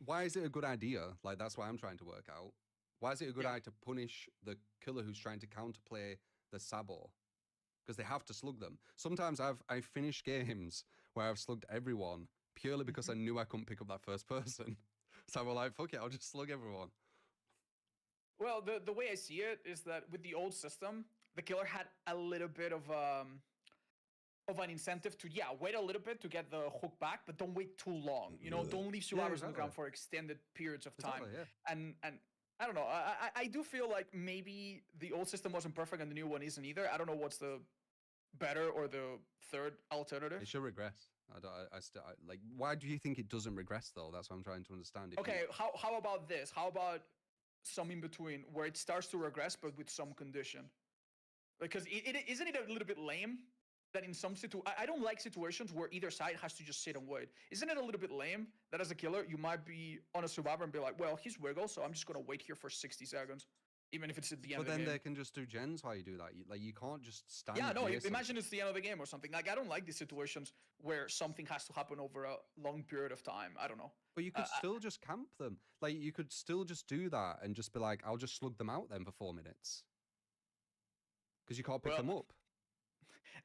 Speaker 7: Why is it a good idea? Like that's what I'm trying to work out. Why is it a good idea to punish the killer who's trying to counterplay the Sabo? Because they have to slug them. Sometimes I've finished games where I've slugged everyone purely because I knew I couldn't pick up that first person. So I was like, fuck it, I'll just slug everyone.
Speaker 5: Well, the way I see it is that with the old system, the killer had a little bit of an incentive to wait a little bit to get the hook back, but don't wait too long. Don't leave survivors on the ground for extended periods of time. And I don't know. I do feel like maybe the old system wasn't perfect and the new one isn't either. I don't know what's the better or the third alternative.
Speaker 7: It should regress. Like, why do you think it doesn't regress though? That's what I'm trying to understand.
Speaker 5: Okay, how about this? How about some in between where it starts to regress but with some condition? Because isn't it a little bit lame that in some I don't like situations where either side has to just sit and wait. Isn't it a little bit lame that as a killer you might be on a survivor and be like, well, he's wiggle, so I'm just gonna wait here for 60 seconds, even if it's at the end of the game.
Speaker 7: But then they can just do gens while you do that. You can't just stand.
Speaker 5: Yeah, no. Imagine it's the end of the game or something. Like I don't like these situations where something has to happen over a long period of time. I don't know.
Speaker 7: But you could still just camp them. Like you could still just do that and just be like, I'll just slug them out then for 4 minutes. Because you can't pick them up.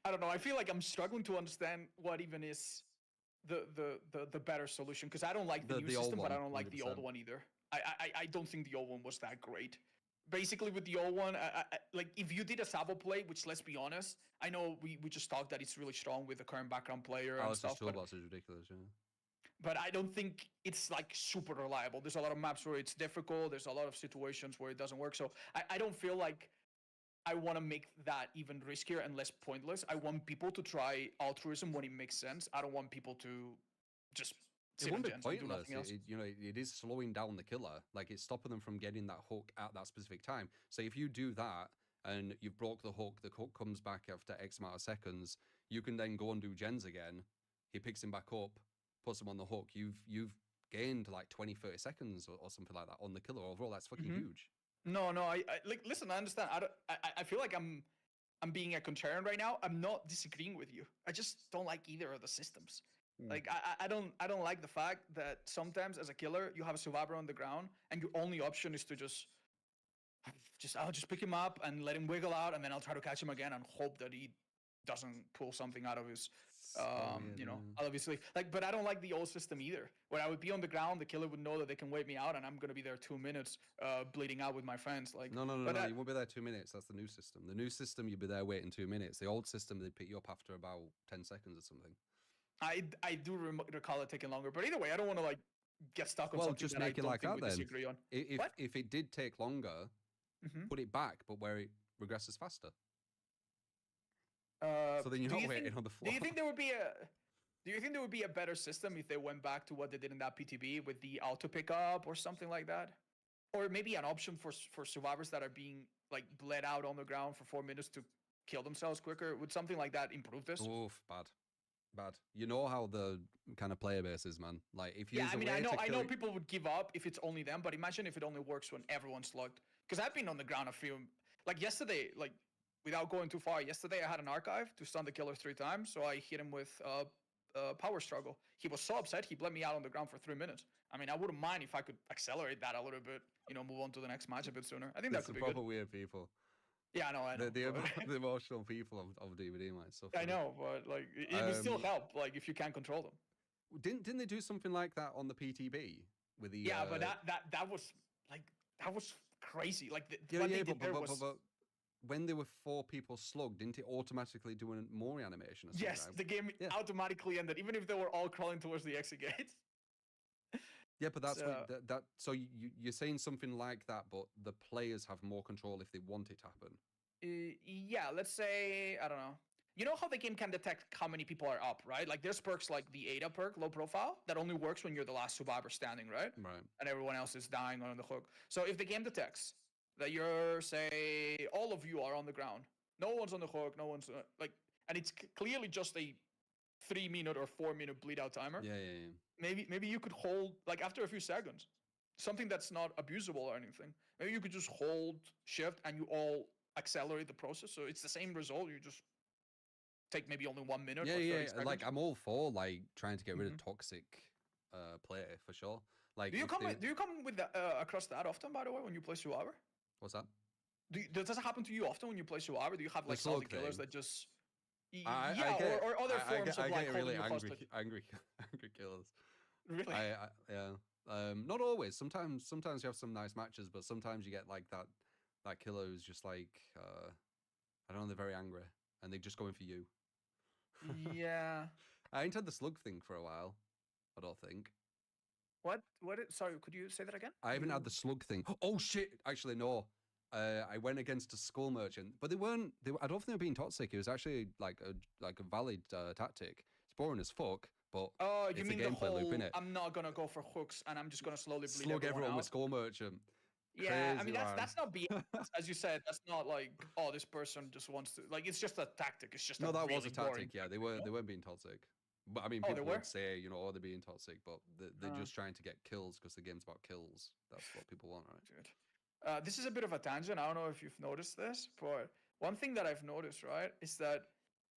Speaker 5: I don't know. I feel like I'm struggling to understand what even is the better solution, because I don't like the new system, but I don't like 100%. The old one either. I don't think the old one was that great. Basically, with the old one, like if you did a Sabo play, which let's be honest, I know we just talked that it's really strong with the current background player and stuff.
Speaker 7: Toolbox is ridiculous, yeah.
Speaker 5: But I don't think it's like super reliable. There's a lot of maps where it's difficult. There's a lot of situations where it doesn't work. So I don't feel like I want to make that even riskier and less pointless. I want people to try altruism when it makes sense. I don't want people to just
Speaker 7: it won't be pointless. It is slowing down the killer. Like it's stopping them from getting that hook at that specific time. So if you do that and you've broke the hook comes back after X amount of seconds, you can then go and do gens again. He picks him back up, puts him on the hook. You've gained like 20-30 seconds or something like that on the killer overall. That's fucking huge.
Speaker 5: No, I like. Listen, I understand. I feel like I'm being a contrarian right now. I'm not disagreeing with you. I just don't like either of the systems. Like I don't like the fact that sometimes as a killer you have a survivor on the ground and your only option is to I'll just pick him up and let him wiggle out, and then I'll try to catch him again and hope that he doesn't pull something out of his obviously, like, but I don't like the old system either, where I would be on the ground, the killer would know that they can wait me out, and I'm gonna be there 2 minutes, bleeding out with my friends. Like,
Speaker 7: no, you won't be there 2 minutes. That's the new system. The new system, you'll be there waiting 2 minutes. The old system, they'd pick you up after about 10 seconds or something.
Speaker 5: I do recall it taking longer, but either way, I don't want to like get stuck on something
Speaker 7: just
Speaker 5: that
Speaker 7: make
Speaker 5: I
Speaker 7: it
Speaker 5: don't
Speaker 7: like
Speaker 5: think
Speaker 7: that
Speaker 5: we
Speaker 7: then.
Speaker 5: disagree on.
Speaker 7: If it did take longer, put it back, but where it regresses faster. So then you're not waiting on the floor.
Speaker 5: Do you think there would be a better system if they went back to what they did in that PTB with the auto pickup or something like that? Or maybe an option for survivors that are being like bled out on the ground for 4 minutes to kill themselves quicker? Would something like that improve this?
Speaker 7: Oof, bad. bad. You know how the kind of player base is, man. Like if you
Speaker 5: Yeah, I mean, I know people would give up if it's only them, but imagine if it only works when everyone's logged. Because I've been on the ground a few, like yesterday, like without going too far. Yesterday I had an archive to stun the killer 3 times, so I hit him with power struggle. He was so upset he bled me out on the ground for 3 minutes. I mean, I wouldn't mind if I could accelerate that a little bit, you know, move on to the next match a bit sooner. I think that could be
Speaker 7: proper
Speaker 5: good.
Speaker 7: weird people.
Speaker 5: Yeah, I know.
Speaker 7: The emotional people of DBD, man. So
Speaker 5: I know, but like it would still help, like if you can control them.
Speaker 7: Didn't they do something like that on the PTB with the?
Speaker 5: Yeah, but that was crazy. Like what they did there was.
Speaker 7: But when there were 4 people slugged, didn't it automatically do a Mori animation? Or something,
Speaker 5: yes,
Speaker 7: right?
Speaker 5: the game automatically ended, even if they were all crawling towards the exit gate.
Speaker 7: Yeah, but that's what so you're saying something like that, but the players have more control if they want it to happen.
Speaker 5: Yeah, let's say, I don't know. You know how the game can detect how many people are up, right? Like there's perks like the Ada perk, low profile, that only works when you're the last survivor standing, right?
Speaker 7: Right.
Speaker 5: And everyone else is dying on the hook. So if the game detects that you're, say, all of you are on the ground, no one's on the hook, no one's like, and it's clearly just a 3-minute or 4-minute bleed out timer.
Speaker 7: Yeah.
Speaker 5: Maybe you could hold, like after a few seconds, something that's not abusable or anything. Maybe you could just hold shift and you all accelerate the process. So it's the same result. You just take maybe only 1 minute.
Speaker 7: Yeah. Like I'm all for like trying to get rid of toxic play for sure. Like
Speaker 5: do you come with across that often, by the way, when you play Survivor?
Speaker 7: What's that?
Speaker 5: Does it happen to you often when you play Survivor? Do you have like salty killers that just or other forms of like
Speaker 7: really angry killers?
Speaker 5: Really?
Speaker 7: Not always. Sometimes you have some nice matches, but sometimes you get like that killer who's just like I don't know, they're very angry and they're just going for you.
Speaker 5: Yeah.
Speaker 7: I ain't had the slug thing for a while, I don't think.
Speaker 5: What? Sorry, could you say that again?
Speaker 7: I haven't had the slug thing. Oh shit! Actually, no. I went against a skull merchant, but they weren't. I don't think they were being toxic. It was actually like a valid tactic. It's boring as fuck, but
Speaker 5: you mean the whole loop, innit? I'm not gonna go for hooks, and I'm just gonna slowly bleed
Speaker 7: slug everyone
Speaker 5: out.
Speaker 7: With skull merchant.
Speaker 5: Yeah,
Speaker 7: Crazy,
Speaker 5: I mean that's not BS. As you said, that's not like, oh, this person just wants to, like, it's just a tactic. It's just
Speaker 7: that
Speaker 5: really
Speaker 7: was a tactic. Yeah, they
Speaker 5: weren't
Speaker 7: being toxic. But I mean, people would say, you know, oh, they're being toxic, but they're just trying to get kills because the game's about kills. That's what people want, right?
Speaker 5: Dude. This is a bit of a tangent. I don't know if you've noticed this, but one thing that I've noticed, right, is that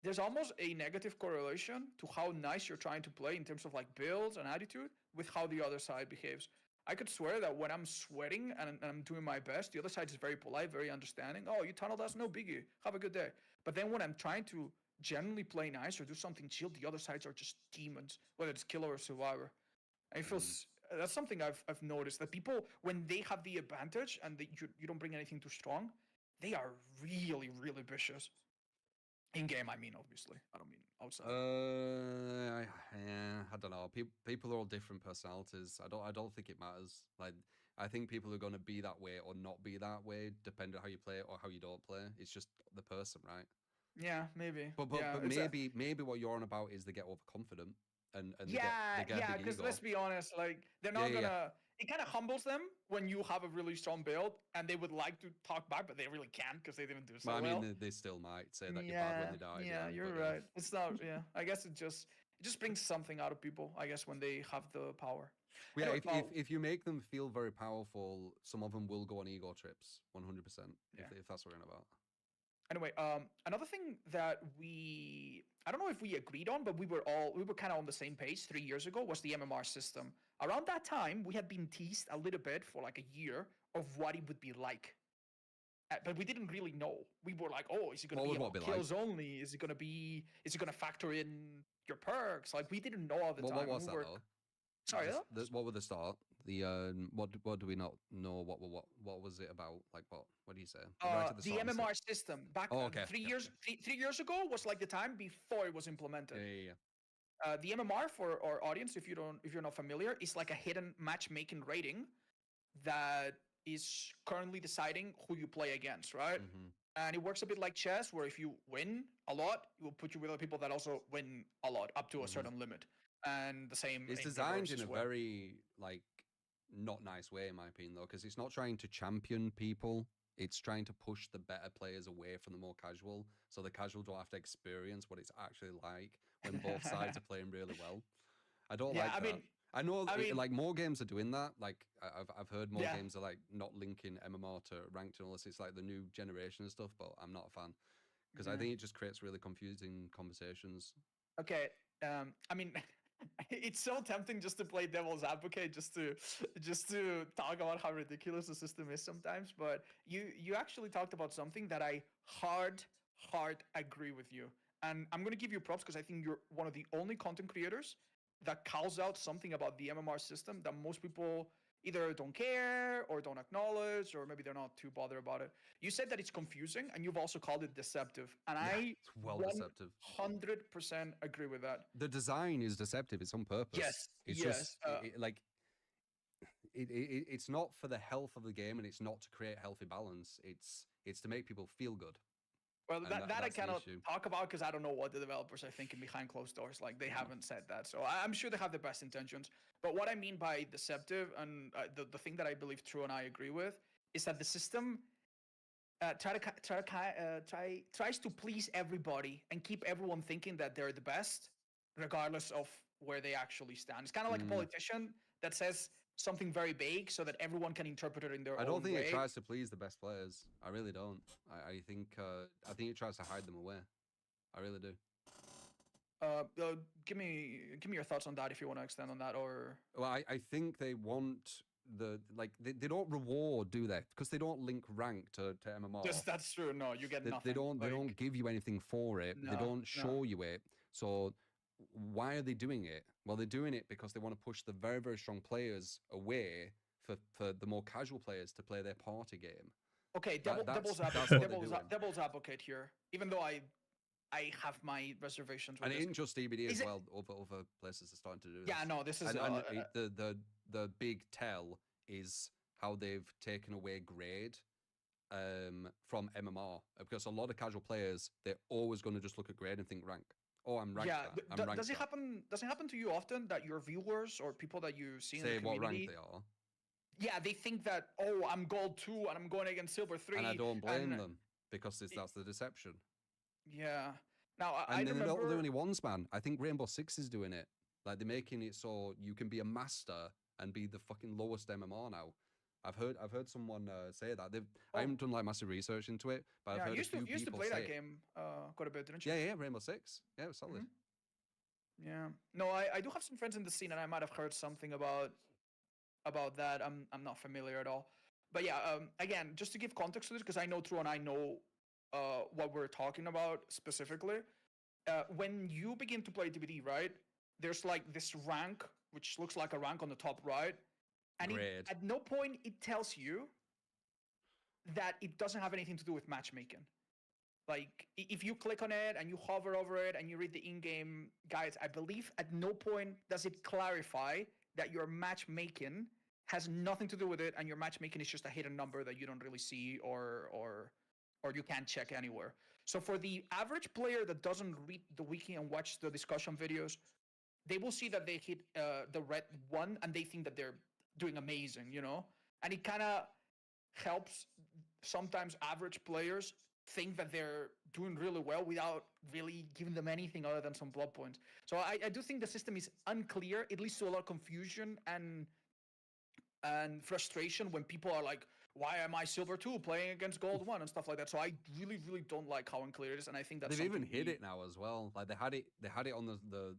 Speaker 5: there's almost a negative correlation to how nice you're trying to play in terms of like builds and attitude with how the other side behaves. I could swear that when I'm sweating and I'm doing my best, the other side is very polite, very understanding. Oh, you tunneled us? No biggie. Have a good day. But then when I'm trying to generally play nice or do something chill, the other sides are just demons, whether it's killer or survivor. And it feels that's something I've noticed, that people, when they have the advantage and you don't bring anything too strong, they are really, really vicious. In game, I mean, obviously. I don't mean outside.
Speaker 7: I don't know. People are all different personalities. I don't think it matters. Like, I think people are going to be that way or not be that way, depending on how you play or how you don't play. It's just the person, right?
Speaker 5: Yeah, maybe.
Speaker 7: But maybe what you're on about is they get overconfident and they get
Speaker 5: because let's be honest, like they're not gonna. It kind of humbles them when you have a really strong build and they would like to talk back, but they really can't because they didn't do so well.
Speaker 7: I mean, they still might say that you're bad when they die.
Speaker 5: Yeah, you're right. It's not. Yeah, I guess it just brings something out of people, I guess, when they have the power.
Speaker 7: Yeah, if you make them feel very powerful, some of them will go on ego trips, 100%. If that's what we're about.
Speaker 5: Anyway, another thing that I don't know if we agreed on, but we were kind of on the same page 3 years ago, was the MMR system. Around that time, we had been teased a little bit for like a year of what it would be like. But we didn't really know. We were like, oh, is it going to be kills only? Is it going to factor in your perks? Like, we didn't know all the time.
Speaker 7: What was that though?
Speaker 5: Sorry,
Speaker 7: what were the start? The what do we not know? What was it about? Like what do you say?
Speaker 5: The MMR system back 3 years ago was like the time before it was implemented.
Speaker 7: Yeah.
Speaker 5: The MMR, for our audience, if you're not familiar, is like a hidden matchmaking rating that is currently deciding who you play against, right? And it works a bit like chess, where if you win a lot, it will put you with other people that also win a lot, up to a certain limit. And the same.
Speaker 7: It's designed in a very like not nice way, in my opinion, though, because it's not trying to champion people. It's trying to push the better players away from the more casual, so the casual don't have to experience what it's actually like when both sides are playing really well. I don't
Speaker 5: Yeah,
Speaker 7: like
Speaker 5: I
Speaker 7: that.
Speaker 5: mean,
Speaker 7: I know,
Speaker 5: I mean-
Speaker 7: like more games are doing that. Like I've heard more
Speaker 5: Yeah.
Speaker 7: games are like not linking MMR to ranked unless it's like the new generation and stuff. But I'm not a fan because I
Speaker 5: Yeah.
Speaker 7: think it just creates really confusing conversations.
Speaker 5: Okay. I mean, it's so tempting just to play devil's advocate, just to talk about how ridiculous the system is sometimes. But you actually talked about something that I hard agree with you, and I'm gonna give you props because I think you're one of the only content creators that calls out something about the MMR system that most people either don't care or don't acknowledge, or maybe they're not too bothered about it. You said that it's confusing, and you've also called it deceptive, and
Speaker 7: Yeah,
Speaker 5: I
Speaker 7: it's well deceptive.
Speaker 5: 100% agree with that.
Speaker 7: The design is deceptive. It's on purpose.
Speaker 5: Yes,
Speaker 7: It's
Speaker 5: yes,
Speaker 7: just it's not for the health of the game, and it's not to create healthy balance. It's to make people feel good.
Speaker 5: Well,
Speaker 7: And
Speaker 5: that I
Speaker 7: that's the
Speaker 5: cannot
Speaker 7: issue.
Speaker 5: talk about because I don't know what the developers are thinking behind closed doors. Like they haven't said that, so I'm sure they have the best intentions. But what I mean by deceptive, and the thing that I believe true and I agree with, is that the system tries to please everybody and keep everyone thinking that they're the best, regardless of where they actually stand. It's kind of like a politician that says something very vague so that everyone can interpret it in their own way.
Speaker 7: I don't think it tries to please the best players. I really don't. I think it tries to hide them away. I really do.
Speaker 5: Give me your thoughts on that if you want to extend on that, or
Speaker 7: Well, I think they want they don't reward, do they? Because they don't link rank to MMR.
Speaker 5: just that's true. No, you get nothing.
Speaker 7: They don't give you anything for it. They
Speaker 5: No,
Speaker 7: don't show you it. So why are they doing it? Well, they're doing it because they want to push the very, very strong players away for the more casual players to play their party game.
Speaker 5: Okay,
Speaker 7: That's
Speaker 5: devil's
Speaker 7: what
Speaker 5: advocate,
Speaker 7: they're doing.
Speaker 5: devil's advocate here. Even though I have my reservations with
Speaker 7: And it
Speaker 5: this.
Speaker 7: isn't just DBD as
Speaker 5: Is it-
Speaker 7: well. Other places are starting to do this.
Speaker 5: Yeah, no, this is
Speaker 7: And the big tell is how they've taken away grade from MMR, because a lot of casual players, they're always going to just look at grade and think rank. Oh, I'm ranked.
Speaker 5: yeah.
Speaker 7: I'm ranked.
Speaker 5: Does it happen to you often that your viewers or people that you see in
Speaker 7: Say
Speaker 5: the
Speaker 7: what
Speaker 5: community,
Speaker 7: rank they are,
Speaker 5: yeah, they think that, oh, I'm gold 2 and I'm going against silver 3,
Speaker 7: and I don't blame
Speaker 5: and-
Speaker 7: them because that's the deception.
Speaker 5: Yeah. Now I
Speaker 7: And they
Speaker 5: remember.
Speaker 7: don't do any one span. I think Rainbow Six is doing it. Like they're making it so you can be a master and be the fucking lowest MMR now. I've heard someone say that. I haven't done like massive research into it, but I've
Speaker 5: Yeah,
Speaker 7: heard
Speaker 5: you
Speaker 7: a few
Speaker 5: used to
Speaker 7: people
Speaker 5: play
Speaker 7: say
Speaker 5: that
Speaker 7: it.
Speaker 5: game quite a bit, didn't you?
Speaker 7: Yeah, Rainbow Six. Yeah, it was solid.
Speaker 5: Yeah. No, I do have some friends in the scene, and I might have heard something about that. I'm not familiar at all. But yeah, again, just to give context to this, because I know True and I know what we're talking about specifically. When you begin to play DBD, right? There's like this rank, which looks like a rank on the top right, and
Speaker 7: Grade.
Speaker 5: at no point it tells you that it doesn't have anything to do with matchmaking. Like if you click on it and you hover over it and you read the in-game guides, I believe at no point does it clarify that your matchmaking has nothing to do with it, and your matchmaking is just a hidden number that you don't really see or you can't check anywhere. So for the average player that doesn't read the wiki and watch the discussion videos, they will see that they hit the red 1 and they think that they're doing amazing, you know? And it kind of helps sometimes average players think that they're doing really well without really giving them anything other than some blood points. So I do think the system is unclear. It leads to a lot of confusion and frustration when people are like, why am I silver 2 playing against gold 1 and stuff like that. So I really don't like how unclear it is, and I think that's
Speaker 7: They've even
Speaker 5: something
Speaker 7: hid it now as well. Like they had it on the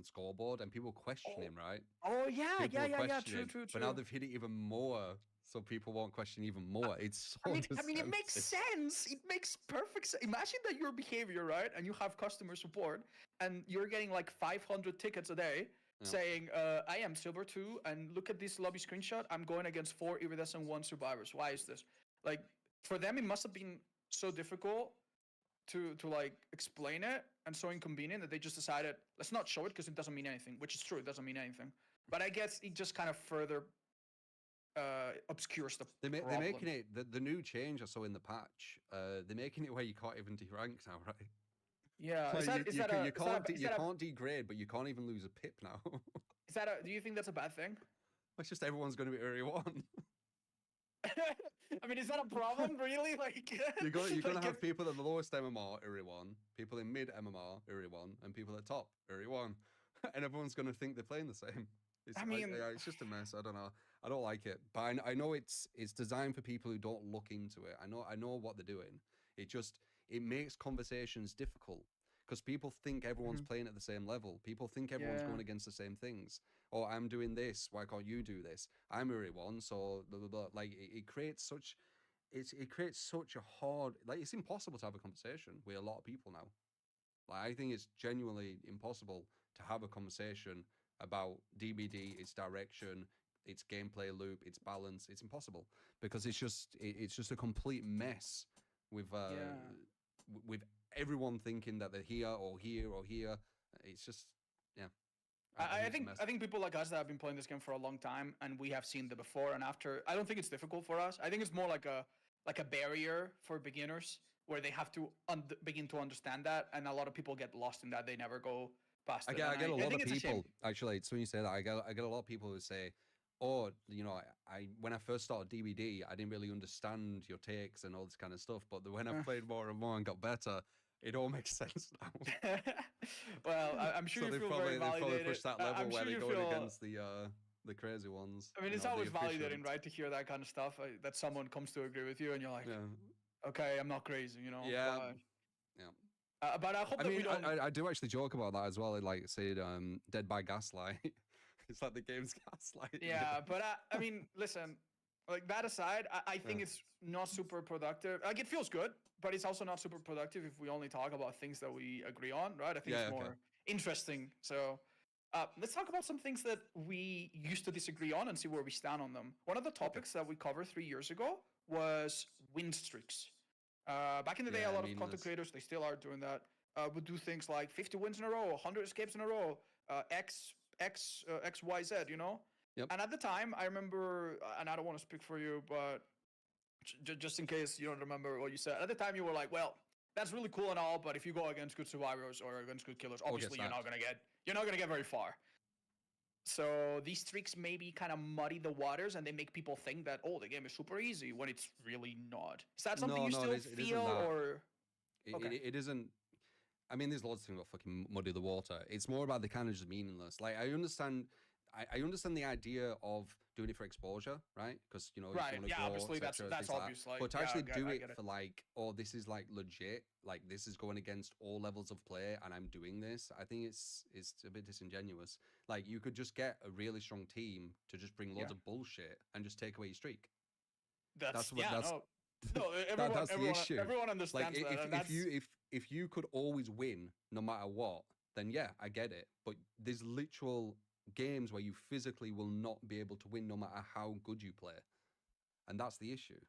Speaker 7: scoreboard, and people questioning, right?
Speaker 5: Oh yeah,
Speaker 7: People were
Speaker 5: yeah,
Speaker 7: questioning,
Speaker 5: true.
Speaker 7: But now they've hit it even more, so people won't question even more. It's so
Speaker 5: I mean, it makes
Speaker 7: deceptive.
Speaker 5: sense. It makes perfect sense. Imagine that your behavior, right, and you have customer support, and you're getting like 500 tickets a day saying, I am silver 2, and look at this lobby screenshot. I'm going against 4 iridescent 1 survivors. Why is this? Like, for them, it must have been so difficult to like explain it and so inconvenient that they just decided, let's not show it because it doesn't mean anything, which is true. It doesn't mean anything. But I guess it just kind of further obscures the
Speaker 7: They're
Speaker 5: problem.
Speaker 7: making it the new change I saw in the patch. They're making it where you can't even derank now, right?
Speaker 5: Yeah,
Speaker 7: Like, you can't degrade, but you can't even lose a pip now.
Speaker 5: do you think that's a bad thing?
Speaker 7: It's just everyone's going to be area 1.
Speaker 5: I mean, is that a problem, really? Like,
Speaker 7: you're gonna
Speaker 5: like,
Speaker 7: have people at the lowest MMR Uri-1, people in mid MMR Uri-1, and people at top Uri-1, and everyone's gonna think they're playing the same.
Speaker 5: I mean,
Speaker 7: it's just a mess. I don't know. I don't like it, but I know it's designed for people who don't look into it. I know what they're doing. It makes conversations difficult because people think everyone's playing at the same level. People think everyone's going against the same things. Oh, I'm doing this. Why can't you do this? I'm Uri-1, so blah blah blah. Like it creates such a hard, like it's impossible to have a conversation with a lot of people now. Like I think it's genuinely impossible to have a conversation about DBD, its direction, its gameplay loop, its balance. It's impossible because it's just a complete mess with with everyone thinking that they're here or here or here. It's just
Speaker 5: I think people like us that have been playing this game for a long time and we have seen the before and after. I don't think it's difficult for us. I think it's more like a barrier for beginners where they have to begin to understand that, and a lot of people get lost in that. They never go past it.
Speaker 7: I get a lot of people actually. It's when you say that I get a lot of people who say, "Oh, you know, I when I first started DBD, I didn't really understand your takes and all this kind of stuff, but when I played more and more and got better, it all makes sense now."
Speaker 5: Well, I'm sure
Speaker 7: so
Speaker 5: you feel
Speaker 7: they
Speaker 5: very validated.
Speaker 7: probably push that level where
Speaker 5: sure
Speaker 7: they're going against the crazy ones.
Speaker 5: I mean, it's always validating, right, to hear that kind of stuff. That someone comes to agree with you, and you're like, okay, I'm not crazy, you know.
Speaker 7: Yeah.
Speaker 5: But I hope
Speaker 7: I
Speaker 5: that
Speaker 7: mean,
Speaker 5: we don't.
Speaker 7: I do actually joke about that as well. Like say, Dead by Gaslight. It's like the game's gaslight.
Speaker 5: Yeah, but I mean, listen. Like that aside, I think it's not super productive. Like it feels good, but it's also not super productive if we only talk about things that we agree on, right? I think it's more interesting. So let's talk about some things that we used to disagree on and see where we stand on them. One of the topics that we covered 3 years ago was win streaks. Back in the day, a lot of content creators, they still are doing that, would do things like 50 wins in a row, 100 escapes in a row, X, Y, Z, you know?
Speaker 7: Yep.
Speaker 5: And at the time, I remember, and I don't want to speak for you, but just in case you don't remember what you said, at the time you were like, well, that's really cool and all, but if you go against good survivors or against good killers, obviously you're not gonna get very far. So these streaks maybe kind of muddy the waters and they make people think that, oh, the game is super easy when it's really not. Is that something you still feel or?
Speaker 7: It isn't. I mean, there's lots of things about fucking muddy the water. It's more about the kind of just meaningless. Like I understand the idea of doing it for exposure, right? Because you know,
Speaker 5: obviously that's obvious. Like,
Speaker 7: but to actually do it for like, oh, this is like legit, like this is going against all levels of play, and I'm doing this. I think it's a bit disingenuous. Like you could just get a really strong team to just bring loads of bullshit and just take away your streak. That's the issue.
Speaker 5: Everyone understands that.
Speaker 7: If you could always win no matter what, then yeah, I get it. But there's literal games where you physically will not be able to win no matter how good you play, and that's the issue.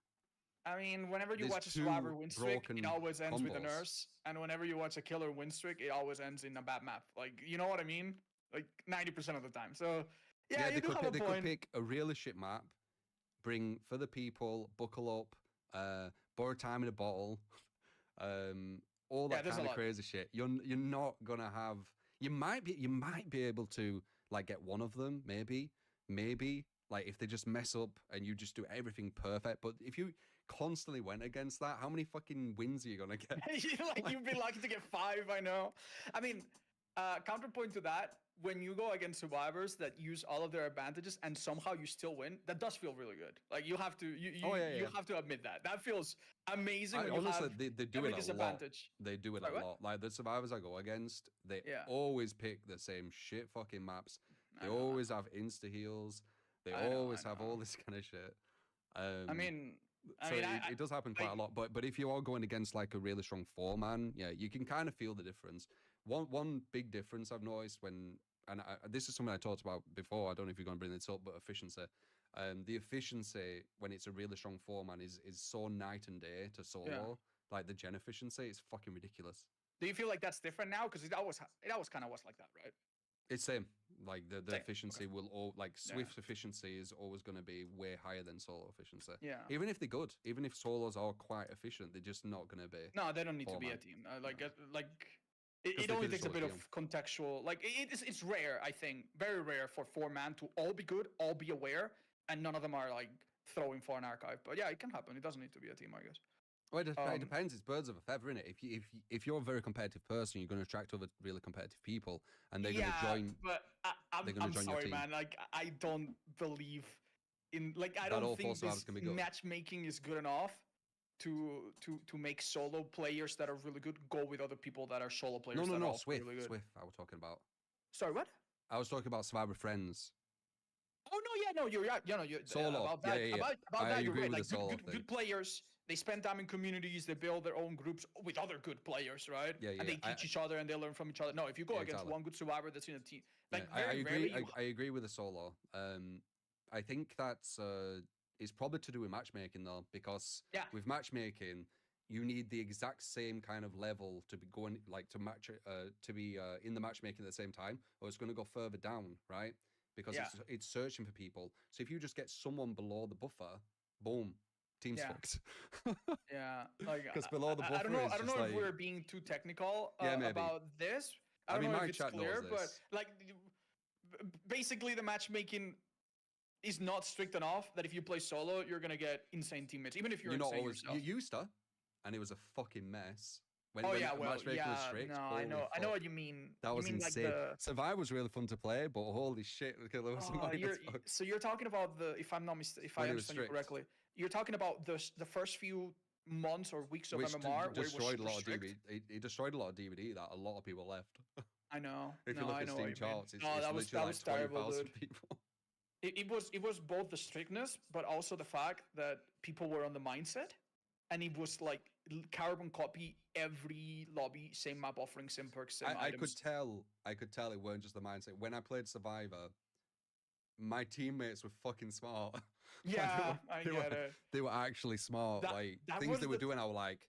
Speaker 5: I mean, whenever you watch a survivor win streak, it always ends with a nurse, and whenever you watch a killer win streak, it always ends in a bad map. Like, you know what I mean? Like 90% of the time. So yeah, you do have a point. They could
Speaker 7: pick a really shit map, bring for the people, buckle up, borrow time in a bottle, all that kind of crazy shit. You're not gonna have. You might be able to like get one of them, maybe, like if they just mess up and you just do everything perfect. But if you constantly went against that, how many fucking wins are you gonna get?
Speaker 5: You'd be lucky to get 5. I know. I mean, counterpoint to that, when you go against survivors that use all of their advantages and somehow you still win, that does feel really good. Like you have to, you have to admit that feels amazing.
Speaker 7: Honestly, they do it a lot. They do it a lot. Like the survivors I go against, they always pick the same shit fucking maps. They always have insta heals. They always have all this kind of shit. It does happen quite a lot. But if you are going against like a really strong 4-man, yeah, you can kind of feel the difference. One big difference I've noticed this is something I talked about before. I don't know if you're going to bring this up, but efficiency. The efficiency when it's a really strong 4-man is so night and day to solo. Yeah. Like the gen efficiency is fucking ridiculous.
Speaker 5: Do you feel like that's different now? Because it always kind of was like that, right?
Speaker 7: It's same. Like the efficiency will all like Swift efficiency is always going to be way higher than solo efficiency.
Speaker 5: Yeah.
Speaker 7: Even if they're good, even if solos are quite efficient, they're just not going to be.
Speaker 5: No, they don't need to be a team. It only takes a bit of contextual. Like it's rare, I think, very rare for 4-man to all be good, all be aware, and none of them are like throwing for an archive. But yeah, it can happen. It doesn't need to be a team, I guess.
Speaker 7: Well, it depends. It's birds of a feather, innit? If you're a very competitive person, you're going to attract other really competitive people, and they're going to join.
Speaker 5: But I'm
Speaker 7: join your
Speaker 5: sorry,
Speaker 7: team.
Speaker 5: man. Like, I don't believe in I
Speaker 7: That all
Speaker 5: don't think
Speaker 7: four survivors
Speaker 5: this
Speaker 7: can be good.
Speaker 5: matchmaking is good enough to make solo players that are really good go with other people that are solo players.
Speaker 7: No,
Speaker 5: are
Speaker 7: Swift,
Speaker 5: really good.
Speaker 7: Swift. I was talking about.
Speaker 5: Sorry, what?
Speaker 7: I was talking about Survivor Friends.
Speaker 5: Oh no, yeah, no, you're right. You're
Speaker 7: Solo.
Speaker 5: about that.
Speaker 7: Yeah.
Speaker 5: About
Speaker 7: I
Speaker 5: that, you're
Speaker 7: agree
Speaker 5: right.
Speaker 7: with the
Speaker 5: Like
Speaker 7: solo
Speaker 5: good players. They spend time in communities. They build their own groups with other good players, right?
Speaker 7: Yeah.
Speaker 5: And they teach each other and they learn from each other. No, if you go against one good survivor that's in a team, like
Speaker 7: I agree. I agree with the solo. I think that's it's probably to do with matchmaking though, because with matchmaking, you need the exact same kind of level to be going to match to be in the matchmaking at the same time, or it's going to go further down, right? Because it's searching for people. So if you just get someone below the buffer, boom, team's fucked.
Speaker 5: Yeah, like
Speaker 7: because below the buffer,
Speaker 5: I don't know if we're being too technical about this. I don't know if it's clear, but like basically the matchmaking is not strict enough that if you play solo, you're gonna get insane teammates, even if you're insane yourself.
Speaker 7: You used to, and it was a fucking mess.
Speaker 5: Matchmaking
Speaker 7: was strict.
Speaker 5: No, I know what you mean.
Speaker 7: That was insane.
Speaker 5: Like
Speaker 7: Survivor was really fun to play, but holy shit,
Speaker 5: so you're talking about if I'm not if I understand you correctly, you're talking about the first few months or weeks of MMR
Speaker 7: destroyed a lot of DBD. It destroyed a lot of DBD that a lot of people left.
Speaker 5: I know.
Speaker 7: If you look at Steam charts, it's
Speaker 5: that was terrible,
Speaker 7: 20,000 people.
Speaker 5: It was both the strictness, but also the fact that people were on the mindset, and it was like carbon copy every lobby, same map offering, same perks, same items.
Speaker 7: I could tell it weren't just the mindset. When I played Survivor, my teammates were fucking smart.
Speaker 5: Yeah, I get it.
Speaker 7: They were actually smart. That things they were doing, I was like,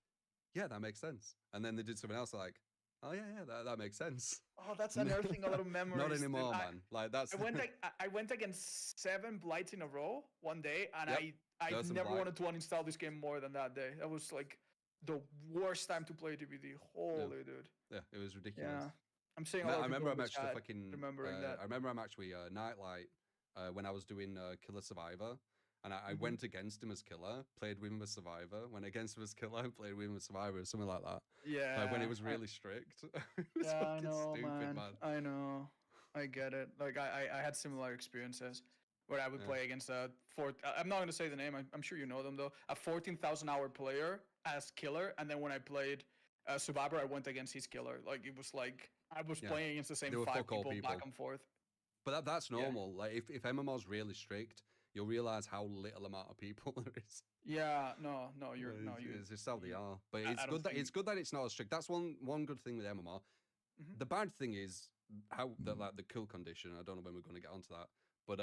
Speaker 7: yeah, that makes sense. And then they did something else, like, oh yeah, that makes sense.
Speaker 5: Oh, that's unearthing a lot of memories.
Speaker 7: Not anymore, man. Like that's.
Speaker 5: I went against 7 blights in a row one day, and I never wanted to uninstall this game more than that day. That was like the worst time to play DBD. Holy dude.
Speaker 7: Yeah, it was ridiculous.
Speaker 5: Yeah, I'm saying.
Speaker 7: I remember I matched the fucking.
Speaker 5: Remembering that.
Speaker 7: I remember I matched with Nightlight when I was doing Killer Survivor. And I went against him as Killer, played with him as Survivor, went against him as Killer, played with him as Survivor, something like that.
Speaker 5: Yeah.
Speaker 7: Like when it was really strict. It was
Speaker 5: I know,
Speaker 7: stupid, man.
Speaker 5: I know. I get it. Like I had similar experiences where I would play against I'm not going to say the name. I'm sure you know them though. A 14,000 hour player as Killer. And then when I played Survivor, I went against his Killer. Like it was like I was playing against the same 5 people back and forth.
Speaker 7: But that's normal. Like if MMR's really strict, you'll realize how little amount of people there is.
Speaker 5: Yeah,
Speaker 7: it's just how they are. But it's good that it's not as strict. That's one good thing with MMR. The bad thing is how the kill condition. I don't know when we're going to get onto that. But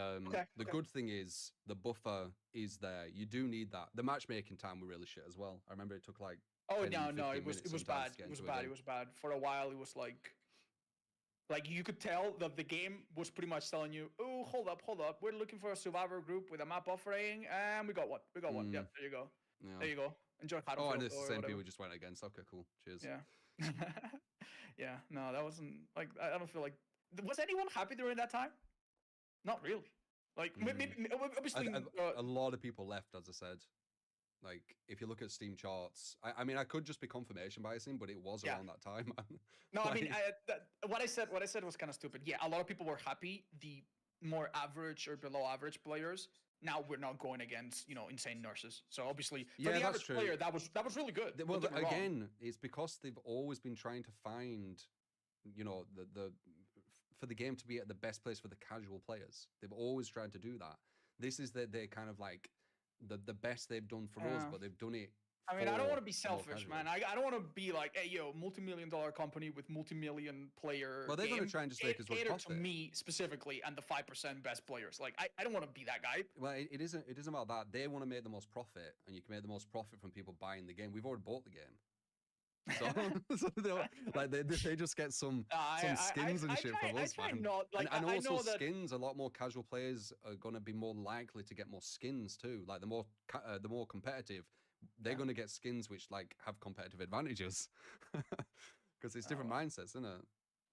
Speaker 7: the good thing is the buffer is there. You do need that. The matchmaking time were really shit as well. I remember it took like
Speaker 5: it was bad. It was bad. For a while it was like you could tell that the game was pretty much telling you, oh, hold up. We're looking for a survivor group with a map offering, and we got one. Yep, there you go. Yeah. There you go. Enjoy.
Speaker 7: Oh, and it's the same people we just went against. Okay, cool. Cheers.
Speaker 5: Yeah. Yeah. No, that wasn't like. I don't feel like. Was anyone happy during that time? Not really. Like maybe obviously
Speaker 7: a lot of people left, as I said. Like if you look at Steam charts, I mean, I could just be confirmation biasing, but it was around that time, man.
Speaker 5: No, I mean, what I said was kind of stupid. Yeah, a lot of people were happy. The more average or below average players, now we're not going against insane nurses. So obviously, for the average player, that was really good.
Speaker 7: Well, again, it's because they've always been trying to find, the for the game to be at the best place for the casual players. They've always tried to do that. This is they're kind of like the best they've done for us, but they've done it.
Speaker 5: I mean, I don't want to be selfish, man. I don't want to be like, hey, yo, multi-million-dollar company with multi-million player.
Speaker 7: Well, they're going to try and just make as much profit.
Speaker 5: To me specifically and the 5% best players. Like, I don't want to be that guy.
Speaker 7: Well, it isn't about that. They want to make the most profit, and you can make the most profit from people buying the game. We've already bought the game. So they just get some skins and shit from us, man. And also skins. A lot more casual players are going to be more likely to get more skins too. Like the more competitive, they're going to get skins which like have competitive advantages because it's different mindsets, isn't it?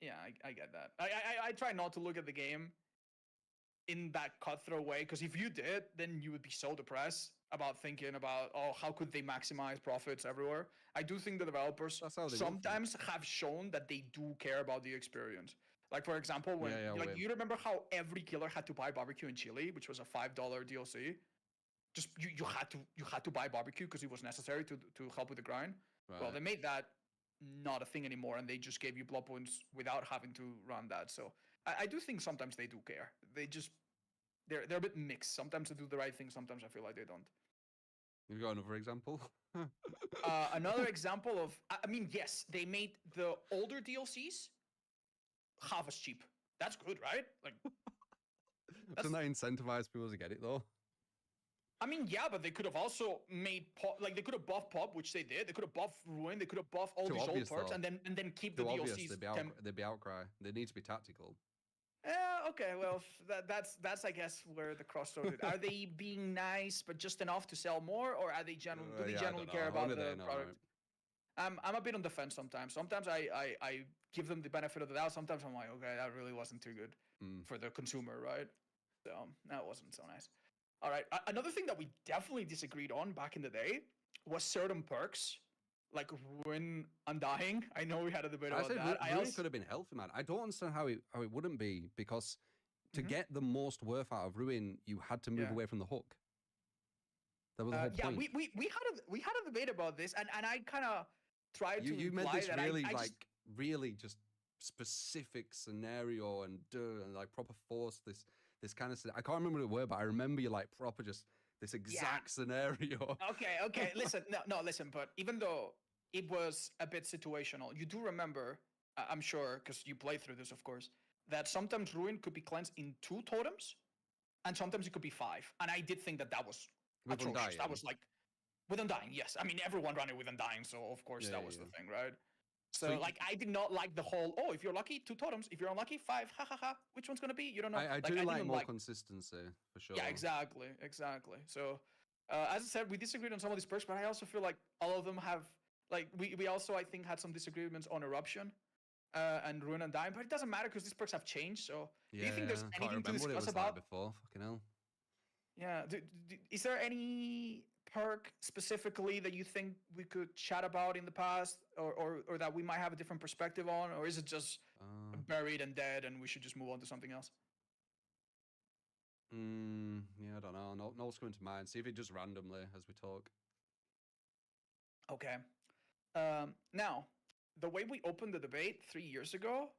Speaker 5: Yeah, I get that. I try not to look at the game in that cutthroat way. Because if you did, then you would be so depressed about thinking about, oh, how could they maximize profits everywhere? I do think the developers sometimes have shown that they do care about the experience. Like, for example, when you remember how every killer had to buy barbecue in Chile, which was a $5 DLC. Just you had to buy barbecue because it was necessary to help with the grind. Right. Well, they made that not a thing anymore, and they just gave you blood points without having to run that. So I do think sometimes they do care. They're a bit mixed. Sometimes they do the right thing. Sometimes I feel like they don't.
Speaker 7: You got another example?
Speaker 5: Another example of, I mean, yes, they made the older DLCs half as cheap. That's good, right? Like,
Speaker 7: doesn't that incentivize people to get it though?
Speaker 5: I mean, yeah, but they could have also made they could have buffed Pop, which they did. They could have buffed Ruin. They could have buffed all these old perks, and then keep the DLCs.
Speaker 7: They'd be outcry. They need to be tactical.
Speaker 5: Okay, well, that's I guess where the crossroads. Are they being nice but just enough to sell more, or are they do they generally care about the product? Right? I'm a bit on the fence sometimes. Sometimes I give them the benefit of the doubt. Sometimes I'm like, okay, that really wasn't too good for the consumer, right? So that wasn't so nice. All right, another thing that we definitely disagreed on back in the day was certain perks, like Ruin Undying. I know we had a debate about that.
Speaker 7: Ruin could have been healthy, man. I don't understand how it wouldn't be, because to get the most worth out of Ruin, you had to move away from the hook. That was the whole point.
Speaker 5: we had a debate about this, and I kind of tried to
Speaker 7: you made this
Speaker 5: that
Speaker 7: really really just specific scenario and like proper force this kind of, I can't remember what it were, but I remember you like proper just this exact scenario.
Speaker 5: Okay. Listen, listen. But even though it was a bit situational, you do remember, I'm sure, because you played through this, of course, that sometimes Ruin could be cleansed in 2 totems, and sometimes it could be 5. And I did think that was atrocious. Undying. That was like with Undying. Yes, I mean everyone ran it with Undying, so of course that was the thing, right? So like, I did not like the whole, if you're lucky, 2 totems. If you're unlucky, 5. Ha ha ha. Which one's gonna be? You don't know.
Speaker 7: I do like more consistency for sure.
Speaker 5: Yeah, exactly. So, as I said, we disagreed on some of these perks, but I also feel like all of them have, like, we also, I think, had some disagreements on Eruption and Ruin and Dime, but it doesn't matter because these perks have changed. So, do you think there's anything to discuss about
Speaker 7: before? Fucking hell.
Speaker 5: Yeah. Is there any perk specifically that you think we could chat about in the past, or that we might have a different perspective on, or is it just buried and dead and we should just move on to something else?
Speaker 7: Yeah, I don't know. No what's coming to mind. See if it just randomly as we talk.
Speaker 5: Okay. Now, the way we opened the debate 3 years ago,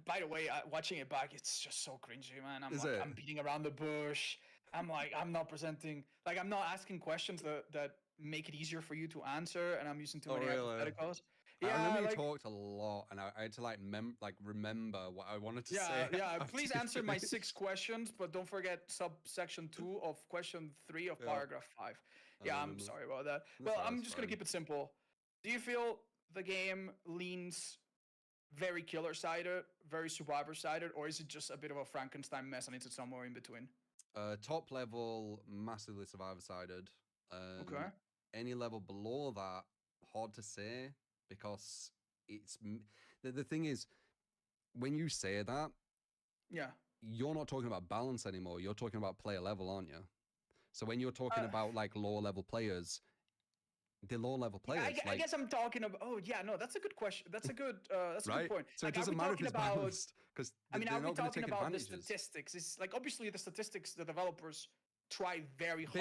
Speaker 5: by the way, watching it back, it's just so cringy, man. I'm beating around the bush. I'm like, I'm not presenting, like, I'm not asking questions that make it easier for you to answer, and I'm using too many hypotheticals.
Speaker 7: Yeah, I remember you talked a lot, and I had to remember what I wanted to say.
Speaker 5: Yeah. Please answer my 6 questions, but don't forget subsection 2 of question 3 of paragraph 5. I'm sorry about that. Well, I'm just gonna keep it simple. Do you feel the game leans very killer-sided, very survivor-sided, or is it just a bit of a Frankenstein mess and it's somewhere in between?
Speaker 7: Top level, massively survivor-sided.
Speaker 5: Okay.
Speaker 7: Any level below that, hard to say, because it's the thing is, when you say that, you're not talking about balance anymore. You're talking about player level, aren't you? So when you're talking about like lower level players, the lower level players.
Speaker 5: I guess I'm talking about. Oh yeah, no, that's a good question. That's a good. That's a good point.
Speaker 7: So it doesn't matter if it's balanced, because
Speaker 5: I mean, are we talking about the statistics? It's like, obviously the statistics, the developers try very hard.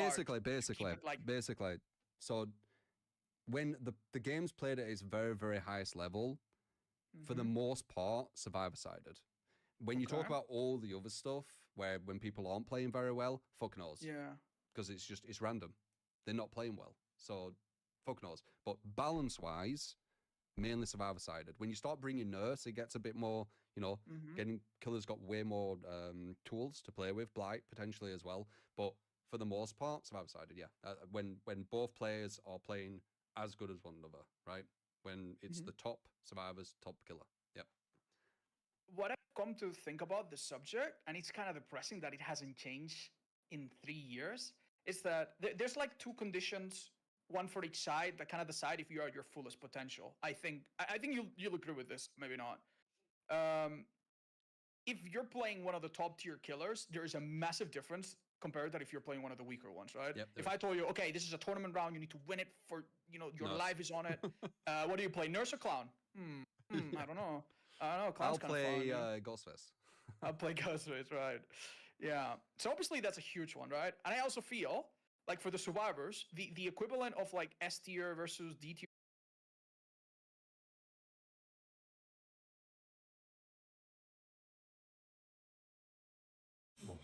Speaker 7: Basically. So when the game's played at its very, very highest level, for the most part, survivor-sided. When you talk about all the other stuff, when people aren't playing very well, fuck knows.
Speaker 5: Yeah.
Speaker 7: Because it's random. They're not playing well. So fuck knows. But balance-wise, mainly survivor-sided. When you start bringing Nurse, it gets a bit more, getting Killer's got way more tools to play with, Blight potentially as well. But for the most part, survivor-sided, yeah. When both players are playing as good as one another, right? When it's the top survivors, top killer. Yep.
Speaker 5: What I've come to think about the subject, and it's kind of depressing that it hasn't changed in 3 years, is that there's like 2 conditions, one for each side, that kind of decide if you are at your fullest potential. I think you'll agree with this, maybe not. if you're playing one of the top tier killers, there is a massive difference compared to if you're playing one of the weaker ones, right?
Speaker 7: Yep,
Speaker 5: if I told you, okay, this is a tournament round, you need to win it for, your
Speaker 7: Nurse.
Speaker 5: life is on it. What do you play, Nurse or Clown? I don't know. Clown's
Speaker 7: I'll
Speaker 5: kind of
Speaker 7: play
Speaker 5: fun.
Speaker 7: Ghostface.
Speaker 5: I'll play Ghostface, right? Yeah. So obviously that's a huge one, right? And I also feel like for the survivors, the equivalent of like S tier versus D tier